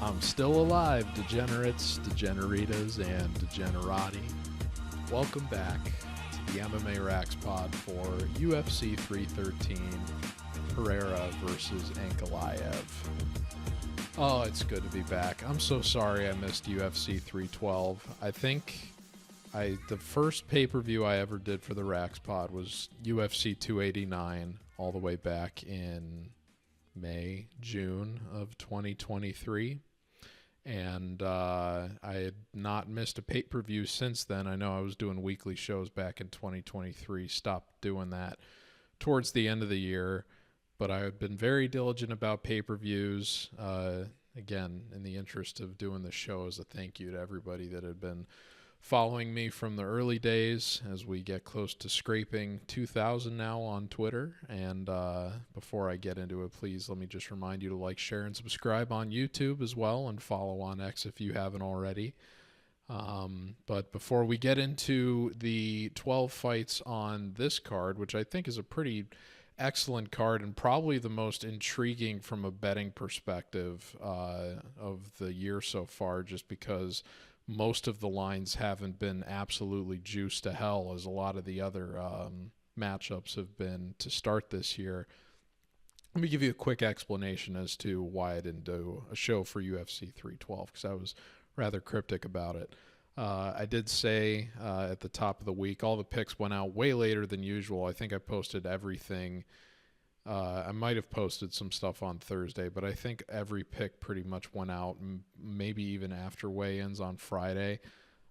I'm still alive, degenerates, degeneritas, and degenerati. Welcome back to the MMA RAXPOD for UFC 313, Pereira versus Ankalaev. Oh, it's good to be back. I'm so sorry I missed UFC 312. I think the first pay-per-view I ever did for the RAXPOD was UFC 289, all the way back in May, June of 2023. And I had not missed a pay-per-view since then. I know I was doing weekly shows back in 2023, stopped doing that towards the end of the year, but I had been very diligent about pay-per-views. Again, in the interest of doing the show as a thank you to everybody that had been following me from the early days as we get close to scraping 2,000 now on Twitter. And before I get into it, please let me just remind you to like, share, and subscribe on YouTube as well, and follow on X if you haven't already. But before we get into the 12 fights on this card, which I think is a pretty excellent card and probably the most intriguing from a betting perspective of the year so far, just because most of the lines haven't been absolutely juiced to hell as a lot of the other matchups have been to start this year. Let me give you a quick explanation as to why I didn't do a show for UFC 312, because I was rather cryptic about it. I did say at the top of the week, all the picks went out way later than usual. I think I posted everything. I might have posted some stuff on Thursday, but I think every pick pretty much went out, maybe even after weigh-ins on Friday.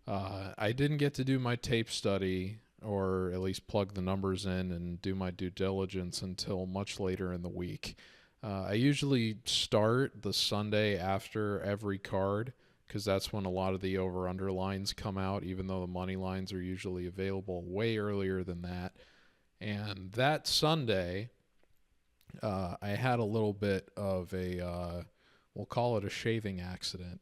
I didn't get to do my tape study, or at least plug the numbers in and do my due diligence until much later in the week. I usually start the Sunday after every card, because that's when a lot of the over-under lines come out, even though the money lines are usually available way earlier than that. And that Sunday, I had a little bit of a, we'll call it a shaving accident.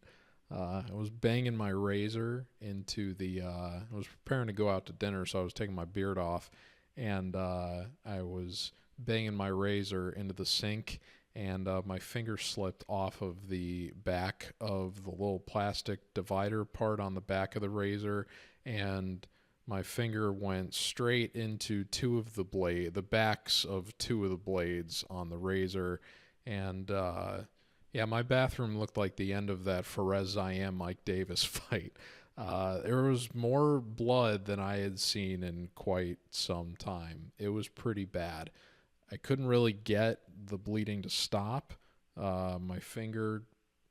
I was banging my razor into the, I was preparing to go out to dinner, so I was taking my beard off, and I was banging my razor into the sink, and my finger slipped off of the back of the little plastic divider part on the back of the razor, and my finger went straight into the backs of two of the blades on the razor. And yeah, my bathroom looked like the end of that Ferreira Mike Davis fight. There was more blood than I had seen in quite some time. It was pretty bad. I couldn't really get the bleeding to stop. My finger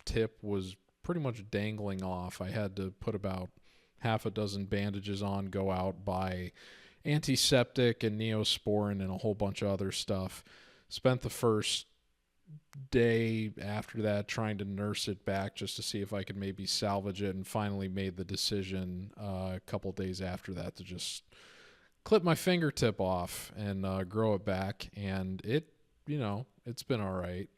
tip was pretty much dangling off. I had to put about half a dozen bandages on, go out, buy antiseptic and Neosporin and a whole bunch of other stuff. Spent the first day after that trying to nurse it back just to see if I could maybe salvage it, and finally made the decision a couple days after that to just clip my fingertip off and grow it back. And it, it's been all right.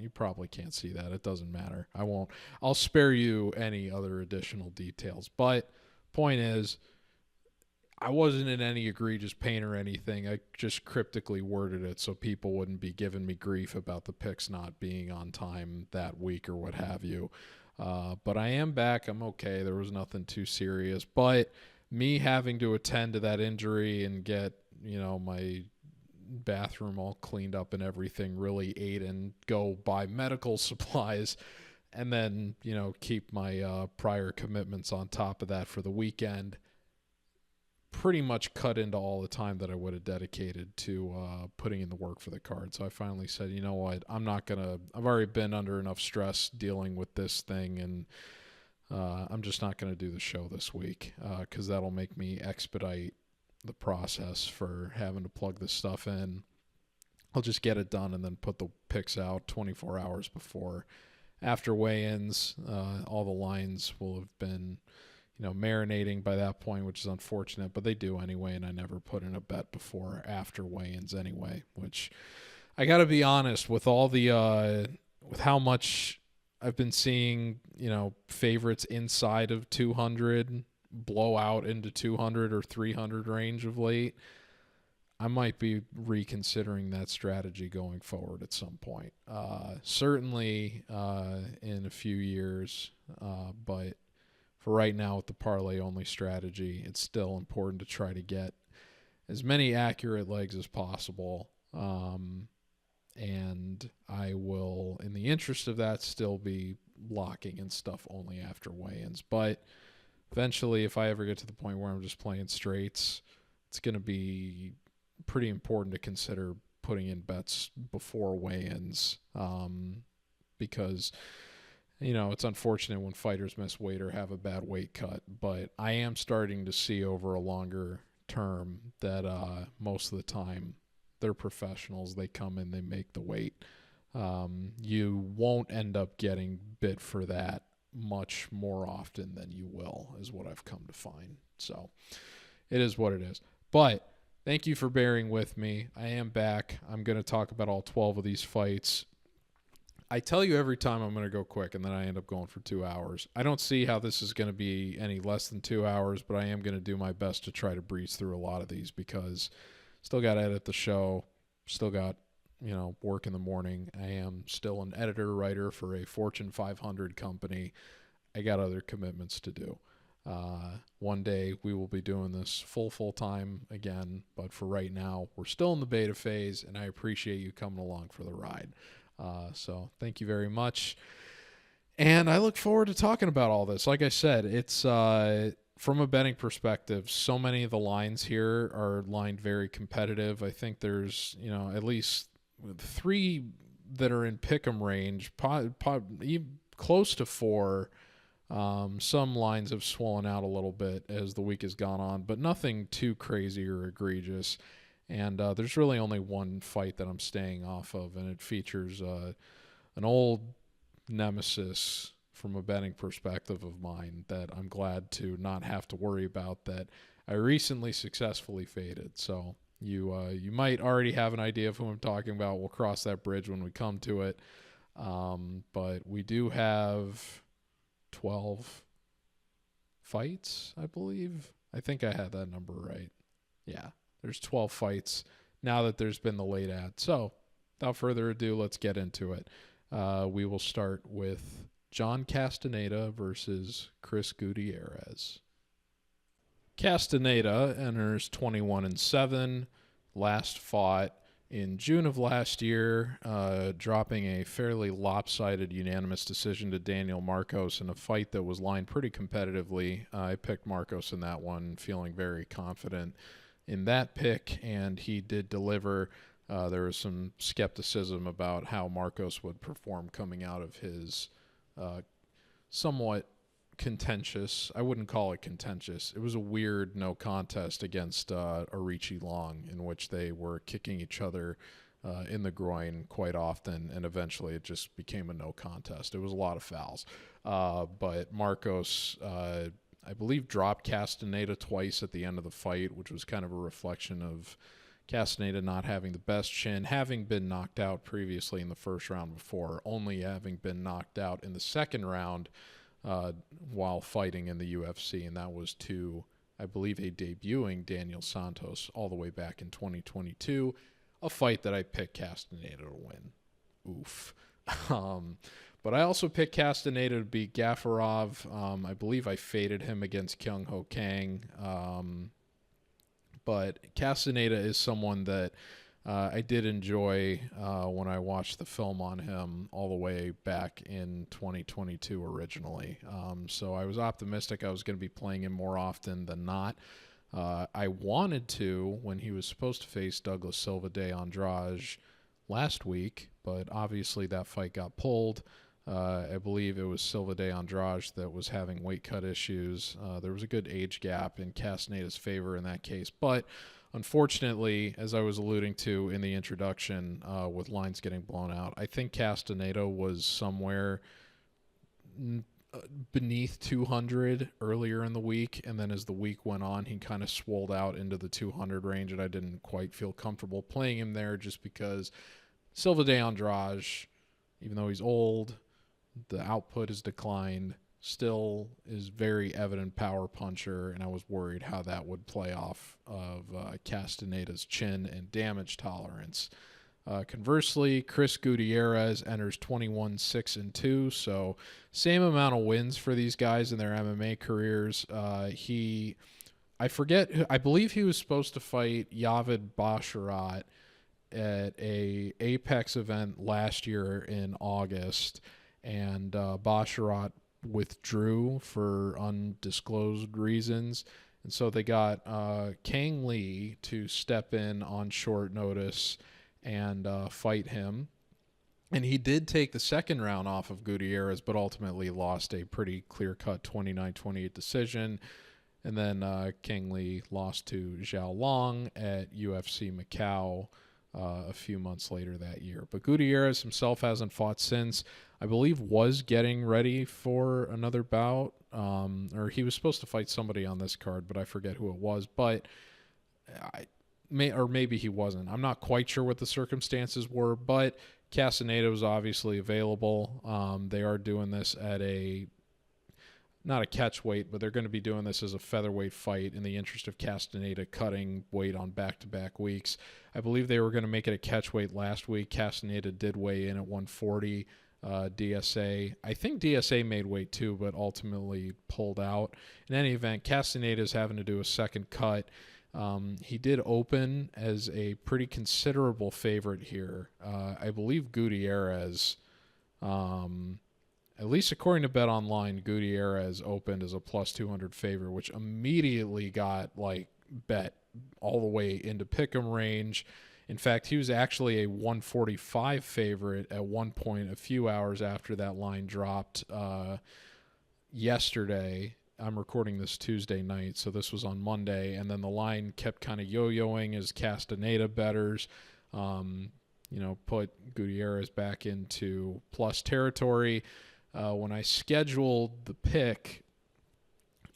You probably can't see that. It doesn't matter. I'll spare you any other additional details. But point is, I wasn't in any egregious pain or anything. I just cryptically worded it so people wouldn't be giving me grief about the picks not being on time that week or what have you. But I am back. I'm okay. There was nothing too serious. But me having to attend to that injury and get, my bathroom all cleaned up and everything really ate, and go buy medical supplies, and then keep my prior commitments on top of that for the weekend, pretty much cut into all the time that I would have dedicated to putting in the work for the card. So I finally said, you know what, I've already been under enough stress dealing with this thing, and I'm just not going to do the show this week, because that'll make me expedite the process for having to plug this stuff in. I'll just get it done and then put the picks out 24 hours before. After weigh-ins, all the lines will have been, marinating by that point, which is unfortunate, but they do anyway, and I never put in a bet before or after weigh-ins anyway, which I got to be honest, with all the, with how much I've been seeing, favorites inside of 200 blow out into 200 or 300 range of late, I might be reconsidering that strategy going forward at some point. Certainly in a few years, but for right now with the parlay-only strategy, it's still important to try to get as many accurate legs as possible. And I will, in the interest of that, still be locking in stuff only after weigh-ins. But eventually, if I ever get to the point where I'm just playing straights, it's going to be pretty important to consider putting in bets before weigh-ins, because it's unfortunate when fighters miss weight or have a bad weight cut, but I am starting to see over a longer term that most of the time they're professionals. They come in, they make the weight. You won't end up getting bid for that much more often than you will, is what I've come to find. So it is what it is. But thank you for bearing with me. I am back. I'm going to talk about all 12 of these fights. I tell you every time I'm going to go quick, and then I end up going for 2 hours. I don't see how this is going to be any less than 2 hours, but I am going to do my best to try to breeze through a lot of these because still got to edit the show, still got work in the morning. I am still an editor, writer for a Fortune 500 company. I got other commitments to do. One day we will be doing this full time again, but for right now, we're still in the beta phase, and I appreciate you coming along for the ride. So thank you very much. And I look forward to talking about all this. Like I said, it's from a betting perspective, so many of the lines here are lined very competitive. I think there's, at least 3 that are in pick'em range, close to 4. Some lines have swollen out a little bit as the week has gone on, but nothing too crazy or egregious. And there's really only one fight that I'm staying off of, and it features an old nemesis from a betting perspective of mine that I'm glad to not have to worry about, that I recently successfully faded. So you might already have an idea of who I'm talking about. We'll cross that bridge when we come to it. But we do have 12 fights, I believe. I think I had that number right. Yeah, there's 12 fights now that there's been the late ad. So without further ado, let's get into it. We will start with John Castaneda versus Chris Gutierrez. Castaneda enters 21-7, last fought in June of last year, dropping a fairly lopsided unanimous decision to Daniel Marcos in a fight that was lined pretty competitively. I picked Marcos in that one, feeling very confident in that pick, and he did deliver. There was some skepticism about how Marcos would perform coming out of his somewhat contentious, I wouldn't call it contentious, it was a weird no contest against Arichi Long, in which they were kicking each other in the groin quite often, and eventually it just became a no contest. It was a lot of fouls. But Marcos, I believe, dropped Castaneda twice at the end of the fight, which was kind of a reflection of Castaneda not having the best chin, having been knocked out previously in the first round before, only having been knocked out in the second round while fighting in the UFC, and that was to, I believe, a debuting Daniel Santos all the way back in 2022, a fight that I picked Castaneda to win. Oof. But I also picked Castaneda to beat Gafarov. I believe I faded him against Kyung Ho Kang. But Castaneda is someone that I did enjoy when I watched the film on him all the way back in 2022 originally. So I was optimistic I was going to be playing him more often than not. I wanted to when he was supposed to face Douglas Silva de Andrade last week, but obviously that fight got pulled. I believe it was Silva de Andrade that was having weight cut issues. There was a good age gap in Castaneda's favor in that case. But unfortunately, as I was alluding to in the introduction, with lines getting blown out, I think Castaneda was somewhere beneath 200 earlier in the week, and then as the week went on, he kind of swolled out into the 200 range, and I didn't quite feel comfortable playing him there just because Silva de Andrade, even though he's old, the output has declined. still is very evident power puncher, and I was worried how that would play off of Castaneda's chin and damage tolerance. Conversely, Chris Gutierrez enters 21-6-2, so same amount of wins for these guys in their MMA careers. I believe he was supposed to fight Yavid Basharat at a Apex event last year in August, and Basharat withdrew for undisclosed reasons, and so they got Kang Lee to step in on short notice and fight him. And he did take the second round off of Gutierrez, but ultimately lost a pretty clear-cut 29-28 decision. And then Kang Lee lost to Zhao Long at UFC Macau a few months later that year. But Gutierrez himself hasn't fought since. I believe was getting ready for another bout, or he was supposed to fight somebody on this card, but I forget who it was. But maybe he wasn't. I'm not quite sure what the circumstances were, but Castaneda was obviously available. They are doing this at not a catch weight, but they're going to be doing this as a featherweight fight in the interest of Castaneda cutting weight on back-to-back weeks. I believe they were going to make it a catch weight last week. Castaneda did weigh in at 140. DSA, I think DSA made weight too, but ultimately pulled out. In any event, Castaneda is having to do a second cut. He did open as a pretty considerable favorite here. I believe Gutierrez, at least according to BetOnline, Gutierrez opened as a plus 200 favorite, which immediately got bet all the way into pick'em range. In fact, he was actually a 145 favorite at one point a few hours after that line dropped yesterday. I'm recording this Tuesday night, so this was on Monday, and then the line kept kind of yo-yoing as Castaneda bettors, put Gutierrez back into plus territory. When I scheduled the pick,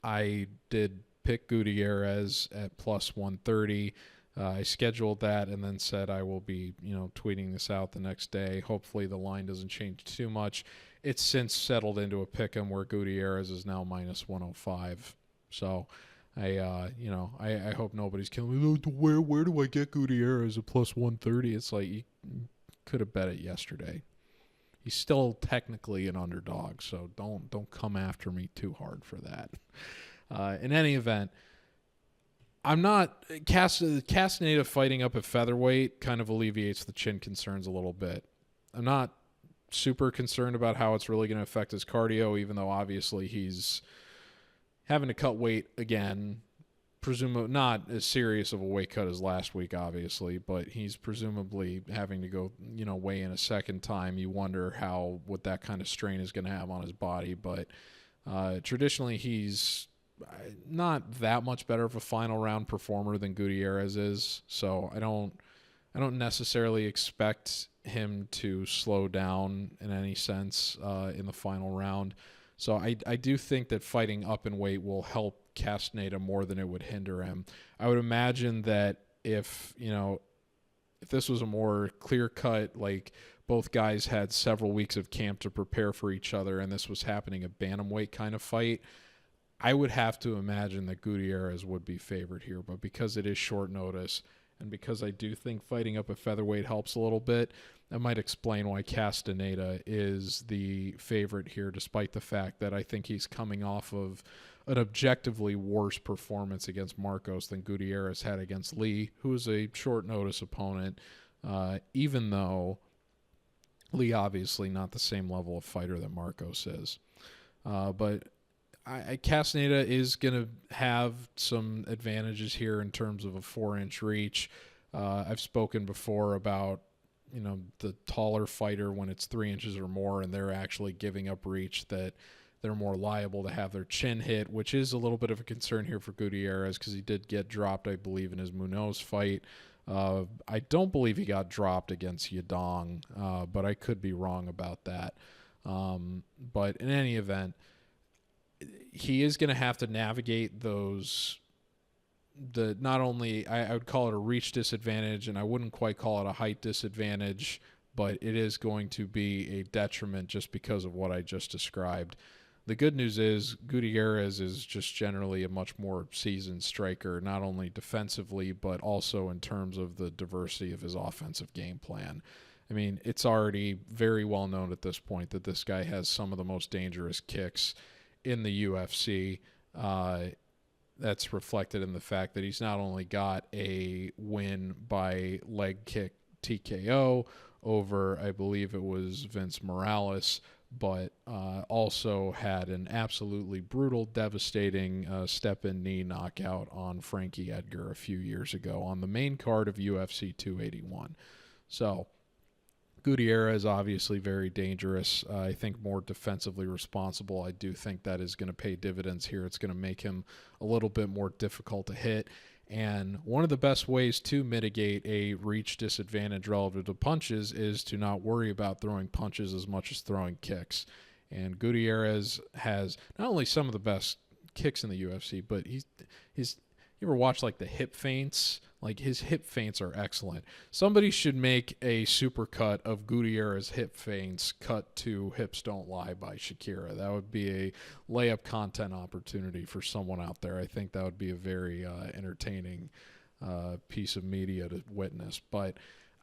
I did pick Gutierrez at plus 130. I scheduled that and then said I will be, tweeting this out the next day. Hopefully the line doesn't change too much. It's since settled into a pick'em where Gutierrez is now minus 105. So I hope nobody's killing me. Where do I get Gutierrez at plus 130? It's like you could have bet it yesterday. He's still technically an underdog, so don't come after me too hard for that. In any event, I'm not Castaneda fighting up at featherweight kind of alleviates the chin concerns a little bit. I'm not super concerned about how it's really going to affect his cardio, even though obviously he's having to cut weight again. Presumably not as serious of a weight cut as last week, obviously, but he's presumably having to go, weigh in a second time. You wonder what that kind of strain is going to have on his body, but traditionally he's not that much better of a final round performer than Gutierrez is, so I don't necessarily expect him to slow down in any sense in the final round. So I do think that fighting up in weight will help Castaneda more than it would hinder him. I would imagine that if this was a more clear-cut, both guys had several weeks of camp to prepare for each other and this was happening a bantamweight kind of fight, I would have to imagine that Gutierrez would be favored here. But because it is short notice and because I do think fighting up at featherweight helps a little bit, that might explain why Castaneda is the favorite here, despite the fact that I think he's coming off of an objectively worse performance against Marcos than Gutierrez had against Lee, who is a short notice opponent, even though Lee obviously not the same level of fighter that Marcos is. But Castaneda is going to have some advantages here in terms of a 4-inch reach. I've spoken before about the taller fighter when it's 3 inches or more and they're actually giving up reach, that they're more liable to have their chin hit, which is a little bit of a concern here for Gutierrez because he did get dropped, I believe, in his Munoz fight. I don't believe he got dropped against Yadong, but I could be wrong about that. But in any event, he is going to have to navigate not only, I would call it a reach disadvantage, and I wouldn't quite call it a height disadvantage, but it is going to be a detriment just because of what I just described. The good news is Gutierrez is just generally a much more seasoned striker, not only defensively, but also in terms of the diversity of his offensive game plan. I mean, it's already very well known at this point that this guy has some of the most dangerous kicks in the UFC. That's reflected in the fact that he's not only got a win by leg kick TKO over, I believe it was Vince Morales, but also had an absolutely brutal, devastating step-in knee knockout on Frankie Edgar a few years ago on the main card of UFC 281. So Gutierrez obviously very dangerous. I think more defensively responsible. I do think that is going to pay dividends here. It's going to make him a little bit more difficult to hit. And one of the best ways to mitigate a reach disadvantage relative to punches is to not worry about throwing punches as much as throwing kicks. And Gutierrez has not only some of the best kicks in the UFC, but you ever watch like the hip feints? Like his hip feints are excellent. Somebody should make a supercut of Gutierrez hip feints cut to Hips Don't Lie by Shakira. That would be a layup content opportunity for someone out there. I think that would be a very entertaining piece of media to witness. But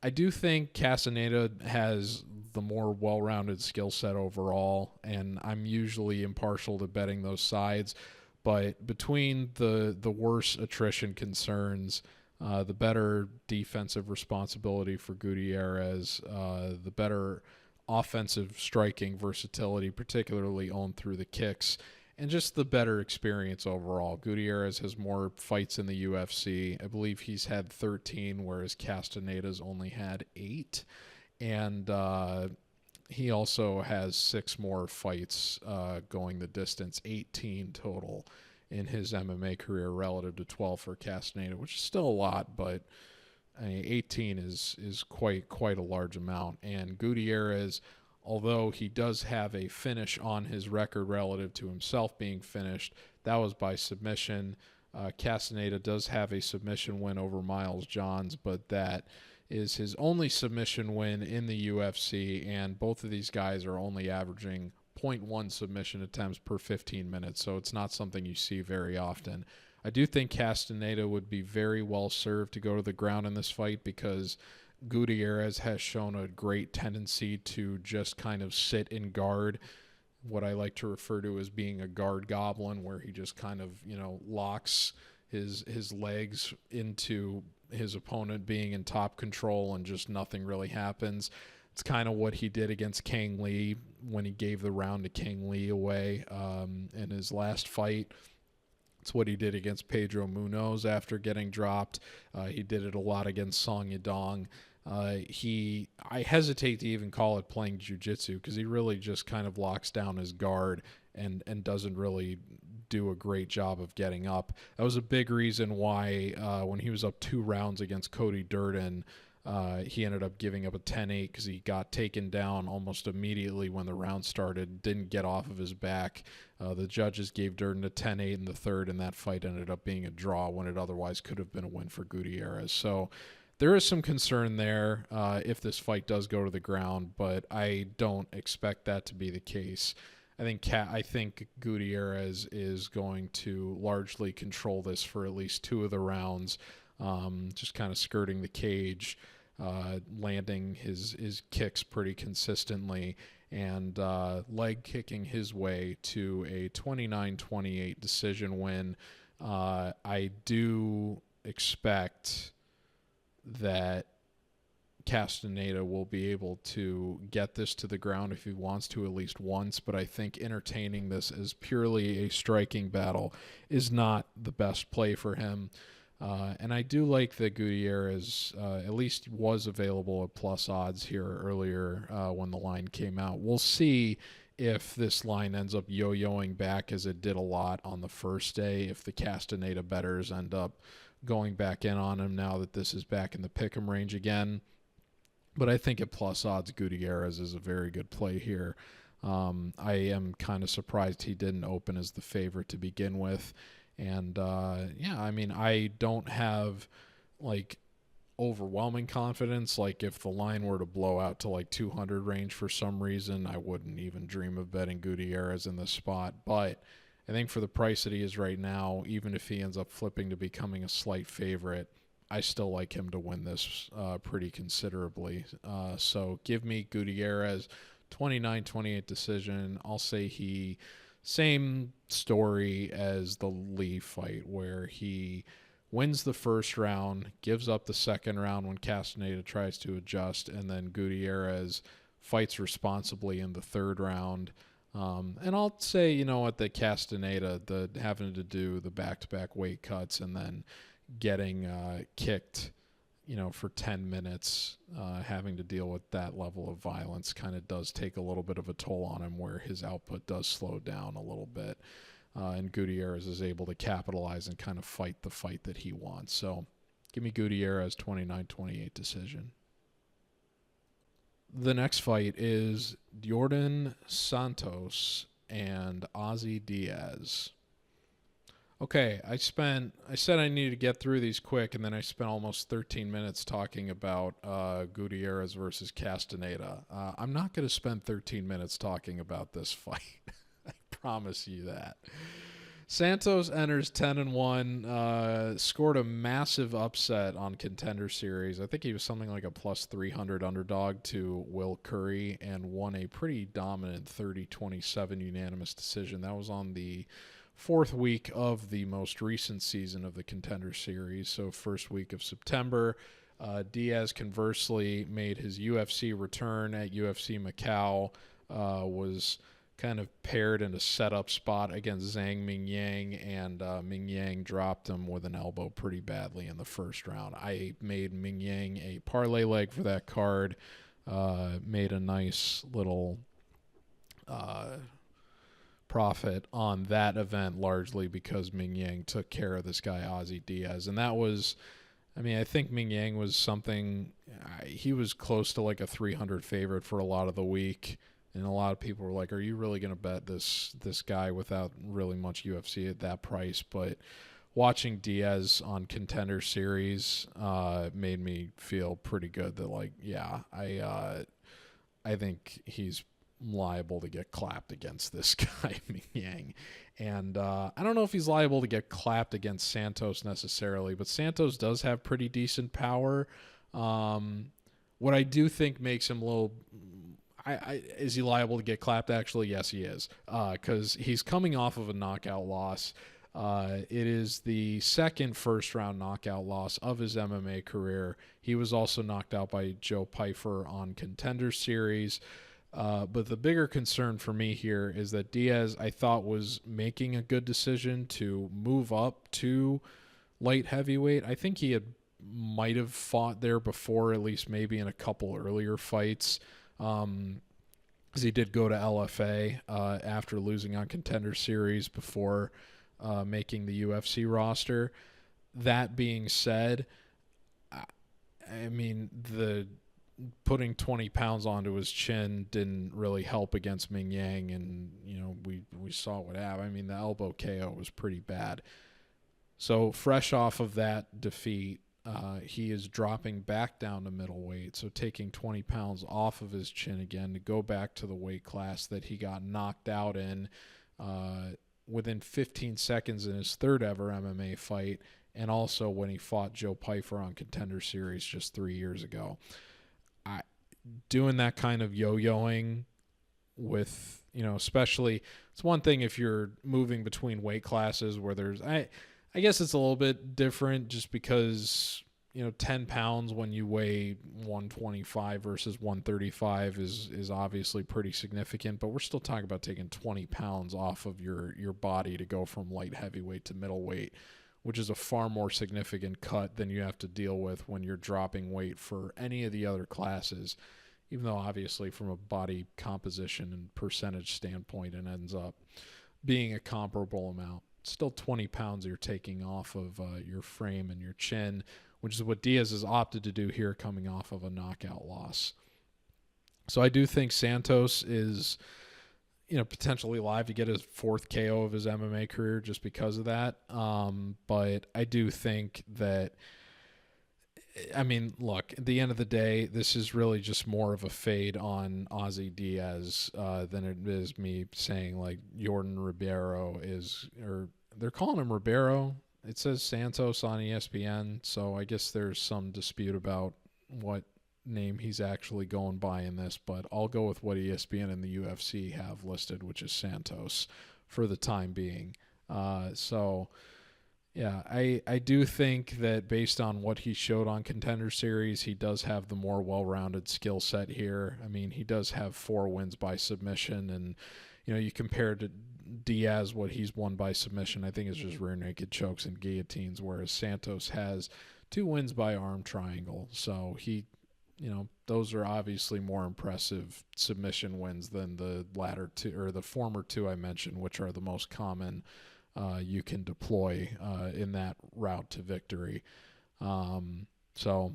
I do think Castaneda has the more well-rounded skill set overall, and I'm usually impartial to betting those sides. But between the worse attrition concerns, the better defensive responsibility for Gutierrez, the better offensive striking versatility, particularly owned through the kicks, and just the better experience overall. Gutierrez has more fights in the UFC. I believe he's had 13, whereas Castaneda's only had 8. And he also has 6 more fights going the distance, 18 total in his MMA career relative to 12 for Castaneda, which is still a lot, but I mean, 18 is quite a large amount. And Gutierrez, although he does have a finish on his record relative to himself being finished, that was by submission. Castaneda does have a submission win over Miles Johns, but that is his only submission win in the UFC, and both of these guys are only averaging 0.1 submission attempts per 15 minutes, so it's not something you see very often. I do think Castaneda would be very well served to go to the ground in this fight because Gutierrez has shown a great tendency to just kind of sit in guard, what I like to refer to as being a guard goblin, where he just kind of, locks his legs into his opponent being in top control and just nothing really happens. It's kind of what he did against Kang Lee when he gave the round to Kang Lee away in his last fight. It's what he did against Pedro Munoz after getting dropped. He did it a lot against Song Yadong. I hesitate to even call it playing jiu-jitsu because he really just kind of locks down his guard and doesn't really do a great job of getting up. That was a big reason why when he was up 2 rounds against Cody Djorden, he ended up giving up a 10-8 because he got taken down almost immediately when the round started, didn't get off of his back. The judges gave Djorden a 10-8 in the third, and that fight ended up being a draw when it otherwise could have been a win for Gutierrez. So there is some concern there if this fight does go to the ground, but I don't expect that to be the case. I think Gutierrez is going to largely control this for at least 2 of the rounds, just kind of skirting the cage, landing his kicks pretty consistently, and leg kicking his way to a 29-28 decision win. I do expect that Castaneda will be able to get this to the ground if he wants to at least once, but I think entertaining this as purely a striking battle is not the best play for him. And I do like that Gutierrez at least was available at plus odds here earlier when the line came out. We'll see if this line ends up yo-yoing back as it did a lot on the first day, if the Castaneda bettors end up going back in on him now that this is back in the pick'em range again. But I think at plus odds, Gutierrez is a very good play here. I am kind of surprised he didn't open as the favorite to begin with. And, I don't have, overwhelming confidence. Like if the line were to blow out to like 200 range for some reason, I wouldn't even dream of betting Gutierrez in this spot. But I think for the price that he is right now, even if he ends up flipping to becoming a slight favorite, I still like him to win this pretty considerably. So give me Gutierrez, 29-28 decision. I'll say same story as the Lee fight where he wins the first round, gives up the second round when Castaneda tries to adjust, and then Gutierrez fights responsibly in the third round. And I'll say, the Castaneda, having to do the back-to-back weight cuts and then getting kicked, for 10 minutes, having to deal with that level of violence kind of does take a little bit of a toll on him where his output does slow down a little bit. And Gutierrez is able to capitalize and kind of fight the fight that he wants. So give me Gutierrez, 29-28 decision. The next fight is Djorden Santos and Ozzy Diaz. Okay, I said I needed to get through these quick, and then I spent almost 13 minutes talking about Gutierrez versus Castaneda. I'm not going to spend 13 minutes talking about this fight. I promise you that. Santos enters 10-1, scored a massive upset on Contender Series. I think he was something like a plus 300 underdog to Will Curry and won a pretty dominant 30-27 unanimous decision. That was on the fourth week of the most recent season of the Contender Series, so first week of September. Diaz, conversely, made his UFC return at UFC Macau, was kind of paired in a setup spot against Zhang Mingyang, and Mingyang dropped him with an elbow pretty badly in the first round. I made Mingyang a parlay leg for that card, made a nice little profit on that event, largely because Mingyang took care of this guy Ozzy Diaz. And that was, I think Mingyang was something, he was close to like a 300 favorite for a lot of the week. And a lot of people were like, are you really going to bet this guy without really much UFC at that price? But watching Diaz on Contender Series made me feel pretty good that, like, yeah, I think he's liable to get clapped against this guy, Mingyang. And I don't know if he's liable to get clapped against Santos necessarily, but Santos does have pretty decent power. What I do think makes him a little... is he liable to get clapped? Actually, yes, he is, because he's coming off of a knockout loss. It is the second first-round knockout loss of his MMA career. He was also knocked out by Joe Pyfer on Contender Series. But the bigger concern for me here is that Diaz, I thought, was making a good decision to move up to light heavyweight. I think he might have fought there before, at least maybe in a couple earlier fights. Because he did go to LFA after losing on Contender Series before making the UFC roster. That being said, the putting 20 pounds onto his chin didn't really help against Mingyang, and we saw what happened. The elbow KO was pretty bad. So fresh off of that defeat, he is dropping back down to middleweight, so taking 20 pounds off of his chin again to go back to the weight class that he got knocked out in within 15 seconds in his third ever MMA fight, and also when he fought Joe Pyfer on Contender Series just 3 years ago. Doing that kind of yo-yoing with, especially, it's one thing if you're moving between weight classes where there's, I guess it's a little bit different just because, 10 pounds when you weigh 125 versus 135 is obviously pretty significant, but we're still talking about taking 20 pounds off of your body to go from light heavyweight to middleweight, which is a far more significant cut than you have to deal with when you're dropping weight for any of the other classes, even though obviously from a body composition and percentage standpoint it ends up being a comparable amount. Still 20 pounds you're taking off of your frame and your chin, which is what Diaz has opted to do here coming off of a knockout loss. So I do think Santos is, potentially live to get his fourth KO of his MMA career just because of that. But I do think that I mean, look, at the end of the day, this is really just more of a fade on Ozzy Diaz than it is me saying like Jordan Ribeiro is, or they're calling him Ribeiro. It says Santos on ESPN, so I guess there's some dispute about what name he's actually going by in this, but I'll go with what ESPN and the UFC have listed, which is Santos for the time being. So yeah, I do think that based on what he showed on Contender Series, he does have the more well-rounded skill set here. I mean, he does have 4 wins by submission, and you compare to Diaz, what he's won by submission, I think it's just rear naked chokes and guillotines, whereas Santos has 2 wins by arm triangle. So he, those are obviously more impressive submission wins than the latter 2 or the former 2 I mentioned, which are the most common you can deploy in that route to victory. So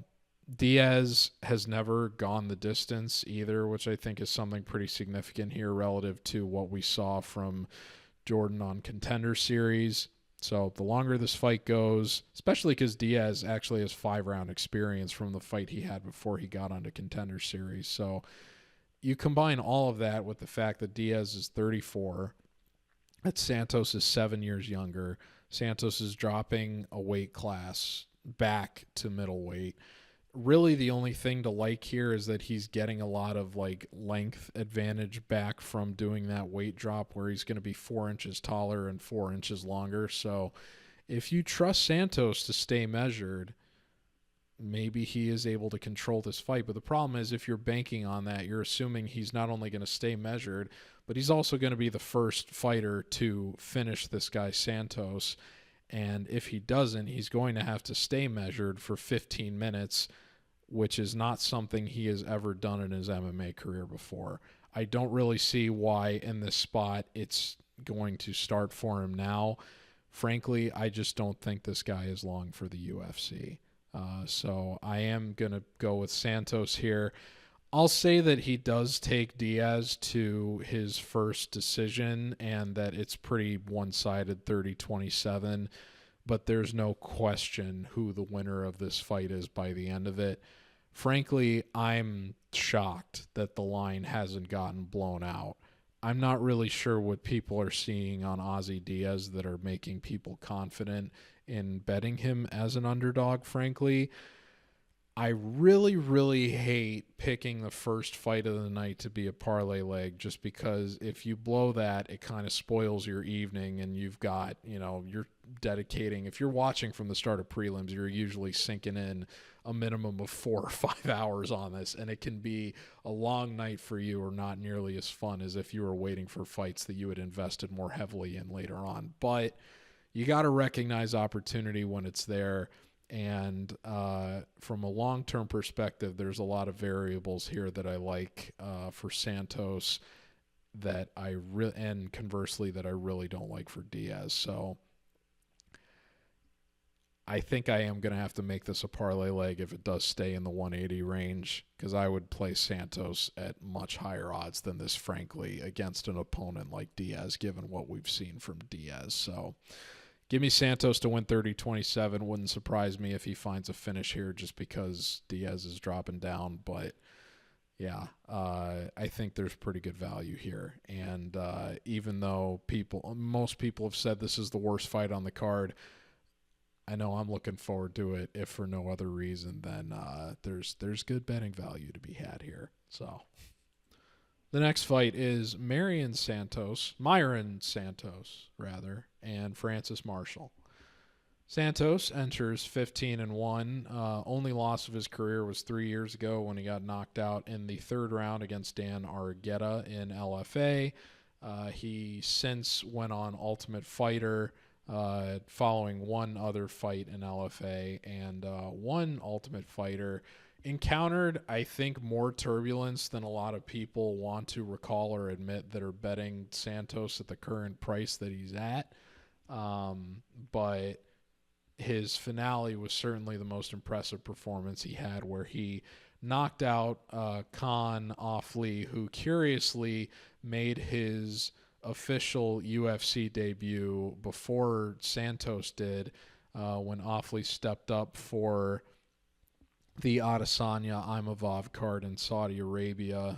Diaz has never gone the distance either, which I think is something pretty significant here relative to what we saw from Djorden on Contender Series. So the longer this fight goes, especially because Diaz actually has 5-round experience from the fight he had before he got onto Contender Series. So you combine all of that with the fact that Diaz is 34, that Santos is 7 years younger. Santos is dropping a weight class back to middleweight. Really the only thing to like here is that he's getting a lot of like length advantage back from doing that weight drop, where he's going to be 4 inches taller and 4 inches longer. So if you trust Santos to stay measured, maybe he is able to control this fight. But the problem is, if you're banking on that, you're assuming he's not only going to stay measured, but he's also going to be the first fighter to finish this guy Santos. And if he doesn't, he's going to have to stay measured for 15 minutes, which is not something he has ever done in his MMA career before. I don't really see why in this spot it's going to start for him now. Frankly, I just don't think this guy is long for the UFC. So I am going to go with Santos here. I'll say that he does take Diaz to his first decision and that it's pretty one-sided, 30-27, but there's no question who the winner of this fight is by the end of it. Frankly, I'm shocked that the line hasn't gotten blown out. I'm not really sure what people are seeing on Ozzy Diaz that are making people confident in betting him as an underdog, frankly. I really, really hate picking the first fight of the night to be a parlay leg, just because if you blow that, it kind of spoils your evening, and you've got, you're dedicating. If you're watching from the start of prelims, you're usually sinking in a minimum of 4 or 5 hours on this, and it can be a long night for you, or not nearly as fun as if you were waiting for fights that you had invested more heavily in later on. But you got to recognize opportunity when it's there. And from a long-term perspective, there's a lot of variables here that I like for Santos that and conversely that I really don't like for Diaz. So I think I am going to have to make this a parlay leg if it does stay in the 180 range, because I would play Santos at much higher odds than this, frankly, against an opponent like Diaz, given what we've seen from Diaz. So give me Santos to win 30-27. Wouldn't surprise me if he finds a finish here just because Diaz is dropping down. But, yeah, I think there's pretty good value here. And even though most people have said this is the worst fight on the card, I know I'm looking forward to it, if for no other reason than there's good betting value to be had here. So the next fight is Mairon Santos, and Francis Marshall. Santos enters 15-1. Only loss of his career was 3 years ago when he got knocked out in the 3rd round against Dan Argueta in LFA. He since went on Ultimate Fighter following one other fight in LFA, and one Ultimate Fighter encountered, I think, more turbulence than a lot of people want to recall or admit that are betting Santos at the current price that he's at. But his finale was certainly the most impressive performance he had, where he knocked out Khan Offley, who curiously made his official UFC debut before Santos did, when Offley stepped up for the Adesanya Imavov card in Saudi Arabia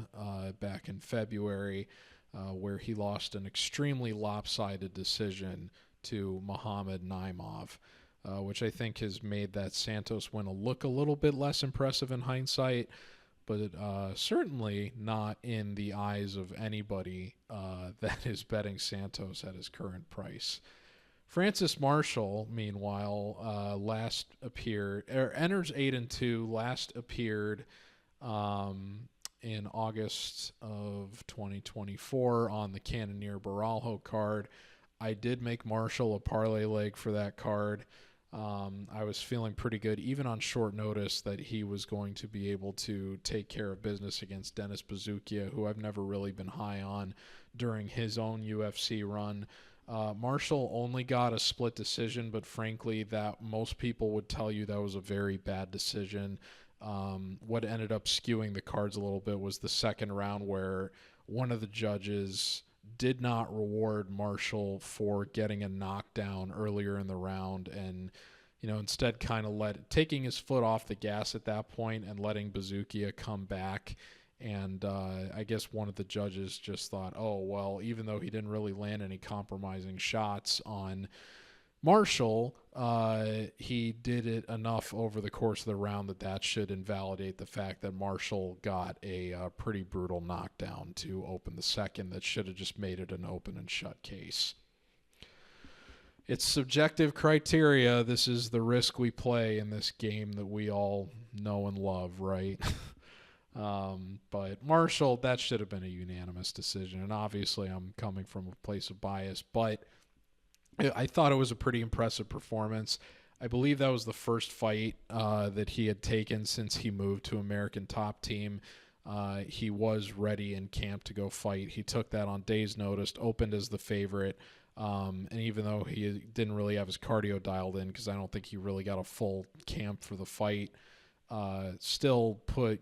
back in February, where he lost an extremely lopsided decision to Muhammad Naimov, which I think has made that Santos win look a little bit less impressive in hindsight, but certainly not in the eyes of anybody that is betting Santos at his current price. Francis Marshall, meanwhile, enters 8-2. Last appeared in August of 2024 on the Cannonier Baralho card. I did make Marshall a parlay leg for that card. I was feeling pretty good, even on short notice, that he was going to be able to take care of business against Dennis Bazookia, who I've never really been high on during his own UFC run. Marshall only got a split decision, but frankly, that most people would tell you that was a very bad decision. What ended up skewing the cards a little bit was the second round, where one of the judges did not reward Marshall for getting a knockdown earlier in the round, and instead kind of taking his foot off the gas at that point and letting Bazookia come back. And I guess one of the judges just thought, oh, well, even though he didn't really land any compromising shots on Marshall, he did it enough over the course of the round that should invalidate the fact that Marshall got a pretty brutal knockdown to open the second that should have just made it an open and shut case. It's subjective criteria. This is the risk we play in this game that we all know and love, right? But Marshall, that should have been a unanimous decision. And obviously I'm coming from a place of bias, but I thought it was a pretty impressive performance. I believe that was the first fight that he had taken since he moved to American Top Team. He was ready in camp to go fight. He took that on day's notice, opened as the favorite. And even though he didn't really have his cardio dialed in, because I don't think he really got a full camp for the fight, still put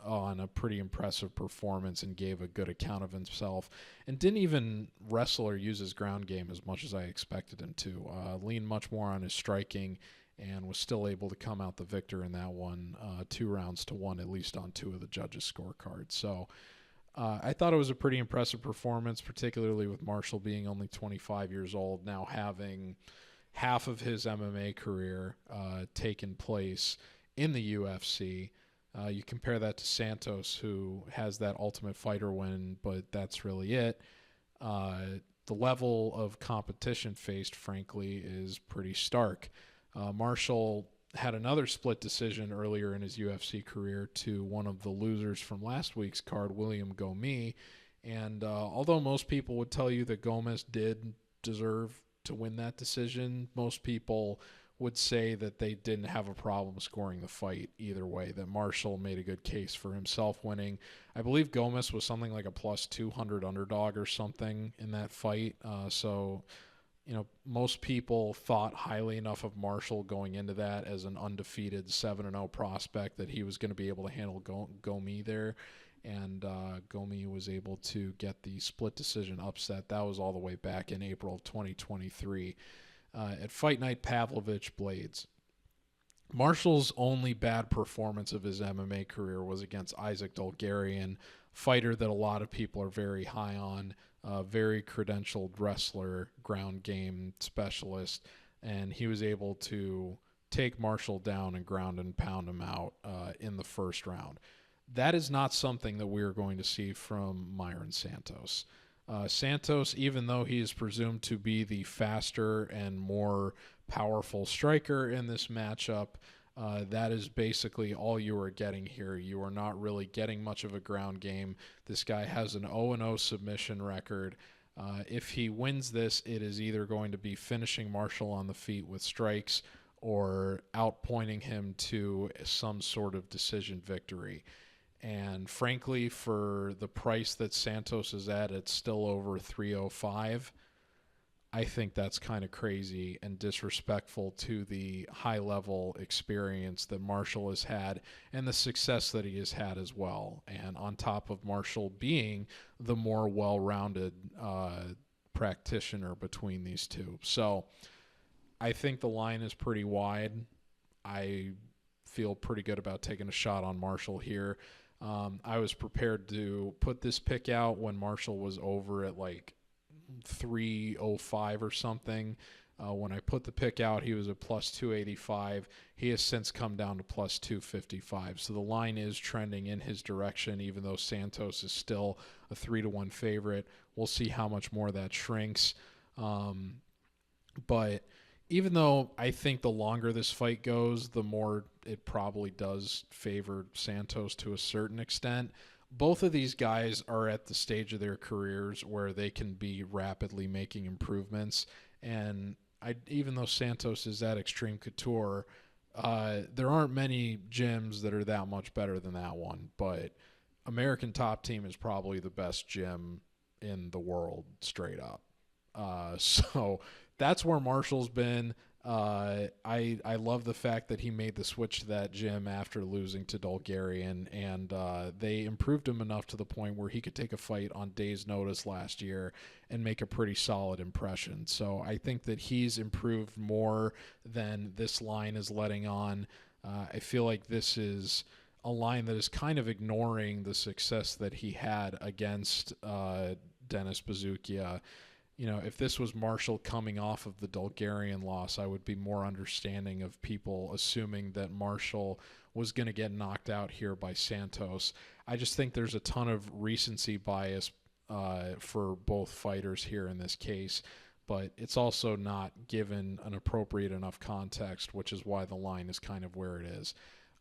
on a pretty impressive performance and gave a good account of himself, and didn't even wrestle or use his ground game as much as I expected him to. Leaned much more on his striking and was still able to come out the victor in that one, 2-1, at least on two of the judges' scorecards. So I thought it was a pretty impressive performance, particularly with Marshall being only 25 years old, now having half of his MMA career taken place in the UFC. You compare that to Santos, who has that Ultimate Fighter win, but that's really it. The level of competition faced, frankly, is pretty stark. Marshall had another split decision earlier in his UFC career to one of the losers from last week's card, William Gomis. And although most people would tell you that Gomis did deserve to win that decision, most people would say that they didn't have a problem scoring the fight either way, that Marshall made a good case for himself winning. I believe Gomis was something like a plus 200 underdog or something in that fight. So most people thought highly enough of Marshall going into that as an undefeated 7-0 prospect that he was going to be able to handle Gomis there. And Gomis was able to get the split decision upset. That was all the way back in April of 2023. At Fight Night Pavlovich Blaydes. Marshall's only bad performance of his MMA career was against Isaac Dolgarian, fighter that a lot of people are very high on, very credentialed wrestler, ground game specialist, and he was able to take Marshall down and ground and pound him out in the first round. That is not something that we are going to see from Mairon Santos. Santos, even though he is presumed to be the faster and more powerful striker in this matchup, that is basically all you are getting here. You are not really getting much of a ground game. This guy has an 0-0 submission record. If he wins this, it is either going to be finishing Marshall on the feet with strikes or outpointing him to some sort of decision victory. And frankly, for the price that Santos is at, it's still over 305. I think that's kind of crazy and disrespectful to the high-level experience that Marshall has had and the success that he has had as well. And on top of Marshall being the more well-rounded practitioner between these two. So I think the line is pretty wide. I feel pretty good about taking a shot on Marshall here. I was prepared to put this pick out when Marshall was over at like 305 or something. When I put the pick out, he was at plus 285. He has since come down to plus 255. So the line is trending in his direction, even though Santos is still a 3-1 favorite. We'll see how much more that shrinks. But even though I think the longer this fight goes, the more it probably does favor Santos to a certain extent. Both of these guys are at the stage of their careers where they can be rapidly making improvements. And even though Santos is at Extreme Couture, there aren't many gyms that are that much better than that one. But American Top Team is probably the best gym in the world, straight up. So that's where Marshall's been. I love the fact that he made the switch to that gym after losing to Bulgarian, and they improved him enough to the point where he could take a fight on days' notice last year and make a pretty solid impression. So I think that he's improved more than this line is letting on. I feel like this is a line that is kind of ignoring the success that he had against Dennis Buzukja. You know, if this was Marshall coming off of the Bulgarian loss, I would be more understanding of people assuming that Marshall was going to get knocked out here by Santos. I just think there's a ton of recency bias for both fighters here in this case, but it's also not given an appropriate enough context, which is why the line is kind of where it is.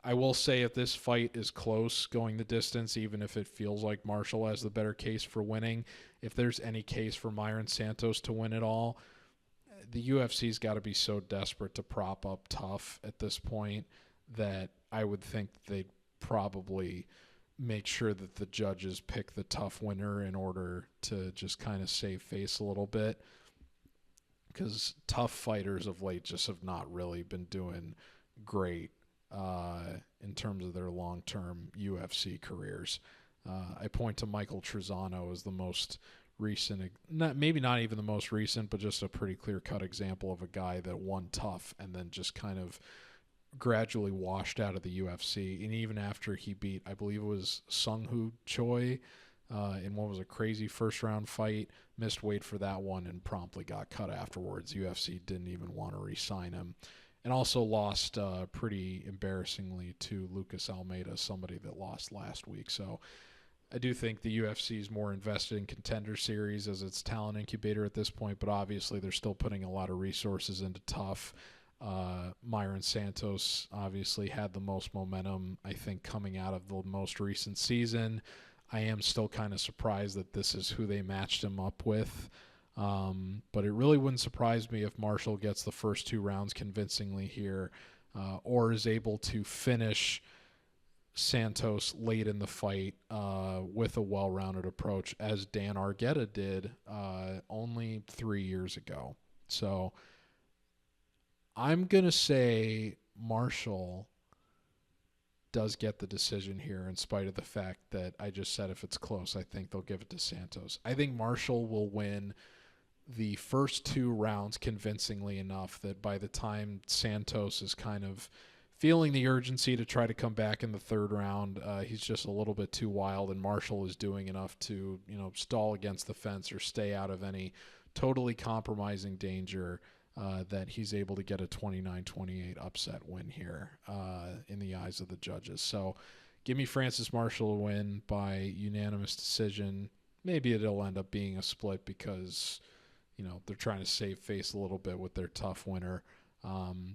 I will say if this fight is close going the distance, even if it feels like Marshall has the better case for winning, if there's any case for Mairon Santos to win it all, the UFC's got to be so desperate to prop up Tough at this point that I would think they'd probably make sure that the judges pick the Tough winner in order to just kind of save face a little bit, because Tough fighters of late just have not really been doing great in terms of their long-term UFC careers. I point to Michael Trezano as the most recent, maybe not even the most recent, but just a pretty clear-cut example of a guy that won Tough and then just kind of gradually washed out of the UFC. And even after he beat, I believe it was Sung-Hoo Choi in what was a crazy first-round fight, missed weight for that one and promptly got cut afterwards. UFC didn't even want to re-sign him. And also lost pretty embarrassingly to Lucas Almeida, somebody that lost last week. So I do think the UFC is more invested in Contender Series as its talent incubator at this point, but obviously they're still putting a lot of resources into Tough. Mairon Santos obviously had the most momentum, I think, coming out of the most recent season. I am still kind of surprised that this is who they matched him up with. But it really wouldn't surprise me if Marshall gets the first 2 rounds convincingly here, or is able to finish Santos late in the fight with a well-rounded approach, as Dan Argueta did only 3 years ago. So I'm going to say Marshall does get the decision here, in spite of the fact that I just said if it's close, I think they'll give it to Santos. I think Marshall will win the first 2 rounds convincingly enough that by the time Santos is kind of feeling the urgency to try to come back in the 3rd round, he's just a little bit too wild, and Marshall is doing enough to, stall against the fence or stay out of any totally compromising danger that he's able to get a 29-28 upset win here in the eyes of the judges. So give me Francis Marshall to win by unanimous decision. Maybe it'll end up being a split because they're trying to save face a little bit with their Tough winner.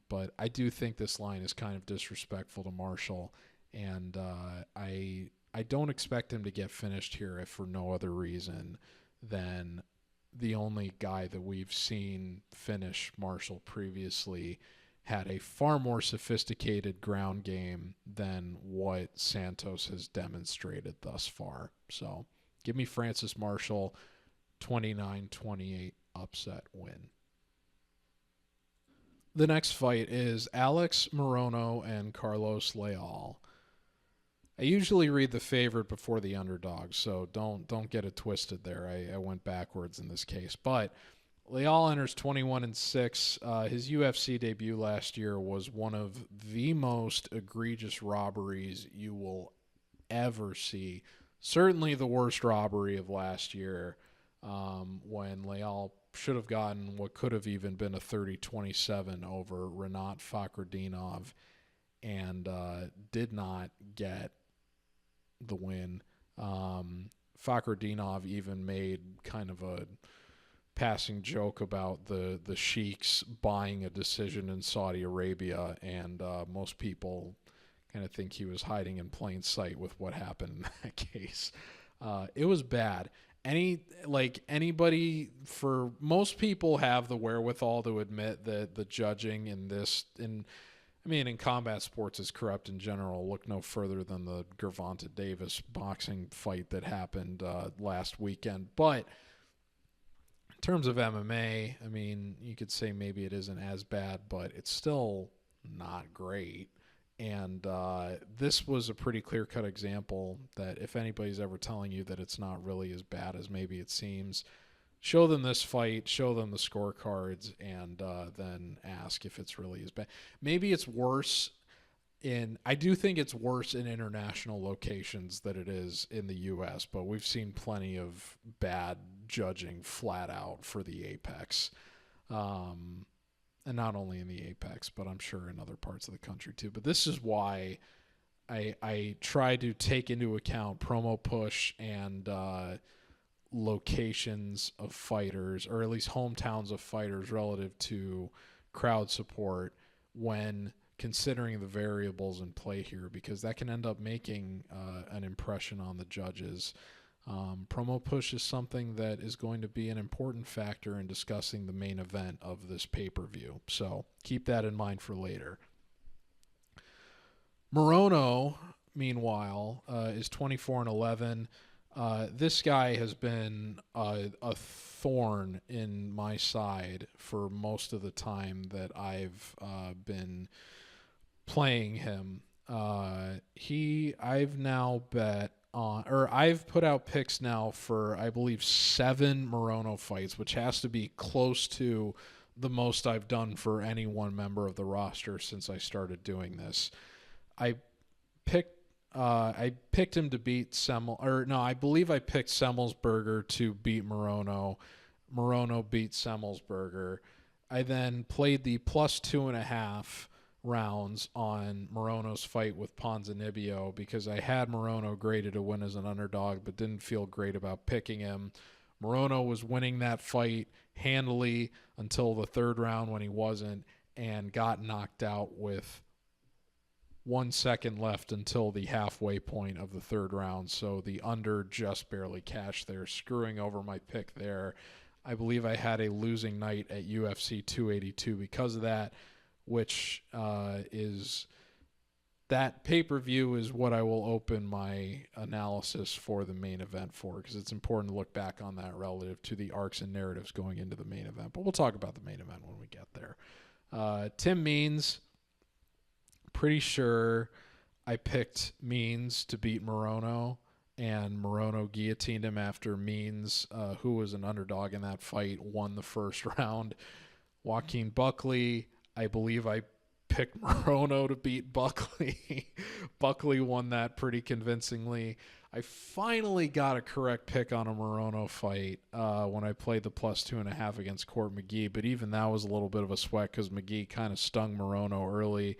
But I do think this line is kind of disrespectful to Marshall, and I don't expect him to get finished here if for no other reason than the only guy that we've seen finish Marshall previously had a far more sophisticated ground game than what Santos has demonstrated thus far. So give me Francis Marshall, 29-28 upset win. The next fight is Alex Morono and Carlos Leal. I usually read the favorite before the underdog, so don't get it twisted there. I went backwards in this case. But Leal enters 21-6. His UFC debut last year was one of the most egregious robberies you will ever see. Certainly the worst robbery of last year, when Leal should have gotten what could have even been a 30-27 over Rinat Fakhretdinov and did not get the win. Fakhretdinov even made kind of a passing joke about the sheiks buying a decision in Saudi Arabia, and most people kind of think he was hiding in plain sight with what happened in that case. It was bad. Anybody, for most people have the wherewithal to admit that the judging in combat sports is corrupt in general. Look no further than the Gervonta Davis boxing fight that happened last weekend. But in terms of MMA, I mean, you could say maybe it isn't as bad, but it's still not great. And this was a pretty clear-cut example that if anybody's ever telling you that it's not really as bad as maybe it seems, show them this fight, show them the scorecards, and then ask if it's really as bad. Maybe it's worse I do think it's worse in international locations than it is in the U.S., but we've seen plenty of bad judging flat out for the Apex. And not only in the Apex, but I'm sure in other parts of the country too. But this is why I try to take into account promo push and locations of fighters, or at least hometowns of fighters relative to crowd support when considering the variables in play here, because that can end up making an impression on the judges. Promo push is something that is going to be an important factor in discussing the main event of this pay-per-view. So keep that in mind for later. Morono, meanwhile, is 24-11. This guy has been a thorn in my side for most of the time that I've been playing him. I've now bet I've put out picks now for, I believe, 7 Morono fights, which has to be close to the most I've done for any one member of the roster since I started doing this. I picked him to beat I believe I picked Semmelsberger to beat Morono. Morono beat Semmelsberger. I then played the plus 2.5 rounds on Morono's fight with Ponzinibbio because I had Morono graded to win as an underdog but didn't feel great about picking him. Morono was winning that fight handily until the third round when he wasn't, and got knocked out with 1 second left until the halfway point of the third round. So the under just barely cashed there, screwing over my pick there. I believe I had a losing night at UFC 282 because of that, which is that pay-per-view is what I will open my analysis for the main event for, because it's important to look back on that relative to the arcs and narratives going into the main event. But we'll talk about the main event when we get there. Tim Means, pretty sure I picked Means to beat Morono, and Morono guillotined him after Means, who was an underdog in that fight, won the first round. Joaquin Buckley, I believe I picked Morono to beat Buckley. Buckley won that pretty convincingly. I finally got a correct pick on a Morono fight when I played the plus 2.5 against Court McGee, but even that was a little bit of a sweat because McGee kind of stung Morono early.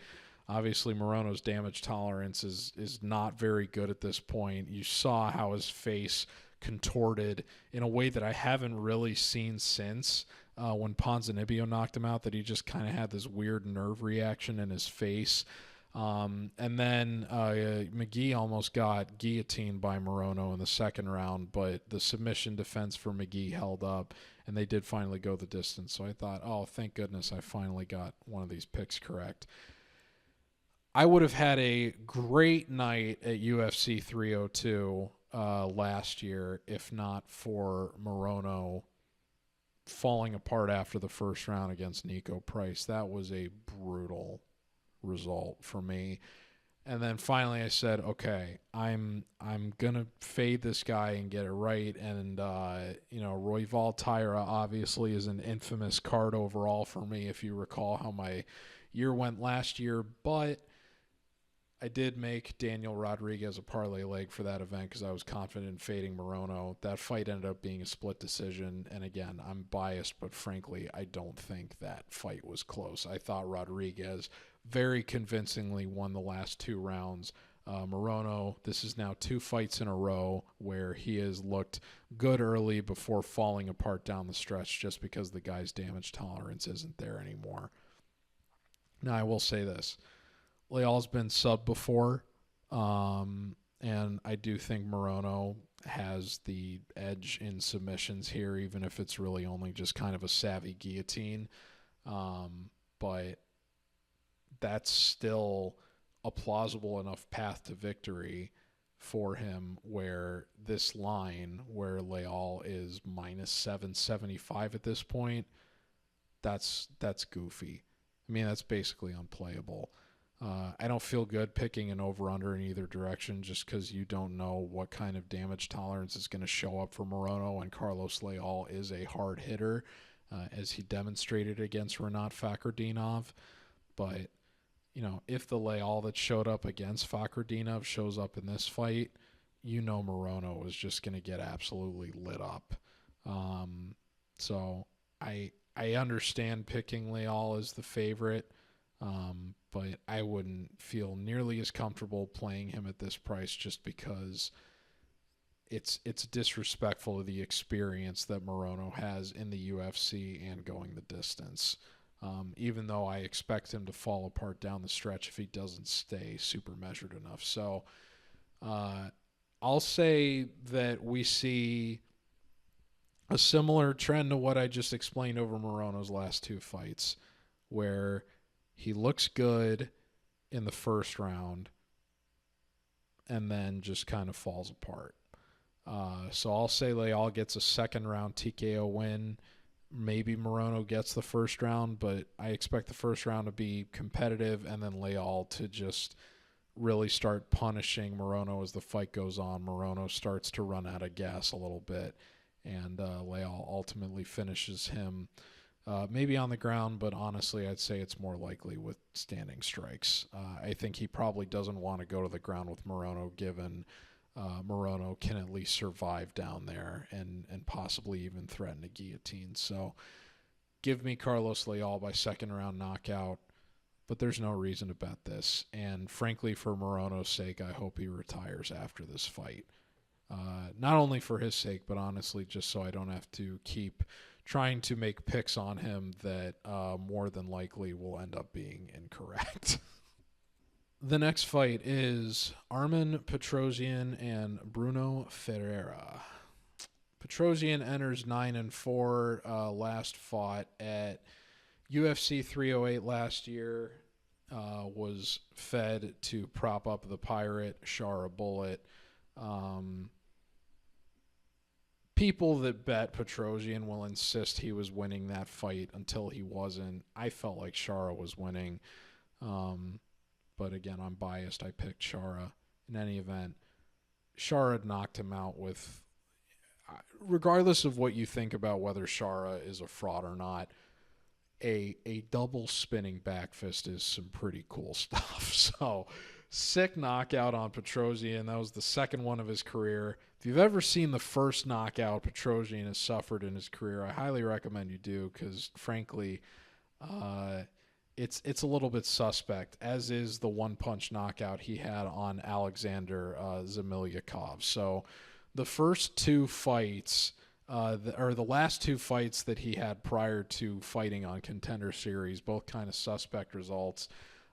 Obviously, Morono's damage tolerance is not very good at this point. You saw how his face contorted in a way that I haven't really seen since when Ponzinibbio knocked him out, that he just kind of had this weird nerve reaction in his face. And then McGee almost got guillotined by Morono in the second round, but the submission defense for McGee held up, and they did finally go the distance. So I thought, oh, thank goodness I finally got one of these picks correct. I would have had a great night at UFC 302 last year if not for Morono falling apart after the first round against Nico Price. That was a brutal result for me. And then finally I said, okay, I'm gonna fade this guy and get it right. And Royval Tyra obviously is an infamous card overall for me, if you recall how my year went last year. But I did make Daniel Rodriguez a parlay leg for that event because I was confident in fading Morono. That fight ended up being a split decision. And again, I'm biased, but frankly, I don't think that fight was close. I thought Rodriguez very convincingly won the last 2 rounds. Morono, this is now 2 fights in a row where he has looked good early before falling apart down the stretch just because the guy's damage tolerance isn't there anymore. Now, I will say this. Leal's been subbed before, and I do think Morono has the edge in submissions here, even if it's really only just kind of a savvy guillotine. But that's still a plausible enough path to victory for him where this line, where Leal is minus 775 at this point, that's goofy. I mean, that's basically unplayable. I don't feel good picking an over-under in either direction just because you don't know what kind of damage tolerance is going to show up for Morono, and Carlos Leal is a hard hitter, as he demonstrated against Rinat Fakhretdinov. But, if the Leal that showed up against Fakhretdinov shows up in this fight, Morono is just going to get absolutely lit up. So I understand picking Leal as the favorite, but I wouldn't feel nearly as comfortable playing him at this price just because it's disrespectful to the experience that Morono has in the UFC and going the distance. Even though I expect him to fall apart down the stretch if he doesn't stay super measured enough. So I'll say that we see a similar trend to what I just explained over Morono's last 2 fights, where he looks good in the first round and then just kind of falls apart. So I'll say Leal gets a second round TKO win. Maybe Morono gets the first round, but I expect the first round to be competitive and then Leal to just really start punishing Morono as the fight goes on. Morono starts to run out of gas a little bit, and Leal ultimately finishes him maybe on the ground, but honestly, I'd say it's more likely with standing strikes. I think he probably doesn't want to go to the ground with Morono, given Morono can at least survive down there and possibly even threaten a guillotine. So give me Carlos Leal by second round knockout, but there's no reason to bet this. And frankly, for Morono's sake, I hope he retires after this fight. Not only for his sake, but honestly, just so I don't have to keep trying to make picks on him that more than likely will end up being incorrect. The next fight is Armen Petrosyan and Brunno Ferreira. Petrosyan enters 9-4, last fought at UFC 308 last year, was fed to prop up the Pirate, Shara Bullet. People that bet Petrosyan will insist he was winning that fight until he wasn't. I felt like Shara was winning. But again, I'm biased. I picked Shara. In any event, Shara knocked him out with, regardless of what you think about whether Shara is a fraud or not, a double spinning back fist is some pretty cool stuff. So, sick knockout on Petrosyan. That was the second one of his career. If you've ever seen the first knockout Petrosyan has suffered in his career, I highly recommend you do, because frankly, it's a little bit suspect, as is the one-punch knockout he had on Alexander Zamilyakov. So the first 2 fights, or the last 2 fights that he had prior to fighting on Contender Series, both kind of suspect results.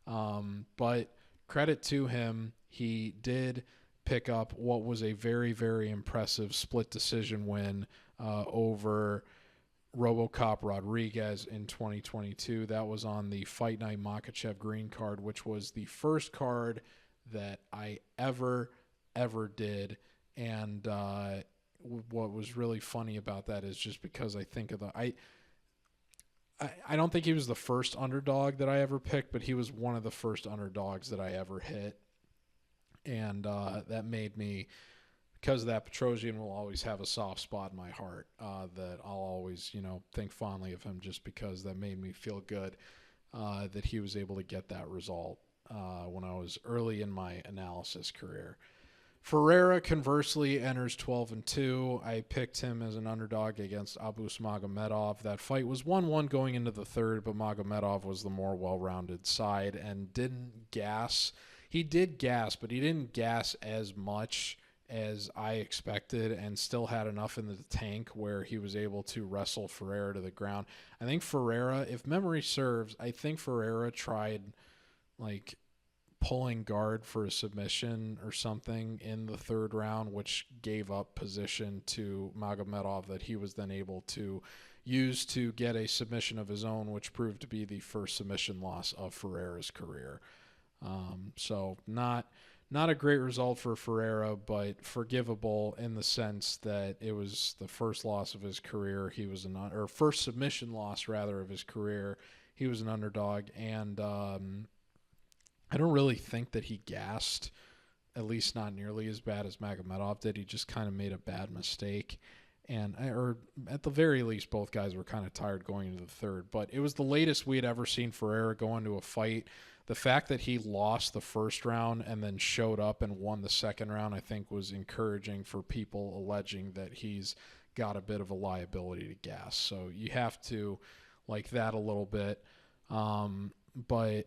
But credit to him, he did pick up what was a very, very impressive split decision win over RoboCop Rodriguez in 2022. That was on the Fight Night Makhachev green card, which was the first card that I ever did. And what was really funny about that is just because I think of the... I don't think he was the first underdog that I ever picked, but he was one of the first underdogs that I ever hit. And that made me, because of that, Petrosyan will always have a soft spot in my heart, that I'll always, think fondly of him, just because that made me feel good that he was able to get that result when I was early in my analysis career. Ferreira, conversely, enters 12-2. I picked him as an underdog against Abus Magomedov. That fight was 1-1 going into the third, but Magomedov was the more well-rounded side and didn't gas. He did gas, but he didn't gas as much as I expected, and still had enough in the tank where he was able to wrestle Ferreira to the ground. I think Ferreira, if memory serves, I think Ferreira tried pulling guard for a submission or something in the third round, which gave up position to Magomedov that he was then able to use to get a submission of his own, which proved to be the first submission loss of Ferreira's career. So not a great result for Ferreira, but forgivable in the sense that it was the first loss of his career. He was first submission loss rather of his career. He was an underdog, and I don't really think that he gassed, at least not nearly as bad as Magomedov did. He just kind of made a bad mistake. Or at the very least, both guys were kind of tired going into the third. But it was the latest we had ever seen Ferreira go into a fight. The fact that he lost the first round and then showed up and won the second round, I think, was encouraging for people alleging that he's got a bit of a liability to gas. So you have to like that a little bit. But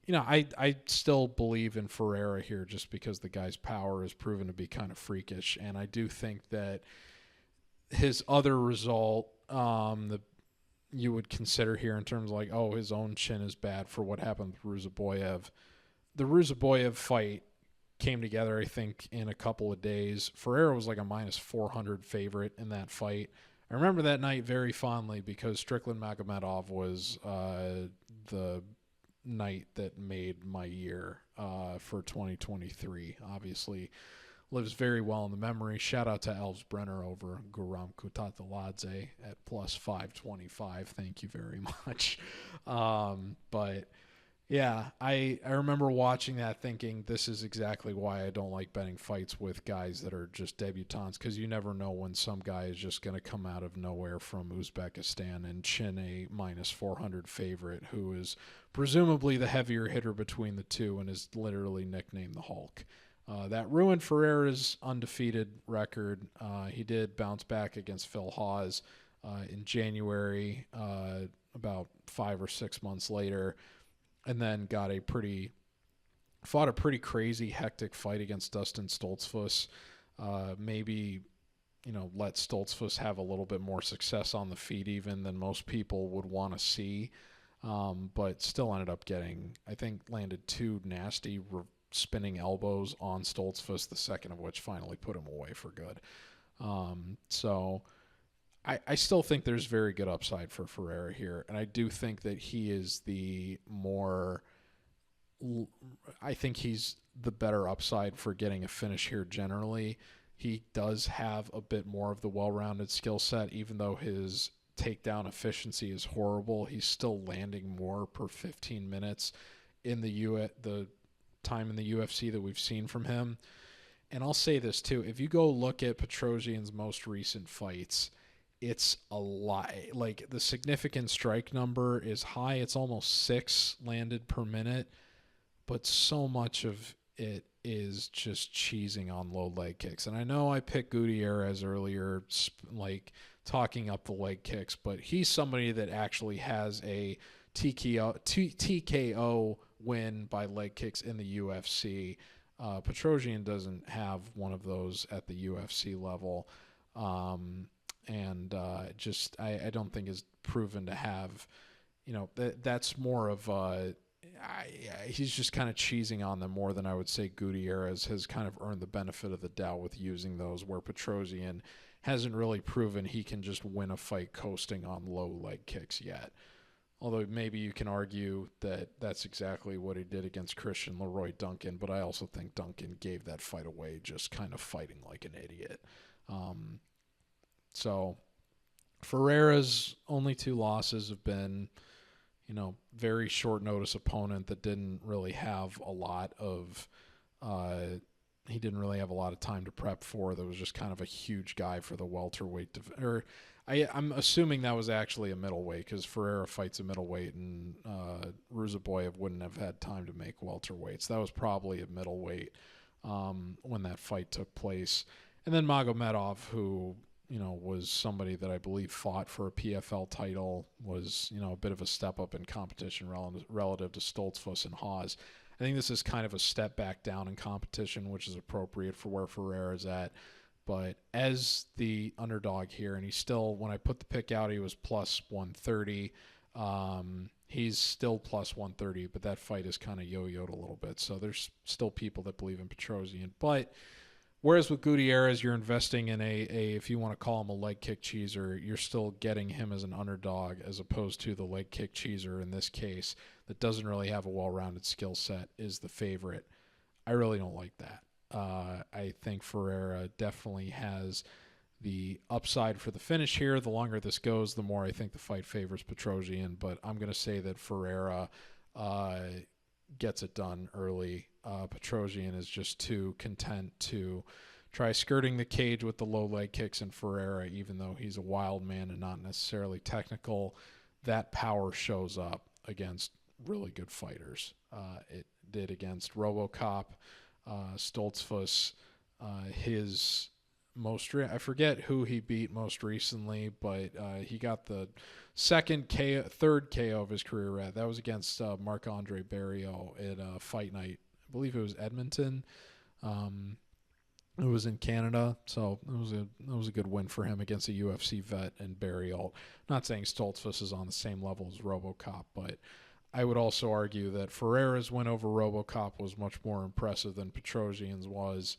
I still believe in Ferreira here, just because the guy's power has proven to be kind of freakish. And I do think that his other result that you would consider here in terms of his own chin is bad for what happened with Ruziboyev. The Ruziboyev fight came together, I think, in a couple of days. Ferreira was like a minus 400 favorite in that fight. I remember that night very fondly because Strickland Magomedov was the night that made my year for 2023. Obviously lives very well in the memory. Shout out to Elves Brenner over Guram Kutataladze at plus 525. Thank you very much. But yeah, I remember watching that thinking this is exactly why I don't like betting fights with guys that are just debutantes, because you never know when some guy is just going to come out of nowhere from Uzbekistan and chin a minus 400 favorite who is presumably the heavier hitter between the two and is literally nicknamed the Hulk. That ruined Ferreira's undefeated record. He did bounce back against Phil Hawes in January, about 5 or 6 months later, and then fought a pretty crazy, hectic fight against Dustin Stoltzfus. Maybe, let Stoltzfus have a little bit more success on the feet even than most people would want to see. But still ended up landed 2 nasty spinning elbows on Stoltzfus, the second of which finally put him away for good. So I still think there's very good upside for Ferreira here, and I do think that he is I think he's the better upside for getting a finish here generally. He does have a bit more of the well-rounded skill set, even though his takedown efficiency is horrible. He's still landing more per 15 minutes in the time in the UFC that we've seen from him. And I'll say this too, if you go look at Petrosyan's most recent fights, it's a lot. The significant strike number is high. It's almost 6 landed per minute, but so much of it is just cheesing on low leg kicks. And I know I picked Gutierrez earlier, talking up the leg kicks, but he's somebody that actually has a TKO win by leg kicks in the UFC. Petrosyan doesn't have one of those at the UFC level. I don't think is proven to have, that's more of he's just kind of cheesing on them more than I would say Gutierrez has kind of earned the benefit of the doubt with using those, where Petrosyan hasn't really proven he can just win a fight coasting on low leg kicks yet. Although maybe you can argue that that's exactly what he did against Christian Leroy Duncan, but I also think Duncan gave that fight away just kind of fighting like an idiot. So Ferreira's only 2 losses have been, very short notice opponent that didn't really have a lot of he didn't really have a lot of time to prep for. That was just kind of a huge guy for the welterweight. I'm assuming that was actually a middleweight because Ferreira fights a middleweight, and Ruzaboyev wouldn't have had time to make welterweights. That was probably a middleweight when that fight took place. And then Magomedov, who was somebody that I believe fought for a PFL title, was a bit of a step up in competition relative to Stoltzfus and Hawes. I think this is kind of a step back down in competition, which is appropriate for where Ferreira is at. But as the underdog here, and he's still, when I put the pick out, he was plus 130. He's still plus 130, but that fight is kind of yo-yoed a little bit. So there's still people that believe in Petrosyan. But whereas with Gutierrez, you're investing in if you want to call him a leg kick cheeser, you're still getting him as an underdog as opposed to the leg kick cheeser in this case that doesn't really have a well-rounded skill set is the favorite. I really don't like that. I think Ferreira definitely has the upside for the finish here. The longer this goes, the more I think the fight favors Petrosyan, but I'm going to say that Ferreira gets it done early. Petrosyan is just too content to try skirting the cage with the low leg kicks, and Ferreira, even though he's a wild man and not necessarily technical, that power shows up against really good fighters. It did against RoboCop, Stoltzfus, his I forget who he beat most recently, but he got the third KO of his career. That was against Marc-Andre Barriault at Fight Night. I believe it was Edmonton. It was in Canada, so it was a good win for him against a UFC vet and Barriault. Not saying Stoltzfus is on the same level as RoboCop, but I would also argue that Ferreira's win over RoboCop was much more impressive than Petrosyan's was.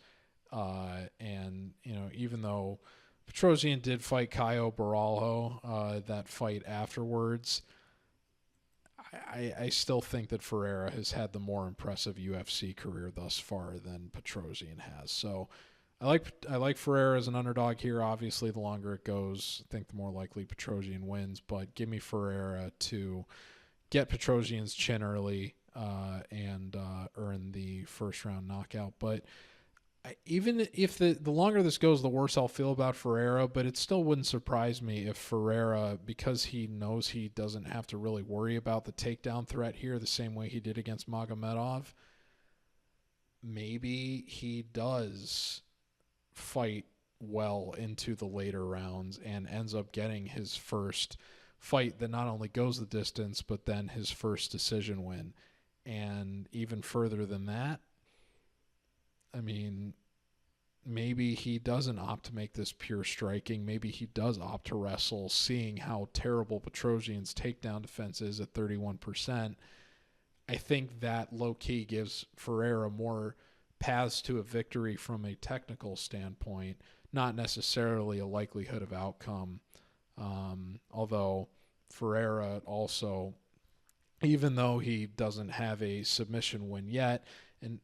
And even though Petrosyan did fight Caio Borralho, that fight afterwards, I still think that Ferreira has had the more impressive UFC career thus far than Petrosyan has. So I like Ferreira as an underdog here. Obviously, the longer it goes, I think the more likely Petrosyan wins. But give me Ferreira to get Petrosyan's chin early and earn the first round knockout. But even if the longer this goes, the worse I'll feel about Ferreira, but it still wouldn't surprise me if Ferreira, because he knows he doesn't have to really worry about the takedown threat here the same way he did against Magomedov, maybe he does fight well into the later rounds and ends up getting his first fight that not only goes the distance, but then his first decision win. And even further than that, I mean, maybe he doesn't opt to make this pure striking. Maybe he does opt to wrestle, seeing how terrible Petrosyan's takedown defense is at 31%. I think that low-key gives Ferreira more paths to a victory from a technical standpoint, not necessarily a likelihood of outcome. Although Ferreira also, even though he doesn't have a submission win yet,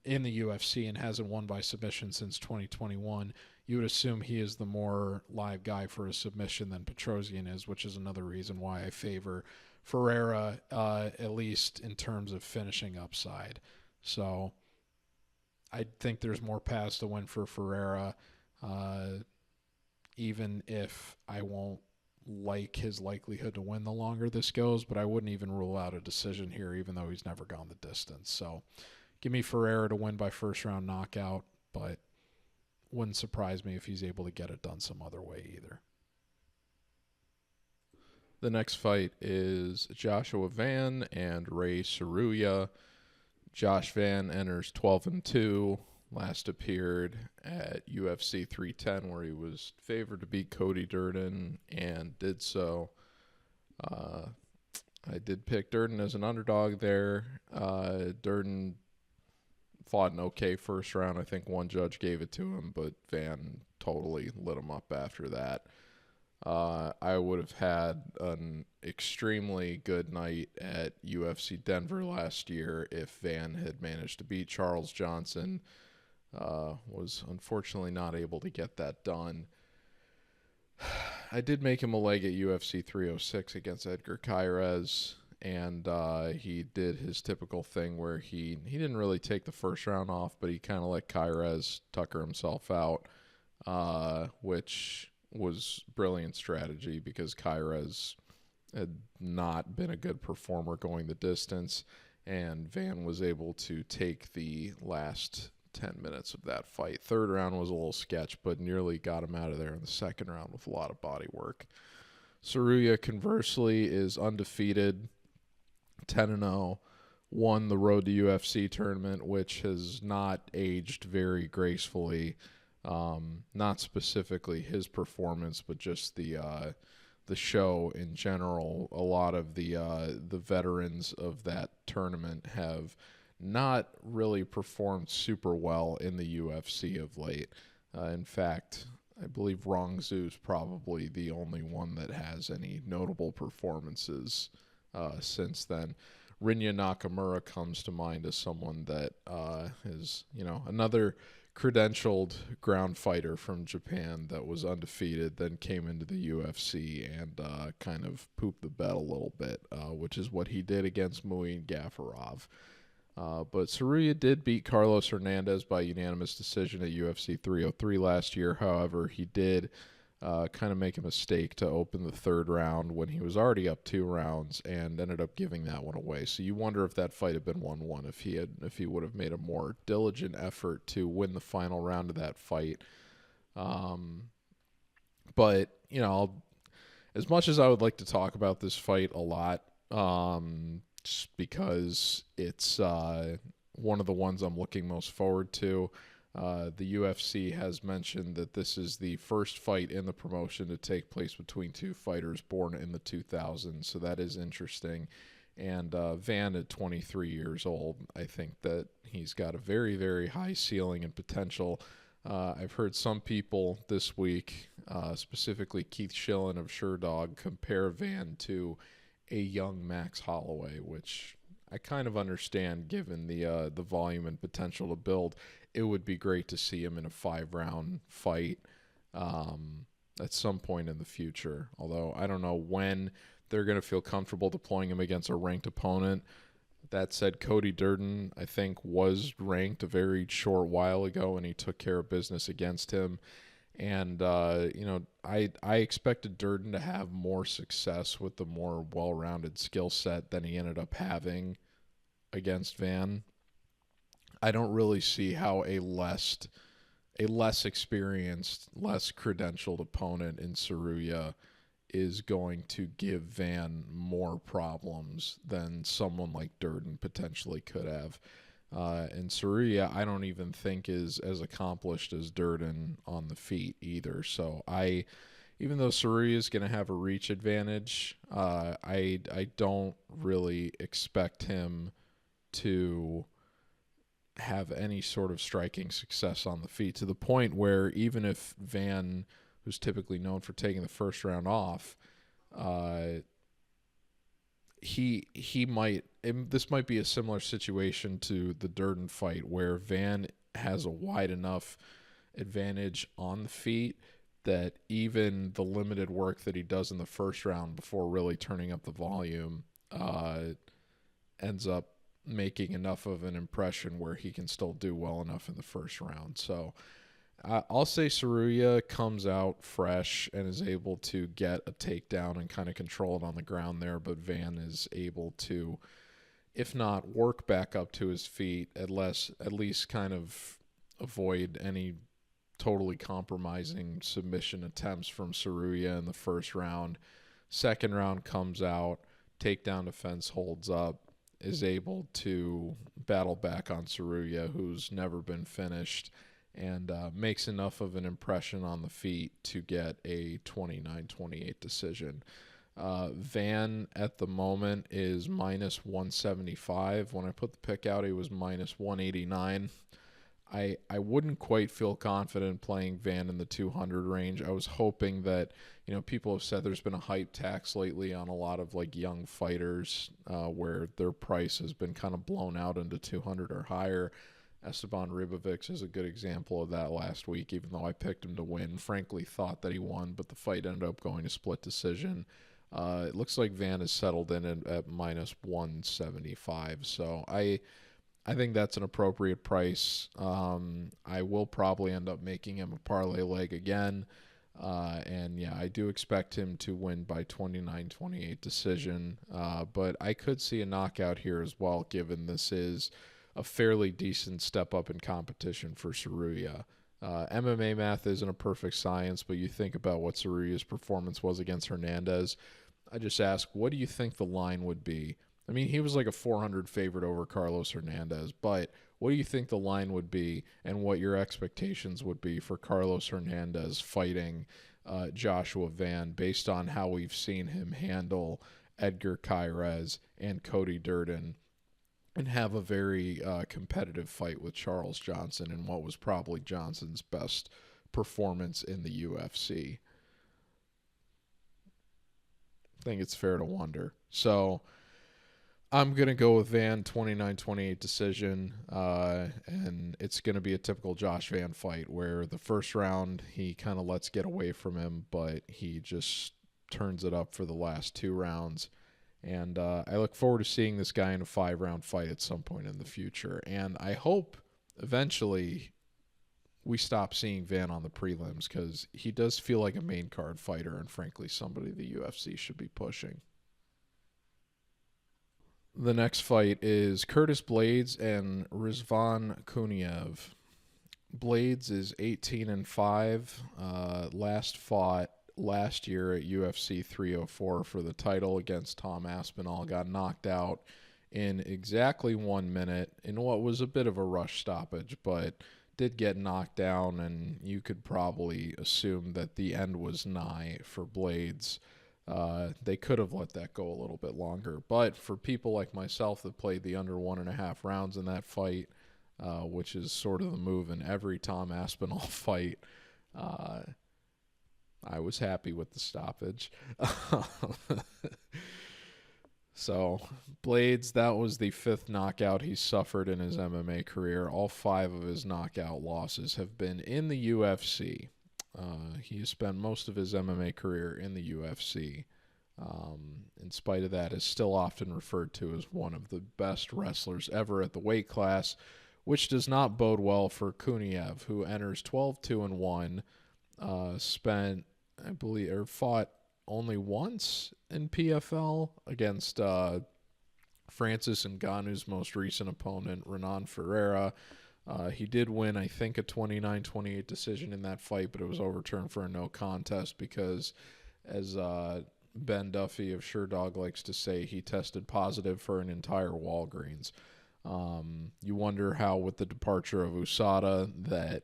in the UFC and hasn't won by submission since 2021, you would assume he is the more live guy for a submission than Petrosyan is, which is another reason why I favor Ferreira, at least in terms of finishing upside. So I think there's more paths to win for Ferreira, even if I won't like his likelihood to win the longer this goes, but I wouldn't even rule out a decision here, even though he's never gone the distance. So give me Ferreira to win by first round knockout, but wouldn't surprise me if he's able to get it done some other way either. The next fight is Joshua Van and Rei Tsuruya. Josh Van enters 12-2. Last appeared at UFC 310, where he was favored to beat Cody Djorden and did so. I did pick Djorden as an underdog there. Djorden fought an okay first round. I think one judge gave it to him, but Van totally lit him up after that. I would have had an extremely good night at UFC Denver last year if Van had managed to beat Charles Johnson. Was unfortunately not able to get that done. I did make him a leg at UFC 306 against Edgar Cairez, and he did his typical thing where he didn't really take the first round off, but he kind of let Cairez tucker himself out, which was brilliant strategy because Cairez had not been a good performer going the distance, and Van was able to take the last 10 minutes of that fight. Third round was a little sketch, but nearly got him out of there in the second round with a lot of body work. Tsuruya, conversely, is undefeated, 10-0, won the Road to UFC tournament, which has not aged very gracefully. Not specifically his performance, but just the show in general. A lot of the veterans of that tournament have not really performed super well in the UFC of late. In fact, I believe Rongzu's probably the only one that has any notable performances since then. Rinya Nakamura comes to mind as someone that is, another credentialed ground fighter from Japan that was undefeated, then came into the UFC and kind of pooped the bed a little bit, which is what he did against Muin Gafarov. But Tsuruya did beat Carlos Hernandez by unanimous decision at UFC 303 last year. However, he did kind of make a mistake to open the third round when he was already up 2 rounds and ended up giving that one away. So you wonder if that fight had been 1-1 if he would have made a more diligent effort to win the final round of that fight. But as much as I would like to talk about this fight a lot, just because it's one of the ones I'm looking most forward to. The UFC has mentioned that this is the first fight in the promotion to take place between 2 fighters born in the 2000s, so that is interesting. And Van, at 23 years old, I think that he's got a very, very high ceiling and potential. I've heard some people this week, specifically Keith Schillen of SureDog, compare Van to a young Max Holloway, which I kind of understand given the volume and potential to build. It would be great to see him in a 5-round fight at some point in the future, although I don't know when they're going to feel comfortable deploying him against a ranked opponent. That said, Cody Durden, I think, was ranked a very short while ago, and he took care of business against him. And, I expected Durden to have more success with the more well-rounded skill set than he ended up having against Van. I don't really see how a less experienced, less credentialed opponent in Tsuruya is going to give Van more problems than someone like Durden potentially could have. And Tsuruya, I don't even think is as accomplished as Durden on the feet either. So even though Tsuruya is going to have a reach advantage, I don't really expect him to have any sort of striking success on the feet, to the point where even if Van, who's typically known for taking the first round off, he might, and this might be a similar situation to the Durden fight, where Van has a wide enough advantage on the feet that even the limited work that he does in the first round before really turning up the volume ends up making enough of an impression where he can still do well enough in the first round. So I'll say Tsuruya comes out fresh and is able to get a takedown and kind of control it on the ground there, but Van is able to, if not work back up to his feet, at least kind of avoid any totally compromising submission attempts from Tsuruya in the first round. Second round comes out, takedown defense holds up, is able to battle back on Tsuruya, who's never been finished, and makes enough of an impression on the feet to get a 29-28 decision. Van at the moment is minus 175. When I put the pick out, he was minus 189. I wouldn't quite feel confident playing Van in the 200 range. I was hoping that, people have said there's been a hype tax lately on a lot of young fighters where their price has been kind of blown out into 200 or higher. Esteban Ribovics is a good example of that last week, even though I picked him to win. Frankly, thought that he won, but the fight ended up going to split decision. It looks like Van is settled in at minus 175. So I think that's an appropriate price. I will probably end up making him a parlay leg again. And yeah, I do expect him to win by 29-28 decision. But I could see a knockout here as well, given this is a fairly decent step up in competition for Tsuruya. MMA math isn't a perfect science, but you think about what Tsuruya's performance was against Hernandez. I just ask, what do you think the line would be? I mean, he was like a 400 favorite over Carlos Hernandez, but what do you think the line would be and what your expectations would be for Carlos Hernandez fighting Joshua Van based on how we've seen him handle Edgar Cairez and Cody Djorden and have a very competitive fight with Charles Johnson in what was probably Johnson's best performance in the UFC? I think it's fair to wonder. So I'm going to go with Van 29-28 decision, and it's going to be a typical Josh Van fight where the first round he kind of lets get away from him, but he just turns it up for the last 2 rounds. And I look forward to seeing this guy in a 5-round fight at some point in the future. And I hope eventually we stop seeing Van on the prelims because he does feel like a main card fighter and, frankly, somebody the UFC should be pushing. The next fight is Curtis Blaydes and Rizvan Kuniev. Blaydes is 18-5. Last fought last year at UFC 304 for the title against Tom Aspinall. Got knocked out in exactly 1 minute in what was a bit of a rush stoppage, but did get knocked down, and you could probably assume that the end was nigh for Blaydes. They could have let that go a little bit longer, but for people like myself that played the under 1.5 rounds in that fight, which is sort of the move in every Tom Aspinall fight, I was happy with the stoppage. So, Blaydes, that was the 5th knockout he suffered in his MMA career. All 5 of his knockout losses have been in the UFC. He has spent most of his MMA career in the UFC. In spite of that, is still often referred to as one of the best wrestlers ever at the weight class, which does not bode well for Kuniev, who enters 12-2-1, spent, I believe, or fought only once in PFL against Francis Ngannou's most recent opponent, Renan Ferreira. He did win, I think, a 29-28 decision in that fight, but it was overturned for a no contest because, as Ben Duffy of Sherdog likes to say, he tested positive for an entire Walgreens. You wonder how, with the departure of USADA, that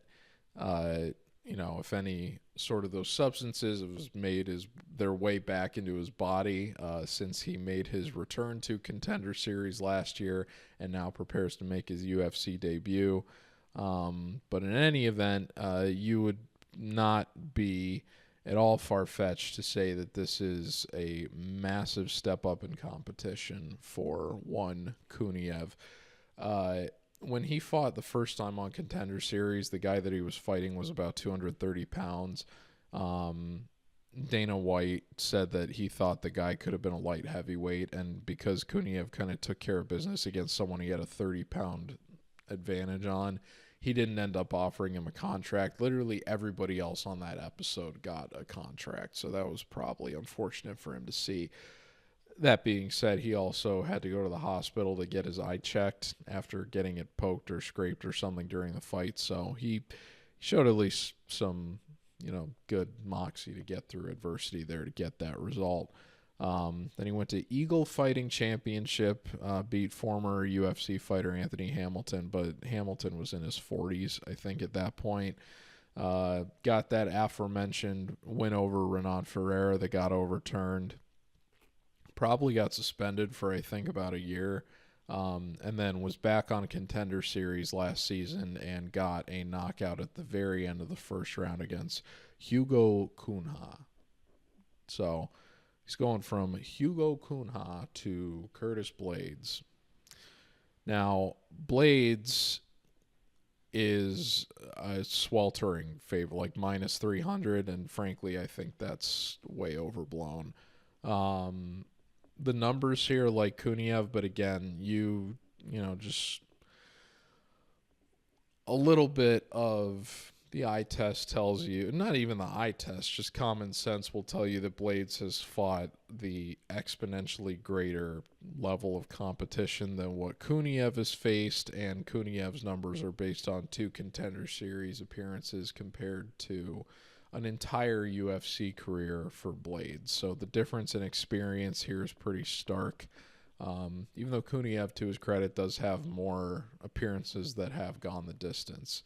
if any sort of those substances have made their way back into his body since he made his return to Contender Series last year and now prepares to make his UFC debut. But in any event, you would not be at all far-fetched to say that this is a massive step up in competition for one Kuniev. When he fought the first time on Contender Series, the guy that he was fighting was about 230 pounds. Dana White said that he thought the guy could have been a light heavyweight, and because Kuniev kind of took care of business against someone he had a 30-pound advantage on, he didn't end up offering him a contract. Literally everybody else on that episode got a contract, so that was probably unfortunate for him to see. That being said, he also had to go to the hospital to get his eye checked after getting it poked or scraped or something during the fight. So he showed at least some, good moxie to get through adversity there to get that result. Then he went to Eagle Fighting Championship, beat former UFC fighter Anthony Hamilton, but Hamilton was in his 40s, I think, at that point. Got that aforementioned win over Renan Ferreira that got overturned. Probably got suspended for, I think, about a year, and then was back on Contender Series last season and got a knockout at the very end of the first round against Hugo Cunha. So he's going from Hugo Cunha to Curtis Blaydes. Now, Blaydes is a sweltering favor, like minus 300, and frankly, I think that's way overblown. The numbers here like Kuniev, but again, you know, just a little bit of the eye test tells you, not even the eye test, just common sense will tell you that Blaydes has fought the exponentially greater level of competition than what Kuniev has faced, and Kuniev's numbers are based on 2 Contender Series appearances compared to an entire UFC career for Blaydes. So the difference in experience here is pretty stark. Even though Kuniev, to his credit, does have more appearances that have gone the distance.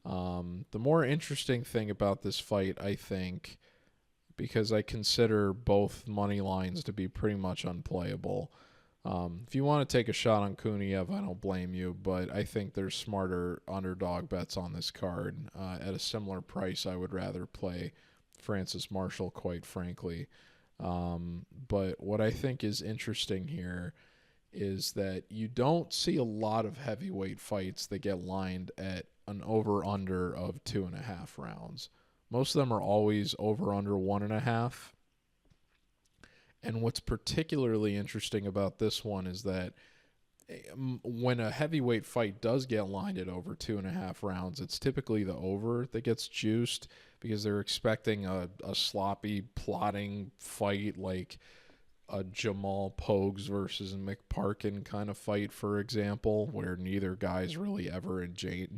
The more interesting thing about this fight, I think, because I consider both money lines to be pretty much unplayable. If you want to take a shot on Kuniev, I don't blame you, but I think there's smarter underdog bets on this card. At a similar price, I would rather play Francis Marshall, quite frankly. But what I think is interesting here is that you don't see a lot of heavyweight fights that get lined at an over-under of 2.5 rounds. Most of them are always over-under 1.5. And what's particularly interesting about this one is that when a heavyweight fight does get lined at over 2.5 rounds, it's typically the over that gets juiced because they're expecting a sloppy, plotting fight like a Jamal Pogues versus McParkin kind of fight, for example, where neither guy's really ever in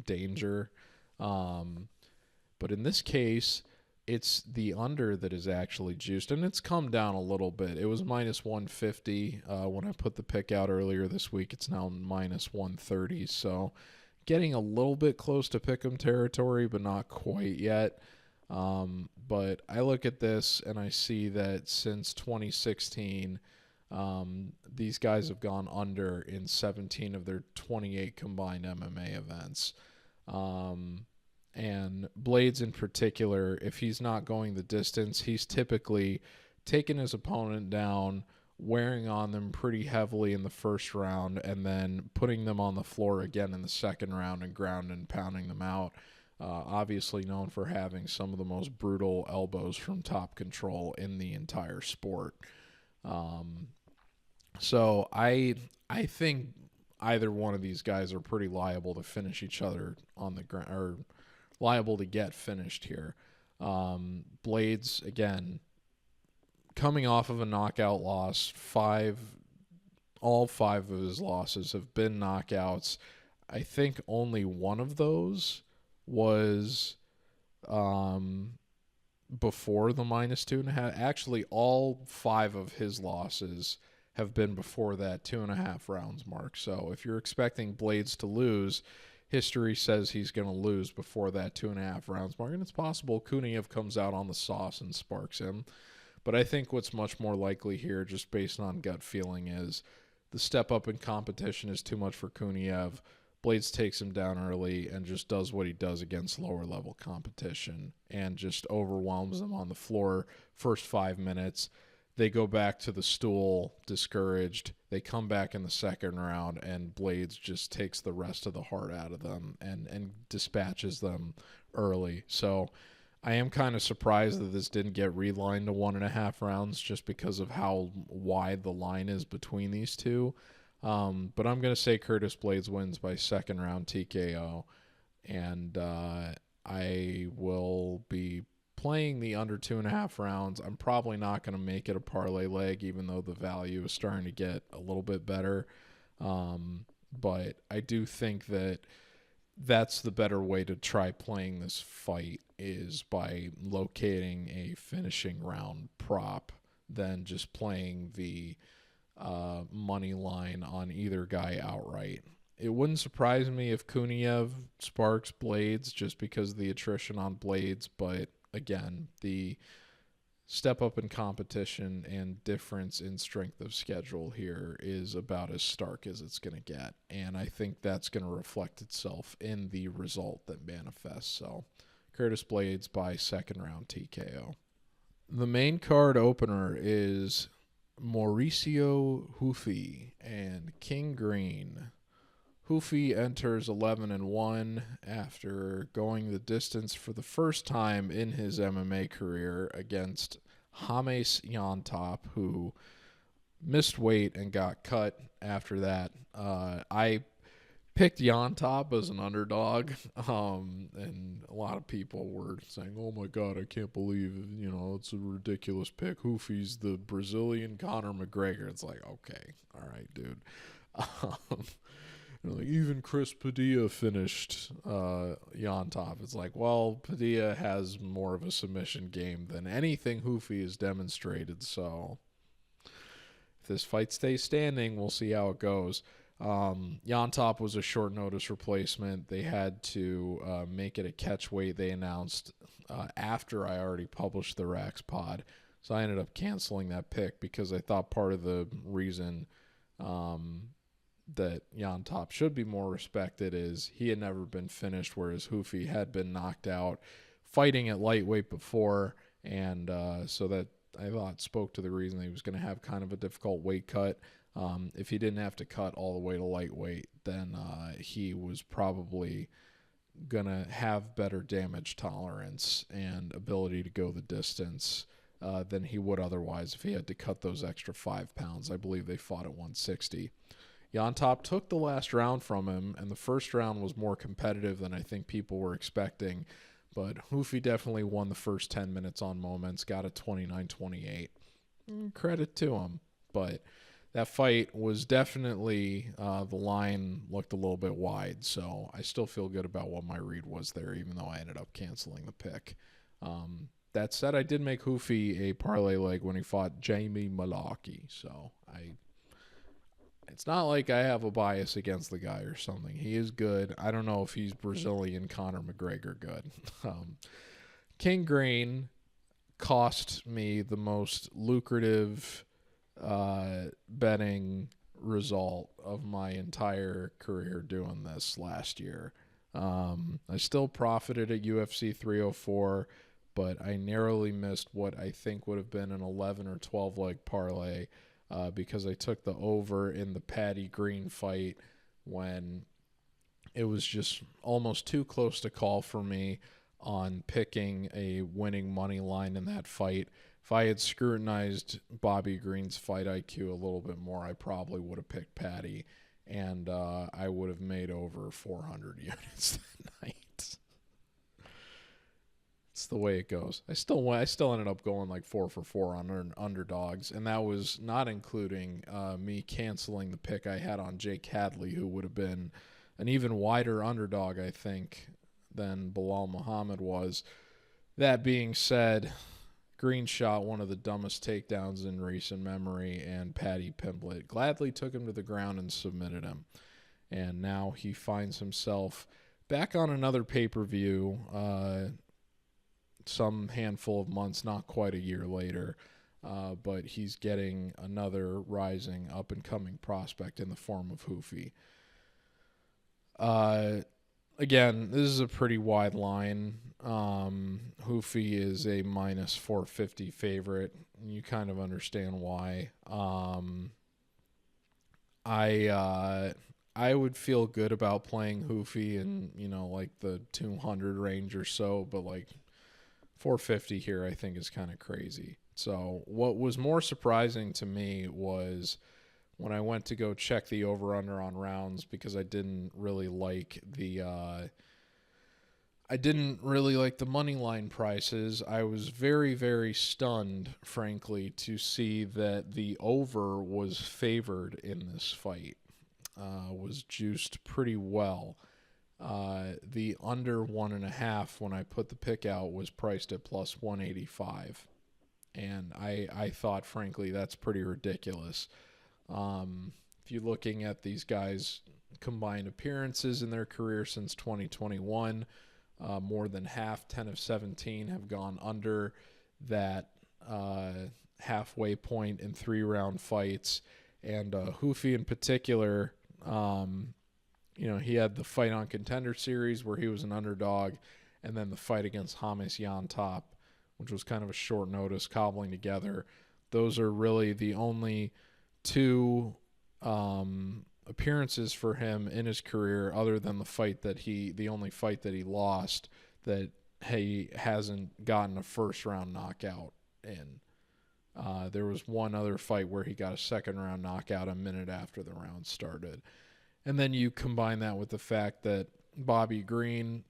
danger. But in this case, it's the under that is actually juiced, and it's come down a little bit. It was minus 150 when I put the pick out earlier this week. It's now minus 130, so getting a little bit close to pick'em territory, but not quite yet. But I look at this and I see that since 2016, these guys have gone under in 17 of their 28 combined MMA events. And Blaydes in particular, if he's not going the distance, he's typically taken his opponent down, wearing on them pretty heavily in the first round, and then putting them on the floor again in the second round and ground and pounding them out. Obviously known for having some of the most brutal elbows from top control in the entire sport. So I think either one of these guys are pretty liable to finish each other on the ground, or liable to get finished here. Blaydes, again, coming off of a knockout loss, all five of his losses have been knockouts. I think only one of those was before the minus 2.5. Actually, all 5 of his losses have been before that 2.5 rounds mark. So if you're expecting Blaydes to lose, history says he's going to lose before that 2.5 rounds mark. And it's possible Kuniev comes out on the sauce and sparks him. But I think what's much more likely here, just based on gut feeling, is the step up in competition is too much for Kuniev. Blaydes takes him down early and just does what he does against lower level competition and just overwhelms them on the floor first 5 minutes. They go back to the stool discouraged. They come back in the second round, and Blaydes just takes the rest of the heart out of them and dispatches them early. So I am kind of surprised that this didn't get relined to 1.5 rounds just because of how wide the line is between these two. But I'm going to say Curtis Blaydes wins by second round TKO, and I will be playing the under 2.5 rounds. I'm probably not going to make it a parlay leg, even though the value is starting to get a little bit better. But I do think that that's the better way to try playing this fight, is by locating a finishing round prop than just playing the money line on either guy outright. It wouldn't surprise me if Kuniev sparks Blaydes just because of the attrition on Blaydes, but again, the step up in competition and difference in strength of schedule here is about as stark as it's going to get, and I think that's going to reflect itself in the result that manifests. So Curtis Blaydes by second round TKO. The main card opener is Mauricio Ruffy and King Green. Ruffy enters 11-1 after going the distance for the first time in his MMA career against James Yontop, who missed weight and got cut after that. I picked Yontop as an underdog, and a lot of people were saying, "Oh my God, I can't believe it's a ridiculous pick. Hoofy's the Brazilian Conor McGregor." It's like, okay, all right, dude. Like even Chris Padilla finished Yontop. It's like, well, Padilla has more of a submission game than anything Hoofy has demonstrated. So if this fight stays standing, we'll see how it goes. Yontop was a short notice replacement. They had to make it a catch weight. They announced after I already published the RAXPOD. So I ended up canceling that pick because I thought part of the reason that Yontop should be more respected is he had never been finished, whereas Hoofy had been knocked out fighting at lightweight before, and so that I thought spoke to the reason he was going to have kind of a difficult weight cut. If he didn't have to cut all the way to lightweight, then he was probably going to have better damage tolerance and ability to go the distance than he would otherwise if he had to cut those extra 5 pounds. I believe they fought at 160. Yontop took the last round from him, and the first round was more competitive than I think people were expecting. But Hoofy definitely won the first 10 minutes on moments, got a 29-28. Credit to him. But that fight was definitely, the line looked a little bit wide, so I still feel good about what my read was there, even though I ended up canceling the pick. That said, I did make Hoofy a parlay leg when he fought Jamie Mullarkey, so it's not like I have a bias against the guy or something. He is good. I don't know if he's Brazilian Conor McGregor good. King Green cost me the most lucrative betting result of my entire career doing this last year. I still profited at UFC 304, but I narrowly missed what I think would have been an 11 or 12 leg parlay because I took the over in the Patty Green fight when it was just almost too close to call for me on picking a winning money line in that fight. If I had scrutinized Bobby Green's fight IQ a little bit more, I probably would have picked Patty, and I would have made over 400 units that night. It's the way it goes. I still ended up going like 4 for 4 on underdogs, and that was not including me canceling the pick I had on Jake Hadley, who would have been an even wider underdog, I think, than Bilal Muhammad was. That being said, Green shot one of the dumbest takedowns in recent memory, and Paddy Pimblett gladly took him to the ground and submitted him. And now he finds himself back on another pay-per-view some handful of months, not quite a year later, but he's getting another rising up-and-coming prospect in the form of Hoofy. Again, this is a pretty wide line. Hoofy is a minus 450 favorite, and you kind of understand why. I would feel good about playing Hoofy in, like the 200 range or so, but like 450 here I think is kind of crazy. So what was more surprising to me was when I went to go check the over-under on rounds, because I didn't really like the money line prices. I was very, very stunned, frankly, to see that the over was favored in this fight. Was juiced pretty well. The under 1.5 when I put the pick out was priced at plus 185. And I thought, frankly, that's pretty ridiculous. If you're looking at these guys' combined appearances in their career since 2021, more than half, 10 of 17, have gone under that halfway point in 3-round fights. And Hoofy in particular, he had the fight on Contender Series where he was an underdog, and then the fight against James Yontop, which was kind of a short notice cobbling together. Those are really the only two appearances for him in his career, other than the only fight that he lost, that he hasn't gotten a first round knockout in. There was one other fight where he got a second-round knockout a minute after the round started. And then you combine that with the fact that Bobby Green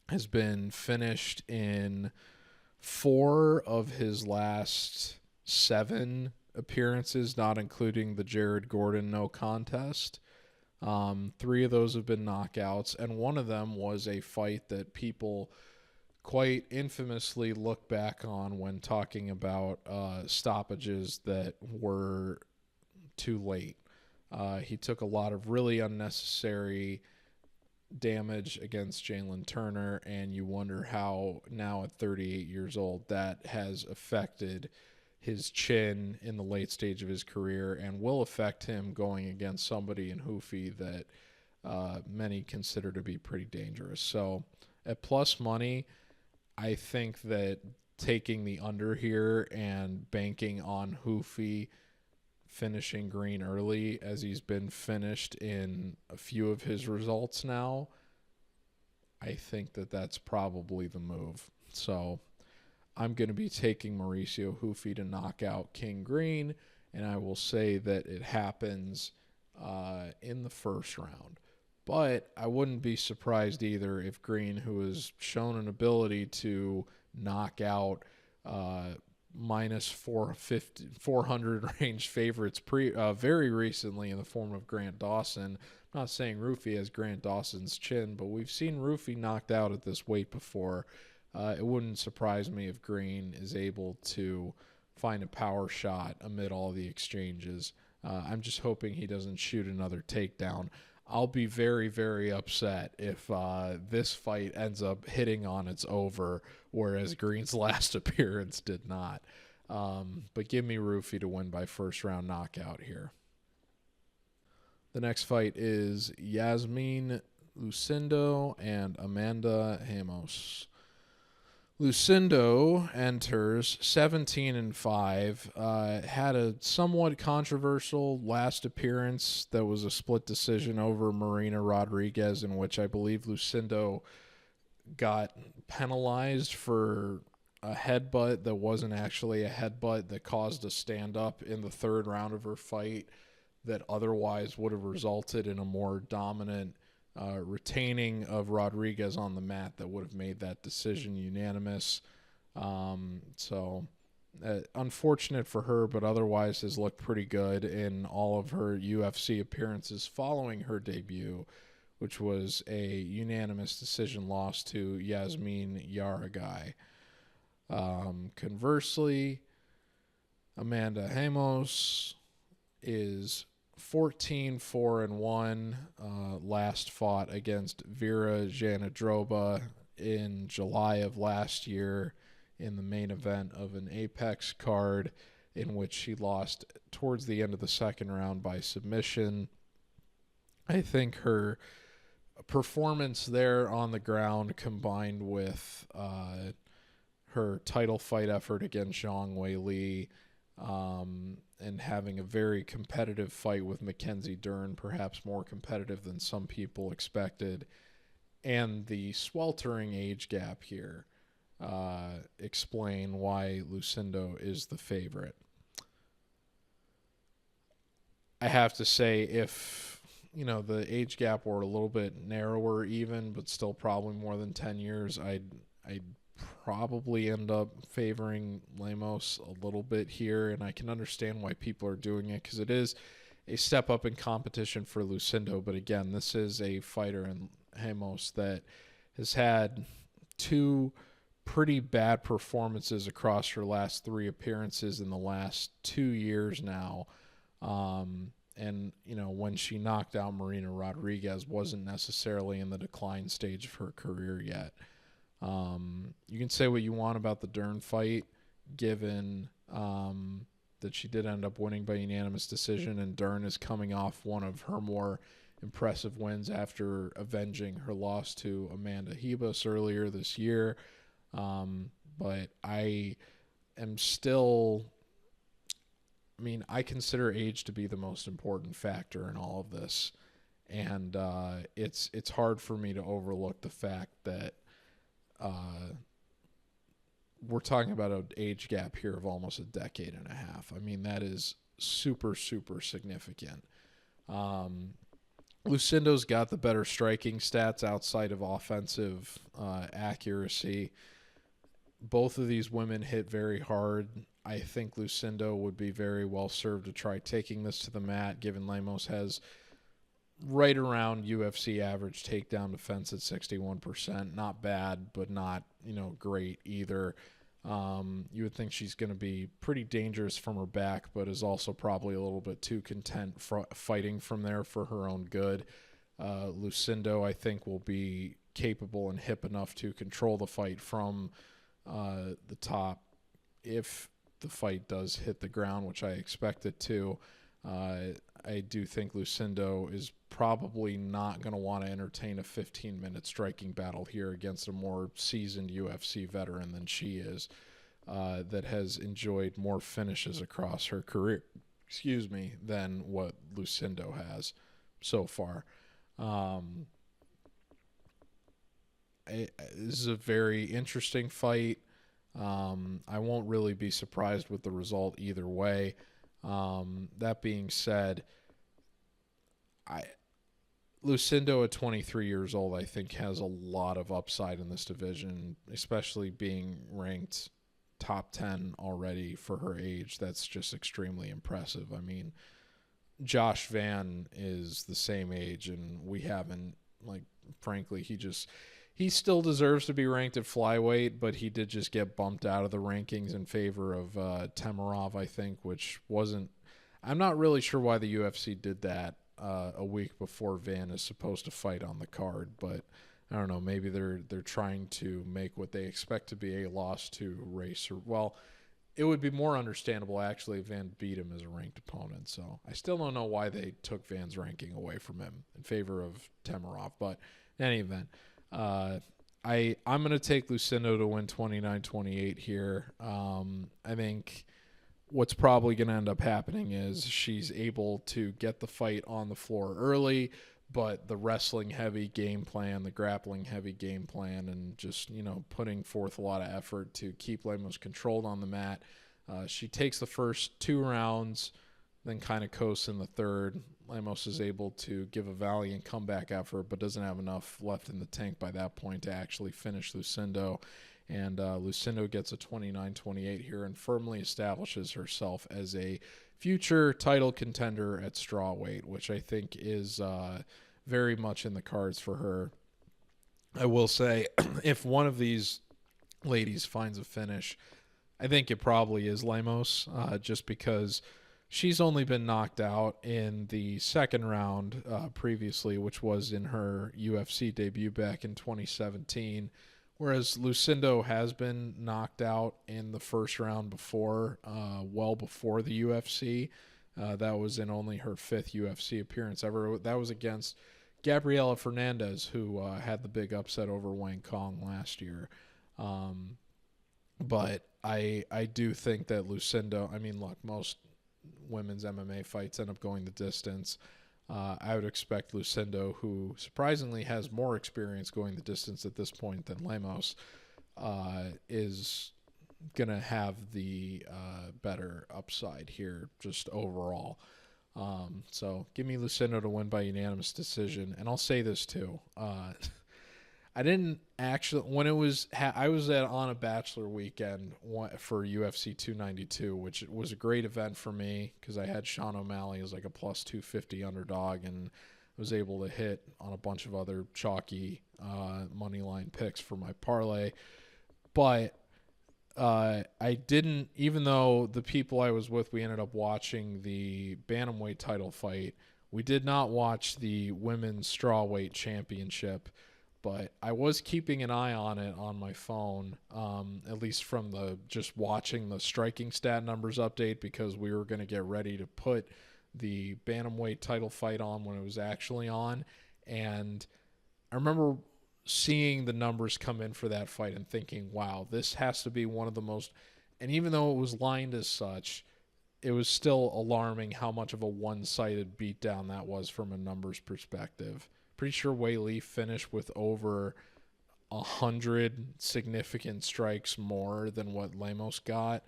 has been finished in 4 of his last 7 appearances, not including the Jared Gordon no contest. 3 of those have been knockouts, and one of them was a fight that people quite infamously look back on when talking about stoppages that were too late. He took a lot of really unnecessary damage against Jalen Turner, and you wonder how now at 38 years old that has affected his chin in the late stage of his career and will affect him going against somebody in Ruffy that many consider to be pretty dangerous. So at plus money, I think that taking the under here and banking on Ruffy finishing Green early, as he's been finished in a few of his results now, I think that that's probably the move. So I'm going to be taking Mauricio Ruffy to knock out King Green, and I will say that it happens in the first round. But I wouldn't be surprised either if Green, who has shown an ability to knock out minus 400 range favorites very recently in the form of Grant Dawson. I'm not saying Ruffy has Grant Dawson's chin, but we've seen Ruffy knocked out at this weight before. It wouldn't surprise me if Green is able to find a power shot amid all the exchanges. I'm just hoping he doesn't shoot another takedown. I'll be very, very upset if this fight ends up hitting on its over, whereas Green's last appearance did not. But give me Ruffy to win by first round knockout here. The next fight is Iasmin Lucindo and Amanda Ramos. Lucindo enters 17-5, had a somewhat controversial last appearance that was a split decision over Marina Rodriguez, in which I believe Lucindo got penalized for a headbutt that wasn't actually a headbutt that caused a stand-up in the third round of her fight that otherwise would have resulted in a more dominant retaining of Rodriguez on the mat that would have made that decision unanimous. Unfortunate for her, but otherwise has looked pretty good in all of her UFC appearances following her debut, which was a unanimous decision loss to Iasmin Jauregui. Conversely, Amanda Ramos is 14-4-1, last fought against Vera Jandiroba in July of last year in the main event of an Apex card, in which she lost towards the end of the second round by submission. I think her performance there on the ground, combined with her title fight effort against Zhang Weili, and having a very competitive fight with Mackenzie Dern, perhaps more competitive than some people expected, and the sweltering age gap here, explain why Lucindo is the favorite. I have to say, if the age gap were a little bit narrower even, but still probably more than 10 years, I'd probably end up favoring Lemos a little bit here, and I can understand why people are doing it because it is a step up in competition for Lucindo. But again, this is a fighter in Ramos that has had 2 pretty bad performances across her last 3 appearances in the last 2 years now. And when she knocked out Marina Rodriguez, wasn't necessarily in the decline stage of her career yet. You can say what you want about the Dern fight, given that she did end up winning by unanimous decision, and Dern is coming off one of her more impressive wins after avenging her loss to Amanda Ribas earlier this year. But I am still... I consider age to be the most important factor in all of this, and it's hard for me to overlook the fact that we're talking about an age gap here of almost a decade and a half. I mean, that is super, super significant. Lucindo's got the better striking stats outside of offensive accuracy. Both of these women hit very hard. I think Lucindo would be very well served to try taking this to the mat, given Lemos has right around UFC average takedown defense at 61%. Not bad, but not, great either. You would think she's going to be pretty dangerous from her back, but is also probably a little bit too content fighting from there for her own good. Lucindo, I think, will be capable and hip enough to control the fight from the top if the fight does hit the ground, which I expect it to. I do think Lucindo is probably not going to want to entertain a 15-minute striking battle here against a more seasoned UFC veteran than she is, that has enjoyed more finishes across her career, than what Lucindo has so far. This is a very interesting fight. I won't really be surprised with the result either way. That being said, Lucindo at 23 years old, I think, has a lot of upside in this division, especially being ranked top 10 already for her age. That's just extremely impressive. I mean, Josh Van is the same age, and we haven't, frankly, he still deserves to be ranked at flyweight, but he did just get bumped out of the rankings in favor of Temerov, I think, which wasn't... I'm not really sure why the UFC did that a week before Van is supposed to fight on the card, but I don't know, maybe they're trying to make what they expect to be a loss to Rei Tsuruya. Well, it would be more understandable, actually, if Van beat him as a ranked opponent, so I still don't know why they took Van's ranking away from him in favor of Temerov, but in any event... I'm going to take Lucindo to win 29-28 here. I think what's probably going to end up happening is she's able to get the fight on the floor early, but the wrestling-heavy game plan, the grappling-heavy game plan, and just, putting forth a lot of effort to keep Lemos controlled on the mat. She takes the first 2 rounds, then kind of coasts in the third. Lemos is able to give a valiant comeback effort, but doesn't have enough left in the tank by that point to actually finish Lucindo. And Lucindo gets a 29-28 here and firmly establishes herself as a future title contender at strawweight, which I think is very much in the cards for her. I will say, if one of these ladies finds a finish, I think it probably is Lemos, just because she's only been knocked out in the second round previously, which was in her UFC debut back in 2017, whereas Lucindo has been knocked out in the first round before, well before the UFC. That was in only her 5th UFC appearance ever. That was against Gabriela Fernandez, who had the big upset over Wang Kong last year. But I do think that Lucindo, look, most women's MMA fights end up going the distance. I would expect Lucindo, who surprisingly has more experience going the distance at this point than Lemos, is going to have the better upside here just overall. So give me Lucindo to win by unanimous decision. And I'll say this too. I didn't actually, when it was, I was on a bachelor weekend for UFC 292, which was a great event for me because I had Sean O'Malley as like a plus 250 underdog and was able to hit on a bunch of other chalky money line picks for my parlay. But I didn't, even though the people I was with, we ended up watching the bantamweight title fight, we did not watch the women's strawweight championship. But I was keeping an eye on it on my phone, at least from just watching the striking stat numbers update, because we were going to get ready to put the bantamweight title fight on when it was actually on. And I remember seeing the numbers come in for that fight and thinking, wow, this has to be one of the most, and even though it was lined as such, it was still alarming how much of a one-sided beatdown that was from a numbers perspective. Pretty sure Wei Li finished with over 100 significant strikes more than what Lemos got.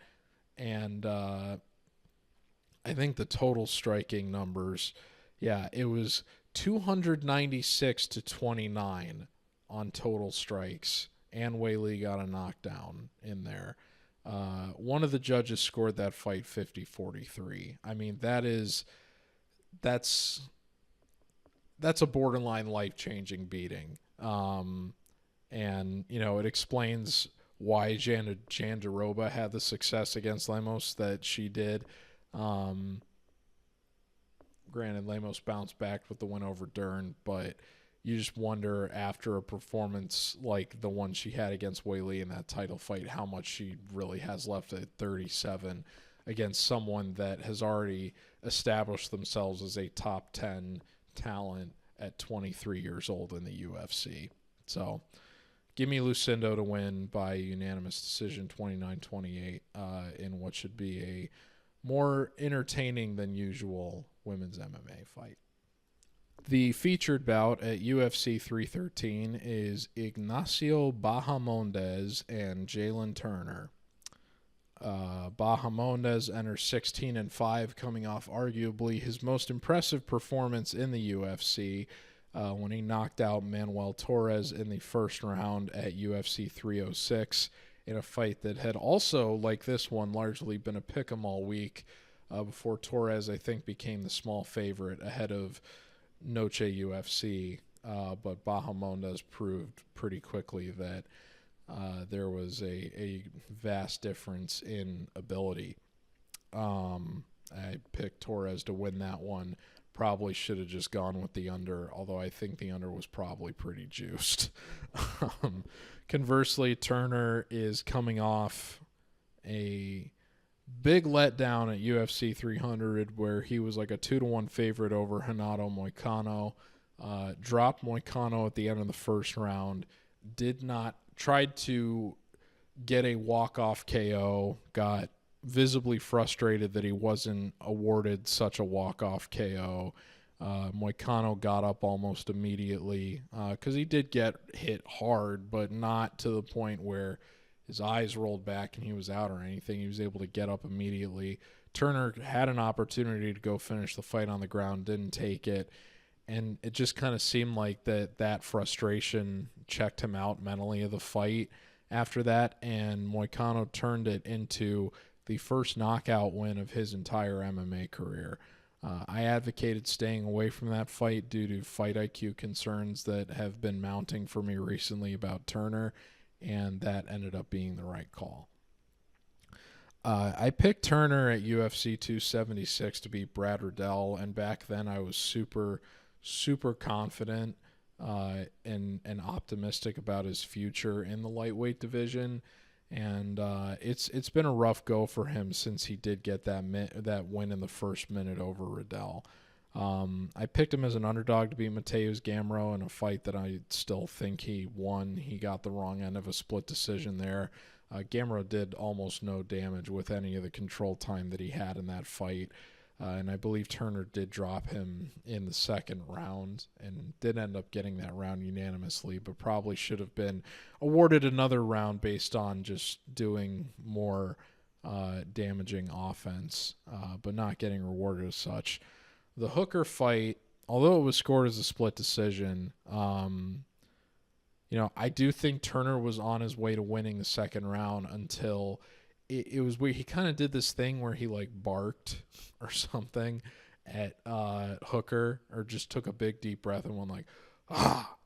And I think the total striking numbers, it was 296 to 29 on total strikes. And Weili got a knockdown in there. One of the judges scored that fight 50-43. I mean, that's a borderline life-changing beating. And, it explains why Jandiroba had the success against Lemos that she did. Granted, Lemos bounced back with the win over Djorden, but you just wonder after a performance like the one she had against Weili in that title fight, how much she really has left at 37 against someone that has already established themselves as a top 10 talent at 23 years old in the UFC. So give me Lucindo to win by unanimous decision 29-28 in what should be a more entertaining than usual women's MMA fight. The featured bout at UFC 313 is Ignacio Bahamondes and Jalin Turner. Bahamondes enters 16-5, coming off arguably his most impressive performance in the UFC when he knocked out Manuel Torres in the first round at UFC 306 in a fight that had also, like this one, largely been a pick'em all week before Torres, I think, became the small favorite ahead of Noche UFC, but Bahamondes proved pretty quickly that there was a vast difference in ability. I picked Torres to win that one. Probably should have just gone with the under, although I think the under was probably pretty juiced. Conversely, Turner is coming off a big letdown at UFC 300 where he was like a 2-1 favorite over Renato Moicano. Dropped Moicano at the end of the first round. Tried to get a walk-off KO. Got visibly frustrated that he wasn't awarded such a walk-off KO. Moicano got up almost immediately because he did get hit hard, but not to the point where his eyes rolled back and he was out or anything. He was able to get up immediately. Turner had an opportunity to go finish the fight on the ground, didn't take it. And it just kind of seemed like that frustration checked him out mentally of the fight after that. And Moicano turned it into the first knockout win of his entire MMA career. I advocated staying away from that fight due to fight IQ concerns that have been mounting for me recently about Turner, and that ended up being the right call. I picked Turner at UFC 276 to beat Brad Riddell, and back then I was super confident and optimistic about his future in the lightweight division. And it's been a rough go for him since he did get that win in the first minute over Riddell. I picked him as an underdog to beat Mateus Gamrot in a fight that I still think he won. He got the wrong end of a split decision there. Gamrot did almost no damage with any of the control time that he had in that fight. And I believe Turner did drop him in the second round and did end up getting that round unanimously, but probably should have been awarded another round based on just doing more damaging offense, but not getting rewarded as such. The Hooker fight, although it was scored as a split decision, I do think Turner was on his way to winning the second round until it was where he kind of did this thing where he like barked or something at Hooker, or just took a big deep breath and went like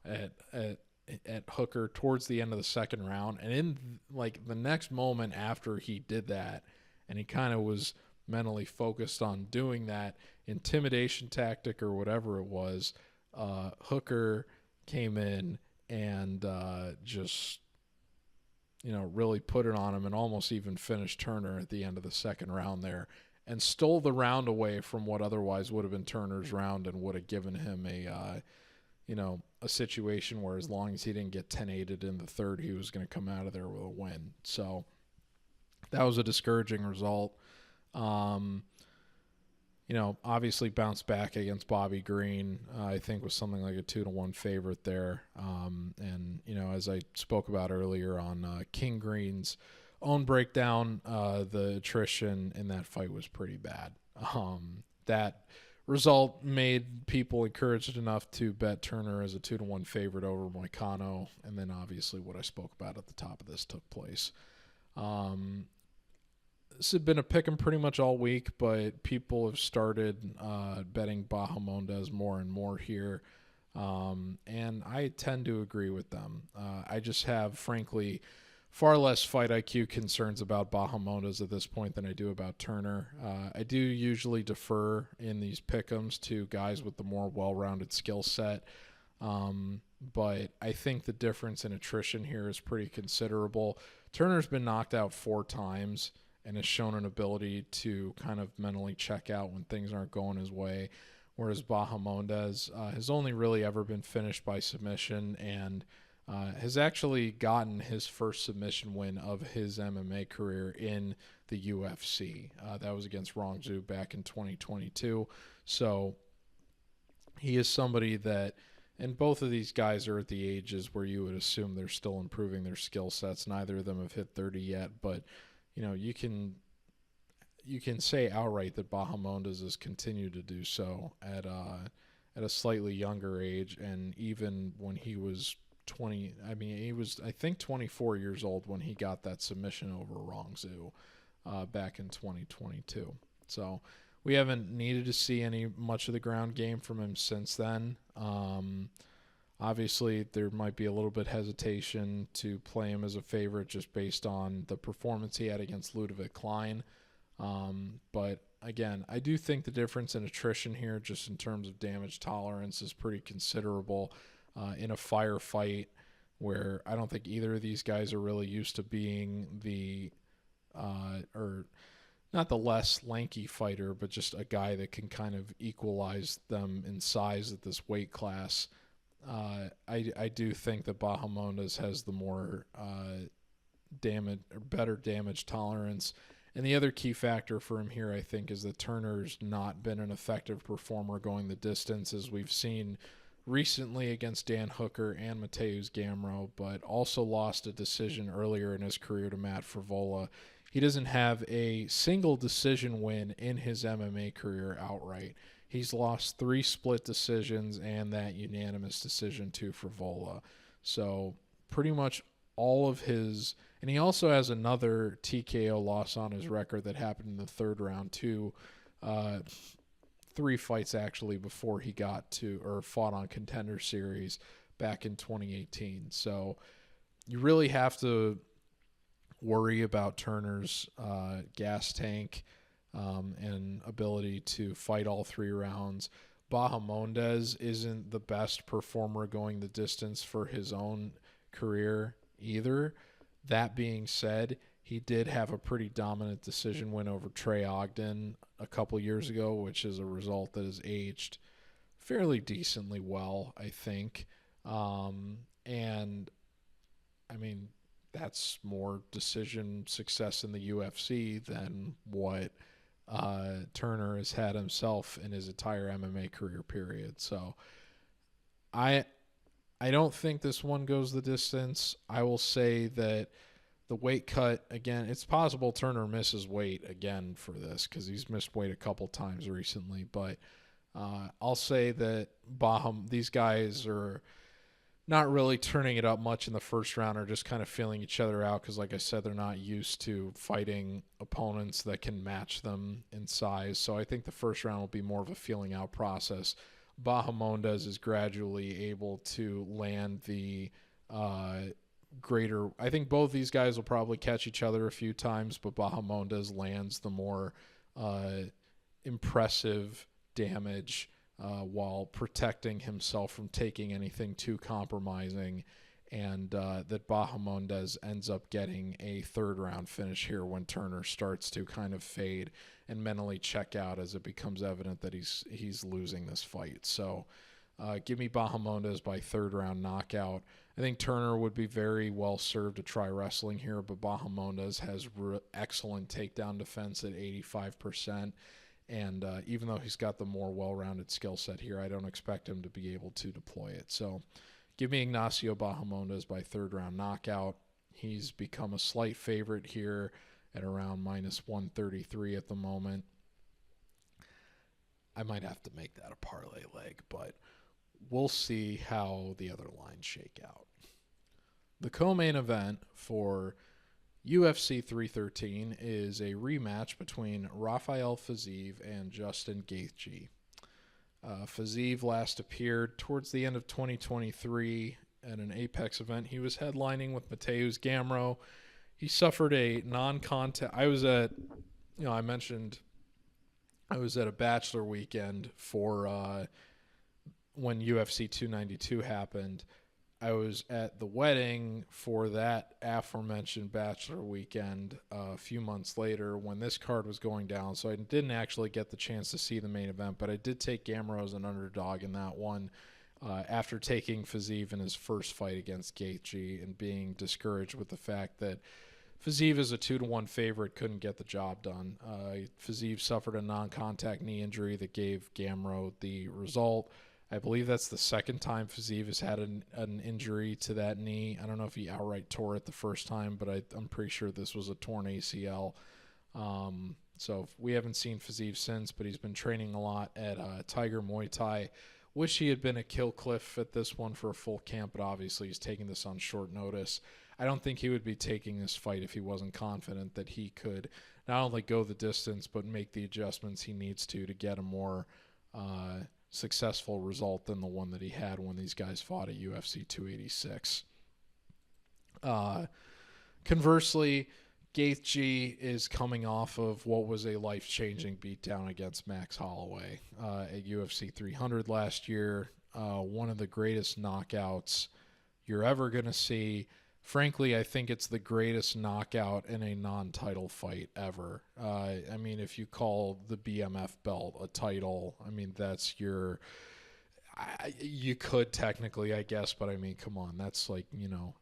at Hooker towards the end of the second round. And in like the next moment after he did that, and he kind of was mentally focused on doing that intimidation tactic or whatever it was, Hooker came in and just really put it on him and almost even finished Turner at the end of the second round there, and stole the round away from what otherwise would have been Turner's round and would have given him a situation where as long as he didn't get 10-8'd in the third, he was going to come out of there with a win. So that was a discouraging result. obviously bounced back against Bobby Green. I think was something like a 2-1 favorite there. And as I spoke about earlier on King Green's own breakdown, the attrition in that fight was pretty bad. That result made people encouraged enough to bet Turner as a 2-1 favorite over Moicano, and then obviously what I spoke about at the top of this took place. This had been a pick'em pretty much all week, but people have started betting Bahamondes more and more here, and I tend to agree with them. I just have, frankly, far less fight IQ concerns about Bahamondes at this point than I do about Turner. I do usually defer in these pick'ems to guys with the more well-rounded skill set, but I think the difference in attrition here is pretty considerable. Turner's been knocked out 4 times and has shown an ability to kind of mentally check out when things aren't going his way, whereas Bahamondes has only really ever been finished by submission and has actually gotten his first submission win of his MMA career in the UFC. That was against Rongzhu back in 2022. So he is somebody that, and both of these guys are at the ages where you would assume they're still improving their skill sets. Neither of them have hit 30 yet, but you can say outright that Bahamondes has continued to do so at a slightly younger age, and even when he was 20, he was, I think, 24 years old when he got that submission over Rongzhu back in 2022. So we haven't needed to see much of the ground game from him since then. Obviously, there might be a little bit hesitation to play him as a favorite just based on the performance he had against Ludovic Klein. But again, I do think the difference in attrition here, just in terms of damage tolerance, is pretty considerable in a firefight where I don't think either of these guys are really used to being or not the less lanky fighter, but just a guy that can kind of equalize them in size at this weight class. I do think that Bahamondes has the more better damage tolerance. And the other key factor for him here, I think, is that Turner's not been an effective performer going the distance, as we've seen recently against Dan Hooker and Mateusz Gamrot, but also lost a decision earlier in his career to Matt Frevola. He doesn't have a single decision win in his MMA career outright. He's lost 3 split decisions and that unanimous decision to Frevola. So pretty much all of his, and he also has another TKO loss on his record that happened in the 3rd round too. 3 fights actually before he fought on Contender Series back in 2018. So you really have to worry about Turner's gas tank and ability to fight all 3 rounds. Bahamondes isn't the best performer going the distance for his own career either. That being said, he did have a pretty dominant decision win over Trey Ogden a couple years ago, which is a result that has aged fairly decently well, I think. And that's more decision success in the UFC than what Turner has had himself in his entire MMA career period. So I don't think this one goes the distance. I will say that the weight cut, again, it's possible Turner misses weight again for this because he's missed weight a couple times recently. But I'll say that these guys are not really turning it up much in the first round, or just kind of feeling each other out because, like I said, they're not used to fighting opponents that can match them in size. So I think the first round will be more of a feeling out process. Bahamondes is gradually able to land the greater. I think both these guys will probably catch each other a few times, but Bahamondes lands the more impressive damage while protecting himself from taking anything too compromising, and that Bahamondes ends up getting a 3rd round finish here when Turner starts to kind of fade and mentally check out as it becomes evident that he's losing this fight. So give me Bahamondes by 3rd round knockout. I think Turner would be very well served to try wrestling here, but Bahamondes has excellent takedown defense at 85%. And even though he's got the more well-rounded skill set here, I don't expect him to be able to deploy it. So give me Ignacio Bahamondes by third-round knockout. He's become a slight favorite here at around minus 133 at the moment. I might have to make that a parlay leg, but we'll see how the other lines shake out. The co-main event for UFC 313 is a rematch between Rafael Fiziev and Justin Gaethje. Fiziev last appeared towards the end of 2023 at an Apex event. He was headlining with Mateusz Gamrot. He suffered a non-contact. I mentioned I was at a bachelor weekend for when UFC 292 happened. I was at the wedding for that aforementioned bachelor weekend a few months later when this card was going down, so I didn't actually get the chance to see the main event, but I did take Gamrot as an underdog in that one after taking Fiziev in his first fight against Gaethje and being discouraged with the fact that Fiziev is a 2-1 favorite, couldn't get the job done. Fiziev suffered a non-contact knee injury that gave Gamrot the result. I believe that's the second time Fiziev has had an injury to that knee. I don't know if he outright tore it the first time, but I'm pretty sure this was a torn ACL. So we haven't seen Fiziev since, but he's been training a lot at Tiger Muay Thai. Wish he had been at Kill Cliff at this one for a full camp, but obviously he's taking this on short notice. I don't think he would be taking this fight if he wasn't confident that he could not only go the distance, but make the adjustments he needs to get a more successful result than the one that he had when these guys fought at UFC 286. Conversely, Gaethje is coming off of what was a life-changing beatdown against Max Holloway at UFC 300 last year. One of the greatest knockouts you're ever going to see. Frankly, I think it's the greatest knockout in a non-title fight ever. I mean, if you call the BMF belt a title, I mean, that's your... you could technically, I guess, but I mean, come on. That's like,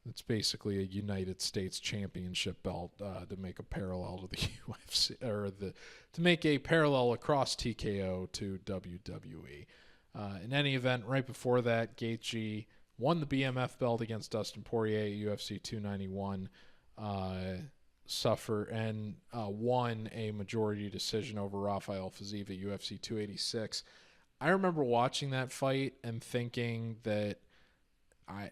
it's basically a United States Championship belt to make a parallel to the UFC, or to make a parallel across TKO to WWE. In any event, right before that, Gaethje won the BMF belt against Dustin Poirier at UFC 291, won a majority decision over Rafael Fiziev at UFC 286. I remember watching that fight and thinking that I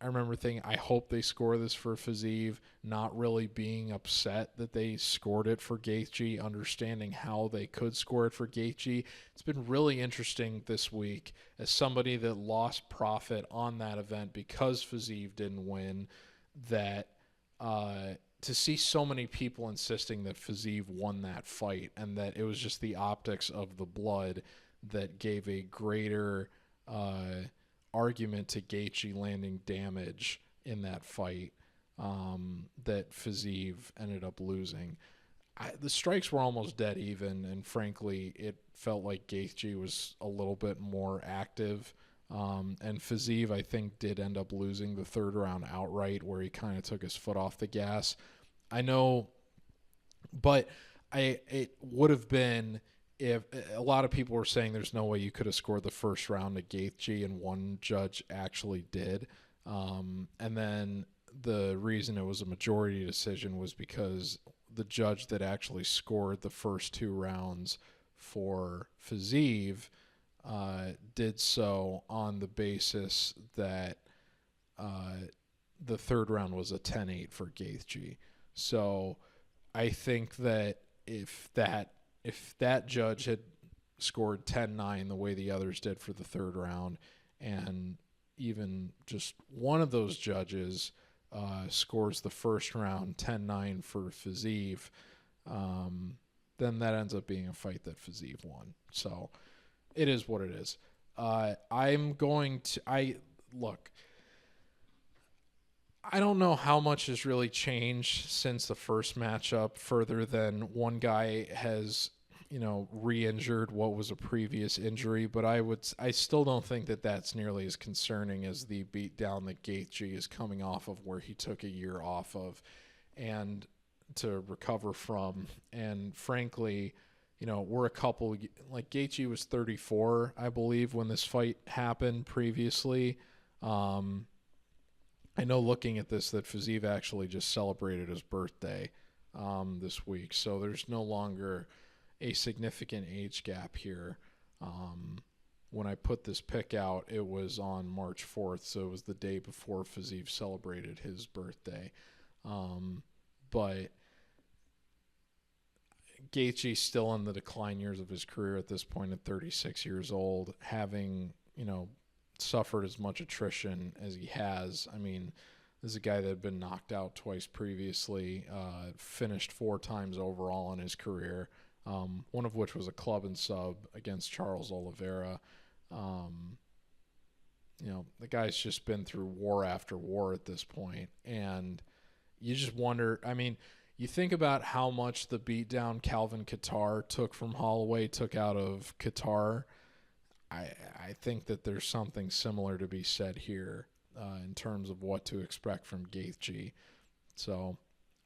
remember thinking, I hope they score this for Fiziev, not really being upset that they scored it for Gaethje, understanding how they could score it for Gaethje. It's been really interesting this week as somebody that lost profit on that event because Fiziev didn't win, that to see so many people insisting that Fiziev won that fight and that it was just the optics of the blood that gave a greater argument to Gaethje landing damage in that fight that Fiziev ended up losing. The strikes were almost dead even, and frankly, it felt like Gaethje was a little bit more active. And Fiziev, I think, did end up losing the third round outright where he kind of took his foot off the gas. I know, but it would have been... if a lot of people were saying there's no way you could have scored the first round of Gaethje, and one judge actually did. And then the reason it was a majority decision was because the judge that actually scored the first two rounds for Fiziev did so on the basis that the third round was a 10-8 for Gaethje. So I think that if that judge had scored 10-9 the way the others did for the third round, and even just one of those judges scores the first round 10-9 for Fiziev, then that ends up being a fight that Fiziev won. So it is what it is. I don't know how much has really changed since the first matchup, further than one guy has, re-injured what was a previous injury, but I still don't think that that's nearly as concerning as the beatdown that Gaethje is coming off of, where he took a year off of and to recover from. And frankly, we're a couple, like Gaethje was 34, I believe, when this fight happened previously. I know looking at this that Fiziev actually just celebrated his birthday this week, so there's no longer a significant age gap here. When I put this pick out, it was on March 4th, so it was the day before Fiziev celebrated his birthday. But Gaethje's still in the decline years of his career at this point at 36 years old, having, suffered as much attrition as he has. I mean, this is a guy that had been knocked out twice previously, finished 4 times overall in his career, one of which was a club and sub against Charles Oliveira. The guy's just been through war after war at this point, and you just wonder, I mean, you think about how much the beatdown Calvin Kattar took from Holloway took out of Kattar. I think that there's something similar to be said here in terms of what to expect from Gaethje. So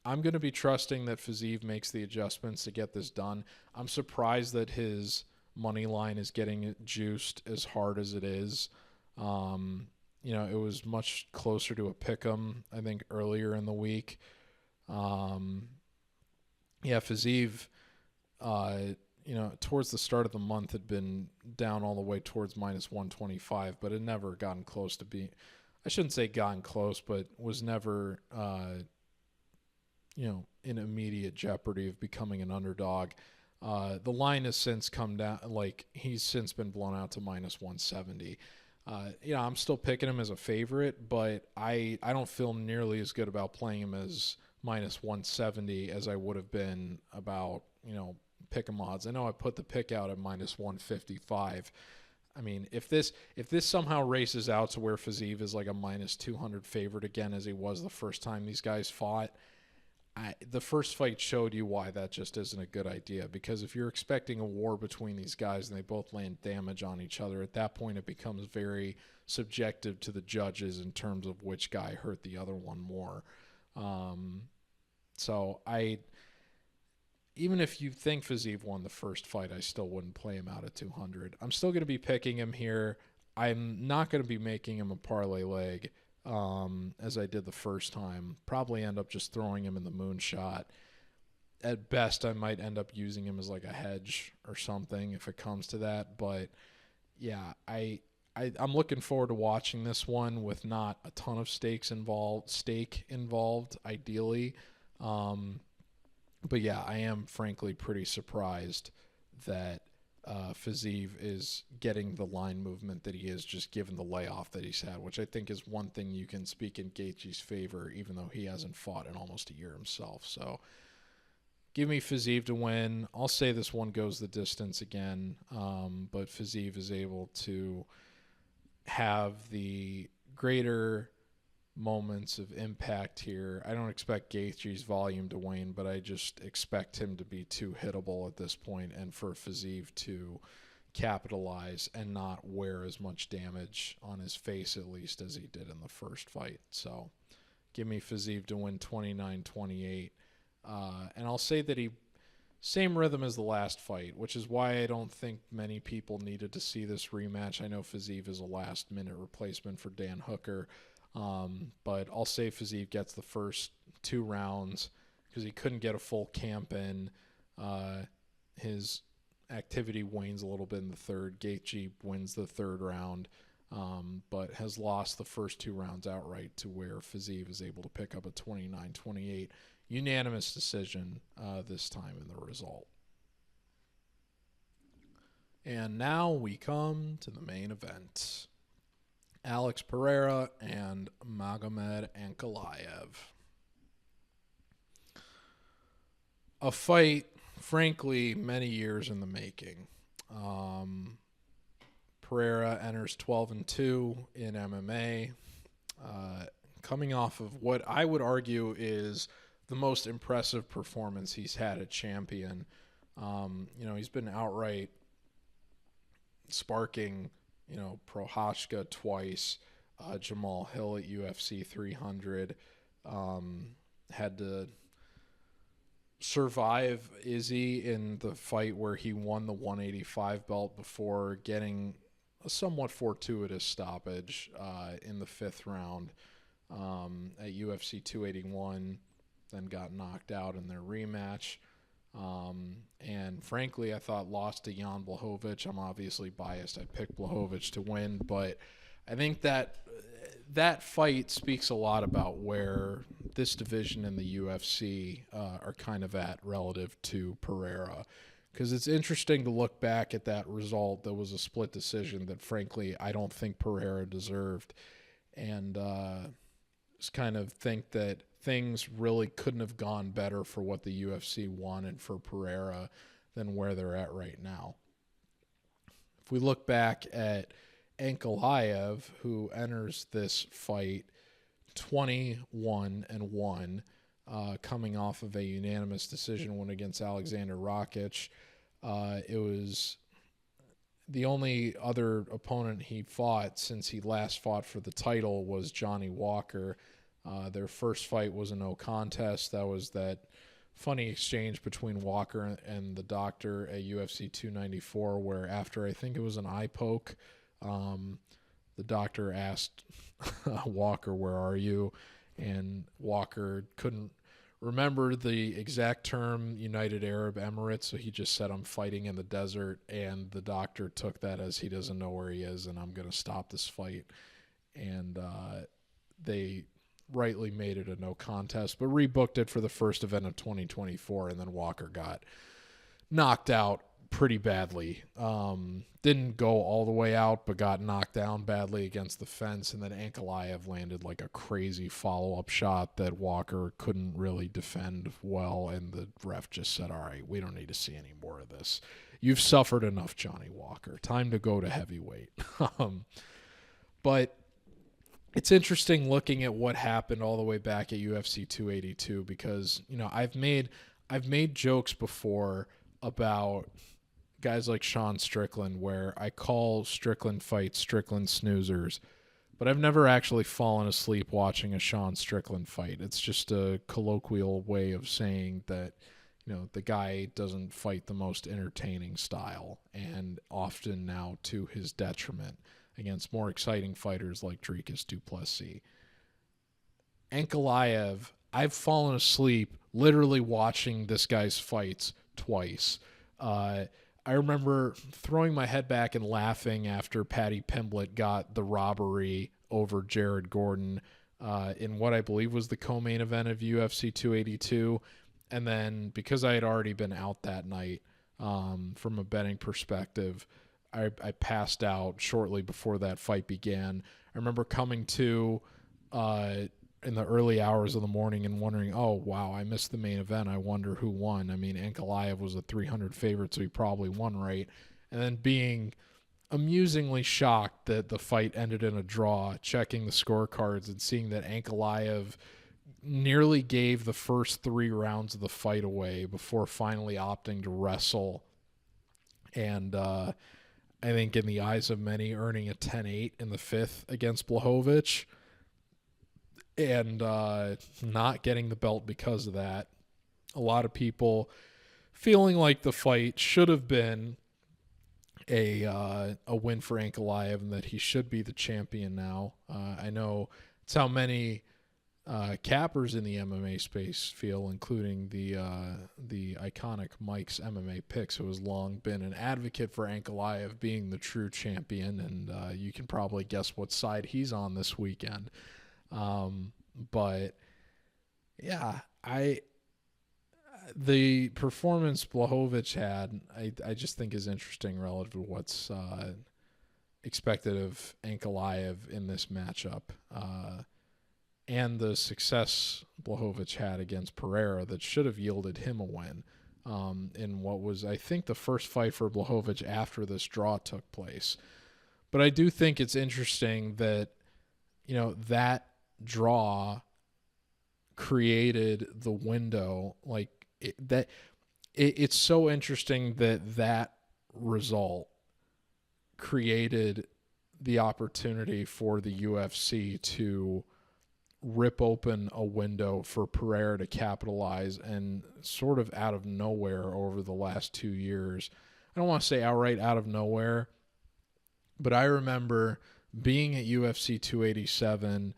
I'm going to be trusting that Fiziev makes the adjustments to get this done. I'm surprised that his money line is getting it juiced as hard as it is. It was much closer to a pick'em, I think, earlier in the week. Fiziev, towards the start of the month had been down all the way towards minus 125, but had never gotten close to being, I shouldn't say gotten close, but was never, in immediate jeopardy of becoming an underdog. The line has since come down, like he's since been blown out to minus 170. I'm still picking him as a favorite, but I don't feel nearly as good about playing him as minus 170 as I would have been about, pick 'em odds. I know I put the pick out at minus 155. I mean, if this somehow races out to where Fiziev is like a minus 200 favorite again, as he was the first time these guys fought, the first fight showed you why that just isn't a good idea. Because if you're expecting a war between these guys and they both land damage on each other, at that point it becomes very subjective to the judges in terms of which guy hurt the other one more. Even if you think Fiziev won the first fight, I still wouldn't play him out at 200. I'm still going to be picking him here. I'm not going to be making him a parlay leg as I did the first time. Probably end up just throwing him in the moonshot. At best, I might end up using him as like a hedge or something if it comes to that. But yeah, I'm looking forward to watching this one with not a ton of stake involved, ideally. But yeah, I am frankly pretty surprised that Fiziev is getting the line movement that he is, just given the layoff that he's had, which I think is one thing you can speak in Gaethje's favor, even though he hasn't fought in almost a year himself. So give me Fiziev to win. I'll say this one goes the distance again, but Fiziev is able to have the greater moments of impact here. I don't expect Gaethje's volume to wane, but I just expect him to be too hittable at this point and for Fiziev to capitalize and not wear as much damage on his face, at least, as he did in the first fight. So give me Fiziev to win 29-28. And I'll say that same rhythm as the last fight, which is why I don't think many people needed to see this rematch. I know Fiziev is a last-minute replacement for Dan Hooker, but I'll say Fiziev gets the first 2 rounds because he couldn't get a full camp in. His activity wanes a little bit in the third. Gaethje wins the 3rd round, but has lost the first 2 rounds outright to where Fiziev is able to pick up a 29-28 unanimous decision this time in the result. And now we come to the main event. Alex Pereira and Magomed Ankalaev. A fight, frankly, many years in the making. Pereira enters 12-2 in MMA, coming off of what I would argue is the most impressive performance he's had at champion. He's been outright sparking Prochazka twice, Jamal Hill at UFC 300, had to survive Izzy in the fight where he won the 185 belt before getting a somewhat fortuitous stoppage in the 5th round at UFC 281, then got knocked out in their rematch. And frankly, I thought lost to Jan Blachowicz. I'm obviously biased. I picked Blachowicz to win, but I think that fight speaks a lot about where this division in the UFC are kind of at relative to Pereira. Because it's interesting to look back at that result that was a split decision that, frankly, I don't think Pereira deserved. And just kind of think that things really couldn't have gone better for what the UFC wanted for Pereira than where they're at right now. If we look back at Ankalaev, who enters this fight 21-1, coming off of a unanimous decision win against Alexander Rakic. It was the only other opponent he fought since he last fought for the title was Johnny Walker. Their first fight was a no contest. That was that funny exchange between Walker and the doctor at UFC 294, where after I think it was an eye poke, the doctor asked Walker, "Where are you?" And Walker couldn't remember the exact term, United Arab Emirates, so he just said, "I'm fighting in the desert," and the doctor took that as he doesn't know where he is and I'm going to stop this fight. And they rightly made it a no contest, but rebooked it for the first event of 2024, and then Walker got knocked out pretty badly. Didn't go all the way out, but got knocked down badly against the fence, and then Ankalaev landed like a crazy follow-up shot that Walker couldn't really defend well, and the ref just said, "All right, we don't need to see any more of this. You've suffered enough, Johnny Walker. Time to go to heavyweight." But it's interesting looking at what happened all the way back at UFC 282 because, you know, I've made jokes before about guys like Sean Strickland, where I call Strickland fights Strickland snoozers, but I've never actually fallen asleep watching a Sean Strickland fight. It's just a colloquial way of saying that, you know, the guy doesn't fight the most entertaining style, and often now to his detriment against more exciting fighters like Dricus du Plessis. Ankalaev, I've fallen asleep literally watching this guy's fights twice. I remember throwing my head back and laughing after Paddy Pimblett got the robbery over Jared Gordon in what I believe was the co-main event of UFC 282. And then because I had already been out that night from a betting perspective, I passed out shortly before that fight began. I remember coming to in the early hours of the morning and wondering, oh, wow, I missed the main event. I wonder who won. I mean, Ankalaev was a 300 favorite, so he probably won, right? And then being amusingly shocked that the fight ended in a draw, checking the scorecards and seeing that Ankalaev nearly gave the first 3 rounds of the fight away before finally opting to wrestle. And I think in the eyes of many, earning a 10-8 in the 5th against Blachowicz, and not getting the belt because of that. A lot of people feeling like the fight should have been a win for Ankalaev and that he should be the champion now. I know it's how many cappers in the MMA space feel, including the iconic Mike's MMA Picks, who has long been an advocate for Ankalaev being the true champion, and you can probably guess what side he's on this weekend. But yeah, the performance Blachowicz had, I just think is interesting relative to what's expected of Ankalaev in this matchup, and the success Blachowicz had against Pereira that should have yielded him a win in what was, I think, the first fight for Blachowicz after this draw took place. But I do think it's interesting that, you know, that draw created the window, like it's so interesting that result created the opportunity for the UFC to rip open a window for Pereira to capitalize, and sort of out of nowhere over the last 2 years. I don't want to say outright out of nowhere, but I remember being at UFC 287,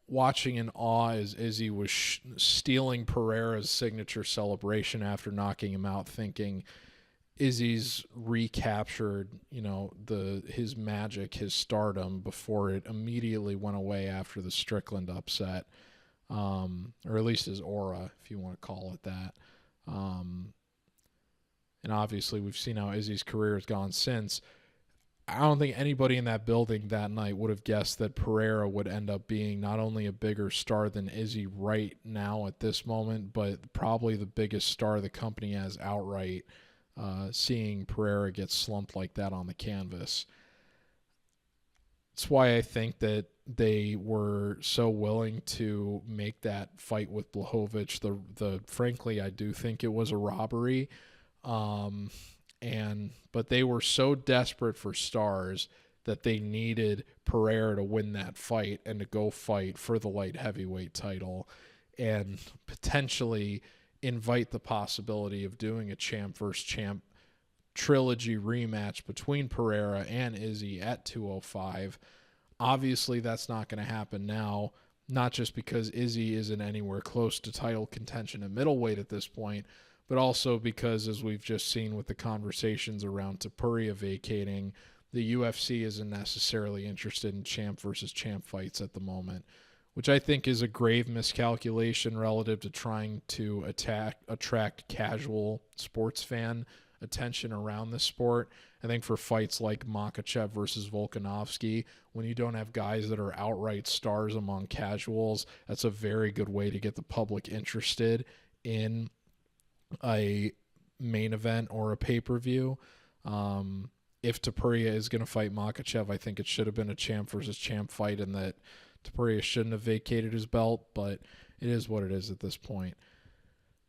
watching in awe as Izzy was stealing Pereira's signature celebration after knocking him out, thinking Izzy's recaptured, his magic, his stardom, before it immediately went away after the Strickland upset, or at least his aura, if you want to call it that. And obviously we've seen how Izzy's career has gone since. I don't think anybody in that building that night would have guessed that Pereira would end up being not only a bigger star than Izzy right now at this moment, but probably the biggest star the company has outright, seeing Pereira get slumped like that on the canvas. That's why I think that they were so willing to make that fight with Blachowicz. Frankly, I do think it was a robbery. But they were so desperate for stars that they needed Pereira to win that fight and to go fight for the light heavyweight title and potentially invite the possibility of doing a champ versus champ trilogy rematch between Pereira and Izzy at 205. Obviously, that's not going to happen now, not just because Izzy isn't anywhere close to title contention at middleweight at this point, but also because, as we've just seen with the conversations around Topuria vacating, the UFC isn't necessarily interested in champ versus champ fights at the moment, which I think is a grave miscalculation relative to trying to attract casual sports fan attention around the sport. I think for fights like Makhachev versus Volkanovski, when you don't have guys that are outright stars among casuals, that's a very good way to get the public interested in a main event or a pay-per-view. If Topuria is going to fight Makhachev, I think it should have been a champ versus champ fight, and that Topuria shouldn't have vacated his belt, but it is what it is at this point.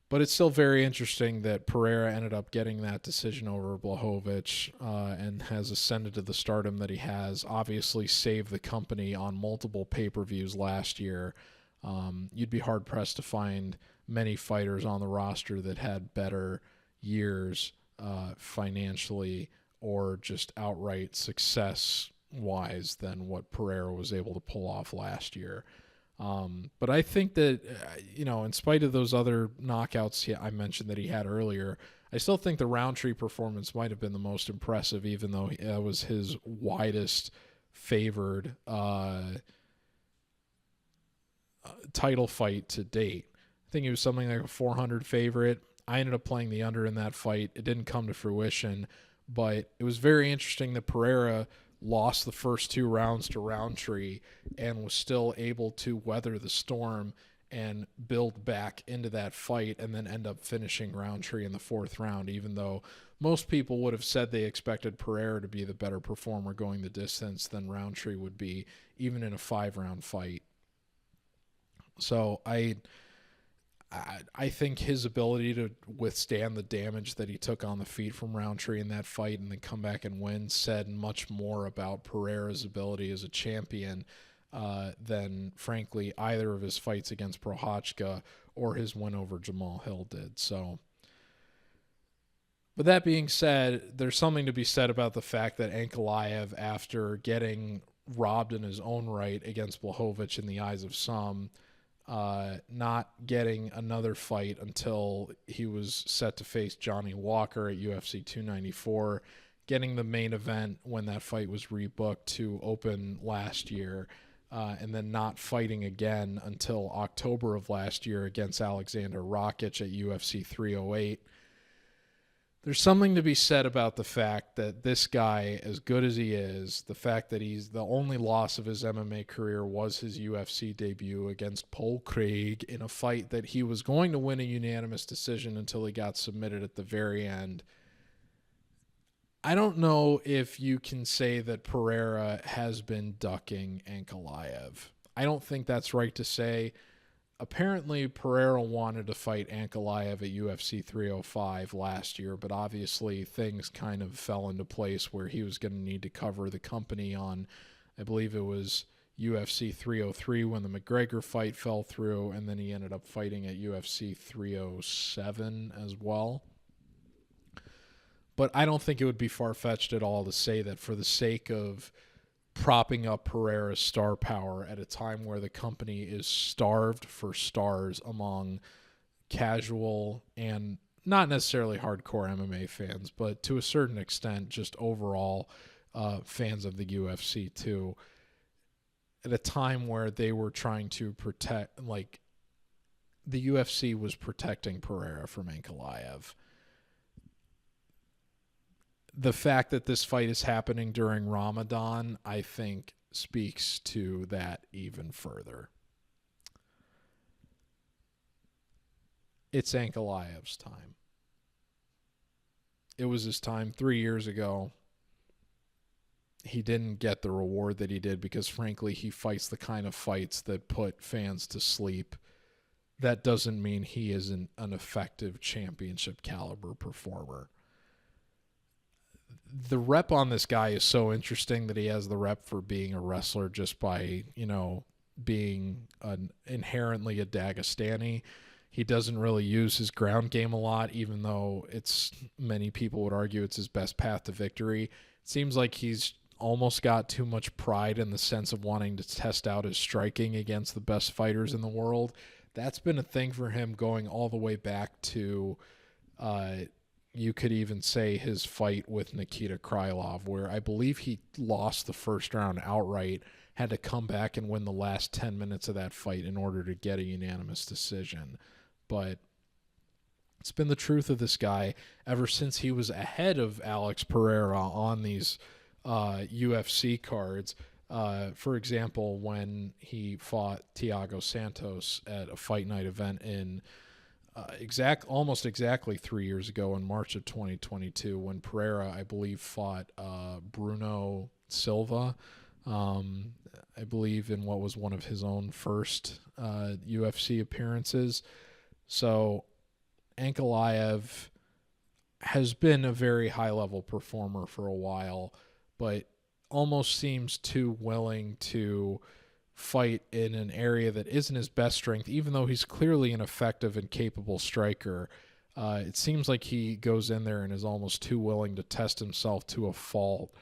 But it's still very interesting that Pereira ended up getting that decision over Blachowicz, and has ascended to the stardom that he has. Obviously saved the company on multiple pay-per-views last year. You'd be hard-pressed to find many fighters on the roster that had better years financially or just outright success-wise than what Pereira was able to pull off last year. But I think that, in spite of those other knockouts I mentioned that he had earlier, I still think the Roundtree performance might have been the most impressive, even though that was his widest favored title fight to date. I think it was something like a 400 favorite. I ended up playing the under in that fight. It didn't come to fruition, but it was very interesting that Pereira lost the first 2 rounds to Roundtree and was still able to weather the storm and build back into that fight and then end up finishing Roundtree in the 4th round, even though most people would have said they expected Pereira to be the better performer going the distance than Roundtree would be, even in a 5-round fight. So I think his ability to withstand the damage that he took on the feet from Roundtree in that fight and then come back and win said much more about Pereira's ability as a champion than, frankly, either of his fights against Prochazka or his win over Jamal Hill did. So, but that being said, there's something to be said about the fact that Ankalaev, after getting robbed in his own right against Blachowicz in the eyes of some, not getting another fight until he was set to face Johnny Walker at UFC 294, getting the main event when that fight was rebooked to open last year, and then not fighting again until October of last year against Alexander Rakic at UFC 308. There's something to be said about the fact that this guy, as good as he is, the fact that he's the only loss of his MMA career was his UFC debut against Paul Craig in a fight that he was going to win a unanimous decision until he got submitted at the very end. I don't know if you can say that Pereira has been ducking Ankalaev. I don't think that's right to say. Apparently, Pereira wanted to fight Ankalaev at UFC 305 last year, but obviously things kind of fell into place where he was going to need to cover the company on, I believe it was UFC 303 when the McGregor fight fell through, and then he ended up fighting at UFC 307 as well. But I don't think it would be far-fetched at all to say that for the sake of propping up Pereira's star power at a time where the company is starved for stars among casual and not necessarily hardcore MMA fans, but to a certain extent, just overall fans of the UFC too, at a time where they were trying to protect, like the UFC was protecting Pereira from Ankalaev. The fact that this fight is happening during Ramadan, I think, speaks to that even further. It's Ankalaev's time. It was his time 3 years ago. He didn't get the reward that he did because, frankly, he fights the kind of fights that put fans to sleep. That doesn't mean he isn't an effective championship caliber performer. The rep on this guy is so interesting that he has the rep for being a wrestler just by, being inherently a Dagestani. He doesn't really use his ground game a lot, even though many people would argue it's his best path to victory. It seems like he's almost got too much pride in the sense of wanting to test out his striking against the best fighters in the world. That's been a thing for him going all the way back to, you could even say, his fight with Nikita Krylov, where I believe he lost the first round outright, had to come back and win the last 10 minutes of that fight in order to get a unanimous decision. But it's been the truth of this guy ever since he was ahead of Alex Pereira on these UFC cards. For example, when he fought Thiago Santos at a fight night event in almost exactly 3 years ago in March of 2022, when Pereira, I believe, fought Brunno Silva, I believe in what was one of his own first UFC appearances. So Ankalaev has been a very high-level performer for a while, but almost seems too willing to fight in an area that isn't his best strength, even though he's clearly an effective and capable striker. It seems like he goes in there and is almost too willing to test himself to a fault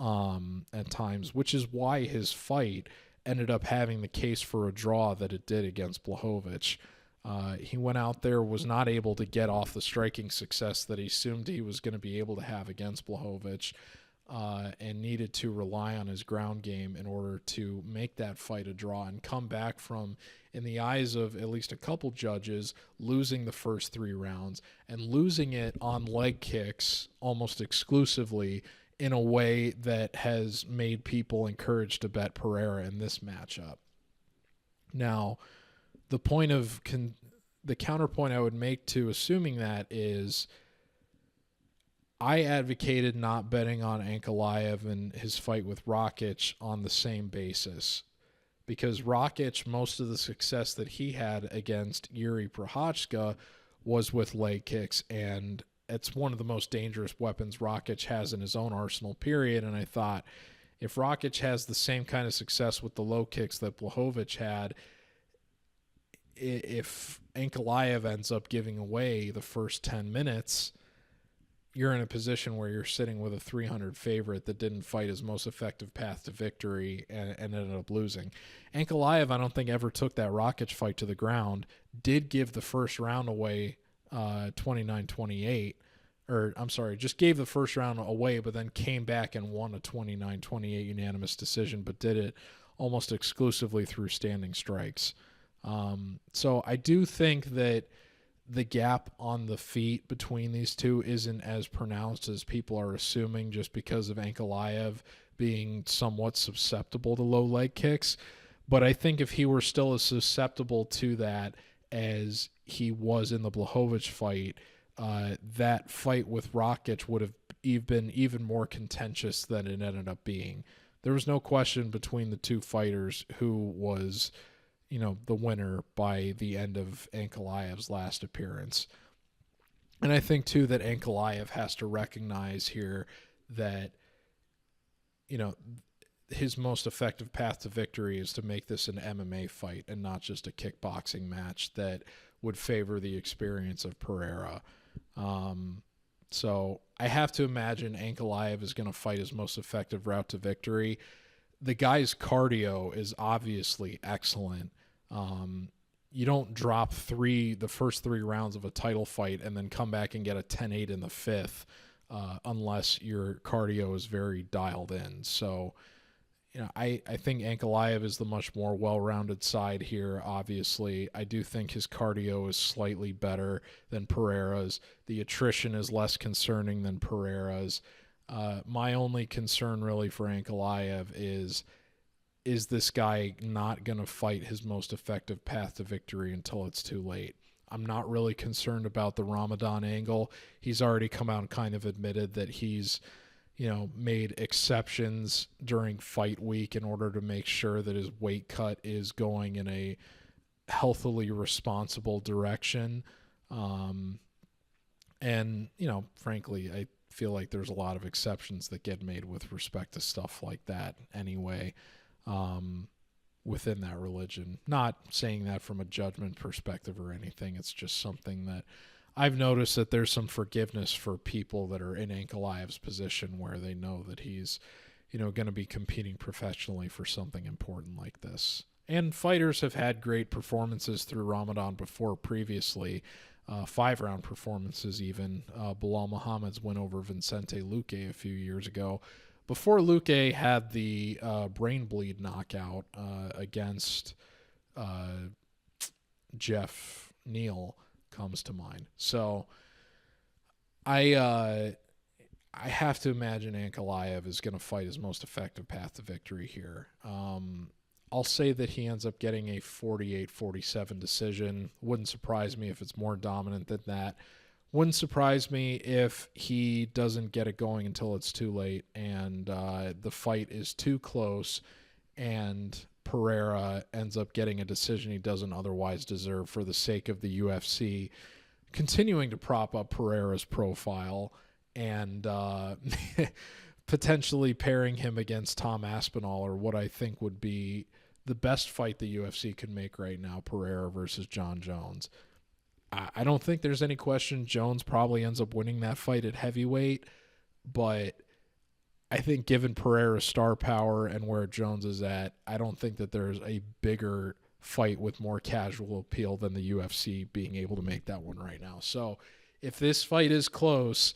at times, which is why his fight ended up having the case for a draw that it did against Blachowicz. He went out there, was not able to get off the striking success that he assumed he was going to be able to have against Blachowicz, and needed to rely on his ground game in order to make that fight a draw and come back from, in the eyes of at least a couple judges, losing the first 3 rounds and losing it on leg kicks almost exclusively in a way that has made people encouraged to bet Pereira in this matchup. Now, the counterpoint I would make to assuming that is, I advocated not betting on Ankalaev and his fight with Rakic on the same basis, because Rakic, most of the success that he had against Yuri Prochazka was with leg kicks, and it's one of the most dangerous weapons Rakic has in his own arsenal, period. And I thought, if Rakic has the same kind of success with the low kicks that Blachowicz had, if Ankalaev ends up giving away the first 10 minutes, you're in a position where you're sitting with a 300 favorite that didn't fight his most effective path to victory and ended up losing. Ankalaev, I don't think, ever took that Rakic fight to the ground, did give the first round away 29-28, or I'm sorry, just gave the first round away, but then came back and won a 29-28 unanimous decision, but did it almost exclusively through standing strikes. So I do think that the gap on the feet between these two isn't as pronounced as people are assuming, just because of Ankalaev being somewhat susceptible to low leg kicks. But I think if he were still as susceptible to that as he was in the Blachowicz fight, that fight with Rakic would have been even more contentious than it ended up being. There was no question between the two fighters who was, the winner by the end of Ankalaev's last appearance. And I think, too, that Ankalaev has to recognize here that, his most effective path to victory is to make this an MMA fight and not just a kickboxing match that would favor the experience of Pereira. So I have to imagine Ankalaev is going to fight his most effective route to victory. The guy's cardio is obviously excellent. You don't drop the first 3 rounds of a title fight and then come back and get a 10-8 in the 5th unless your cardio is very dialed in. So, I think Ankalaev is the much more well-rounded side here, obviously. I do think his cardio is slightly better than Pereira's. The attrition is less concerning than Pereira's. My only concern really for Ankalaev is this guy not going to fight his most effective path to victory until it's too late? I'm not really concerned about the Ramadan angle. He's already come out and kind of admitted that he's made exceptions during fight week in order to make sure that his weight cut is going in a healthily responsible direction. And, frankly, I feel like there's a lot of exceptions that get made with respect to stuff like that anyway, within that religion. Not saying that from a judgment perspective or anything. It's just something that I've noticed, that there's some forgiveness for people that are in Ankalaev's position where they know that he's, going to be competing professionally for something important like this. And fighters have had great performances through Ramadan before previously, 5-round performances even. Bilal Muhammad's win over Vicente Luque a few years ago. Before Luque had the brain bleed knockout against Jeff Neal, comes to mind. So I have to imagine Ankalaev is going to fight his most effective path to victory here. I'll say that he ends up getting a 48-47 decision. Wouldn't surprise me if it's more dominant than that. Wouldn't surprise me if he doesn't get it going until it's too late and the fight is too close and Pereira ends up getting a decision he doesn't otherwise deserve for the sake of the UFC, continuing to prop up Pereira's profile and potentially pairing him against Tom Aspinall, or what I think would be the best fight the UFC could make right now, Pereira versus John Jones. I don't think there's any question Jones probably ends up winning that fight at heavyweight, but I think given Pereira's star power and where Jones is at, I don't think that there's a bigger fight with more casual appeal than the UFC being able to make that one right now. So if this fight is close,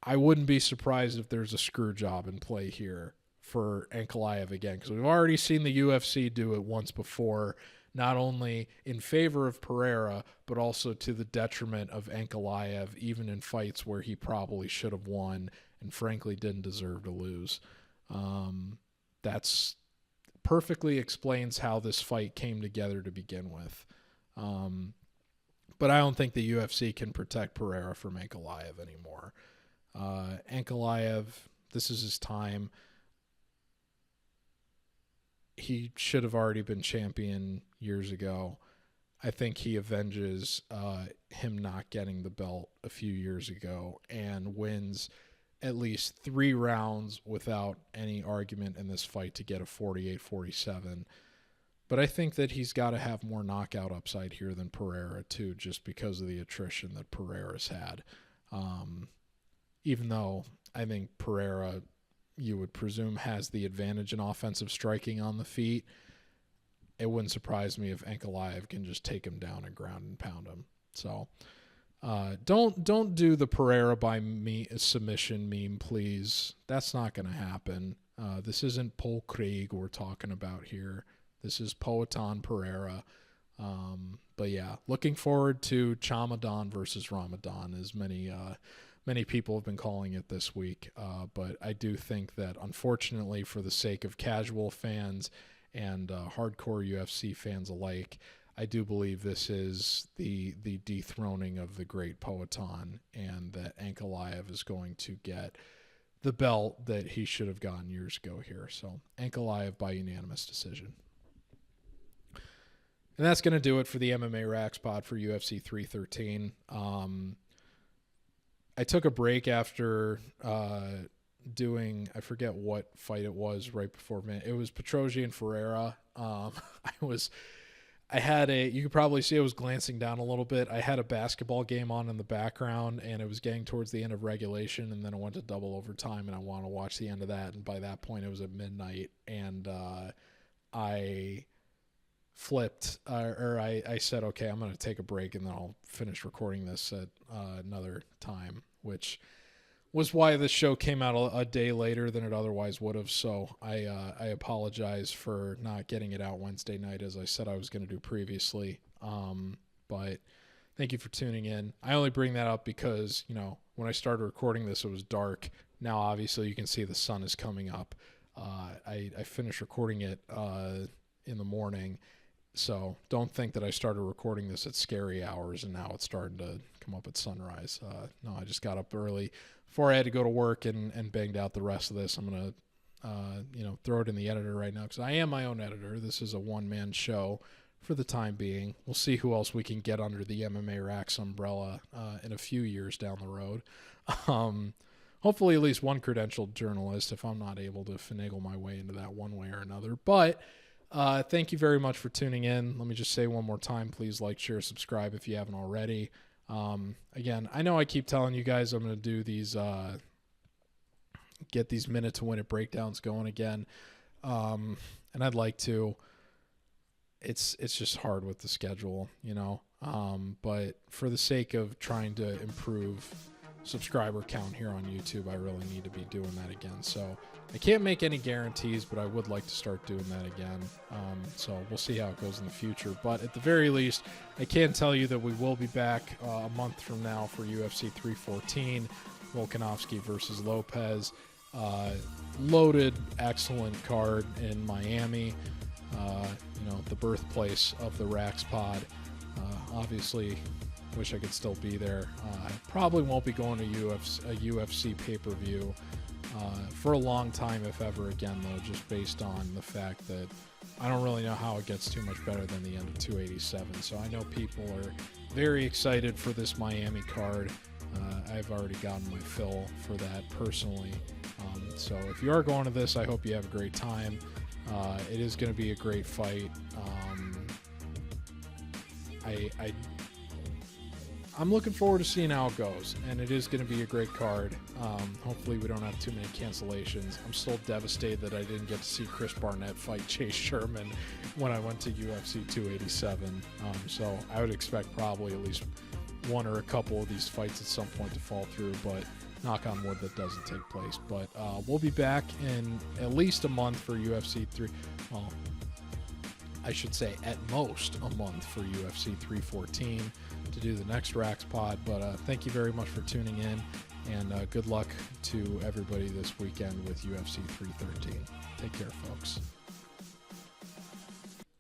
I wouldn't be surprised if there's a screw job in play here for Ankalaev again, because we've already seen the UFC do it once before, not only in favor of Pereira, but also to the detriment of Ankalaev, even in fights where he probably should have won and frankly didn't deserve to lose. That's perfectly explains how this fight came together to begin with. But I don't think the UFC can protect Pereira from Ankalaev anymore. Ankalaev, this is his time. He should have already been champion years ago. I think he avenges him not getting the belt a few years ago and wins at least 3 rounds without any argument in this fight to get a 48-47. But I think that he's got to have more knockout upside here than Pereira too, just because of the attrition that Pereira's had. Even though I think Pereira, you would presume, has the advantage in offensive striking on the feet, it wouldn't surprise me if Ankalaev can just take him down and ground and pound him. So don't do the Pereira by me submission meme, please. That's not going to happen. This isn't Paul Craig we're talking about here. This is Poatan Pereira. But yeah, looking forward to Chamadan versus Ramadan, as many people have been calling it this week. But I do think that, unfortunately, for the sake of casual fans and hardcore UFC fans alike, I do believe this is the dethroning of the great Poatan, and that Ankalaev is going to get the belt that he should have gotten years ago here. So Ankalaev by unanimous decision. And that's going to do it for the MMA RAXPOD for UFC 313. I took a break after doing, I forget what fight it was right before me. It was Petrosyan Ferreira. I had you could probably see I was glancing down a little bit. I had a basketball game on in the background, and it was getting towards the end of regulation, and then it went to double overtime, and I wanted to watch the end of that. And by that point, it was at midnight, and I flipped, I said, okay, I'm going to take a break, and then I'll finish recording this at another time, which was why the show came out a day later than it otherwise would have. So I apologize for not getting it out Wednesday night, as I said I was going to do previously. But thank you for tuning in. I only bring that up because, when I started recording this, it was dark. Now, obviously, you can see the sun is coming up. I finished recording it in the morning. So don't think that I started recording this at scary hours and now it's starting to come up at sunrise. No, I just got up early before I had to go to work and banged out the rest of this. I'm going to, throw it in the editor right now because I am my own editor. This is a one-man show for the time being. We'll see who else we can get under the MMA Rax umbrella in a few years down the road. Hopefully at least one credentialed journalist if I'm not able to finagle my way into that one way or another. But thank you very much for tuning in. Let me just say one more time, please like, share, subscribe if you haven't already. Again, I know I keep telling you guys I'm going to do these, get these minute to win it breakdowns going again. And I'd like to. It's just hard with the schedule, but for the sake of trying to improve subscriber count here on YouTube, I really need to be doing that again. So I can't make any guarantees, but I would like to start doing that again. So we'll see how it goes in the future. But at the very least, I can tell you that we will be back a month from now for UFC 314, Volkanovski versus Lopez. Loaded, excellent card in Miami, the birthplace of the RAXPOD. Obviously, wish I could still be there. I probably won't be going to a UFC pay-per-view for a long time, if ever again, though, just based on the fact that I don't really know how it gets too much better than the end of 287. So I know people are very excited for this Miami card. I've already gotten my fill for that personally. So if you are going to this, I hope you have a great time. It is going to be a great fight. I'm looking forward to seeing how it goes, and it is going to be a great card. Hopefully we don't have too many cancellations. I'm still devastated that I didn't get to see Chris Barnett fight Chase Sherman when I went to UFC 287. So I would expect probably at least one or a couple of these fights at some point to fall through, but knock on wood that doesn't take place. But we'll be back in at least a month for UFC 3. Well, I should say at most a month for UFC 314 to do the next RAXPOD. But thank you very much for tuning in, and good luck to everybody this weekend with UFC 313. Take care, folks.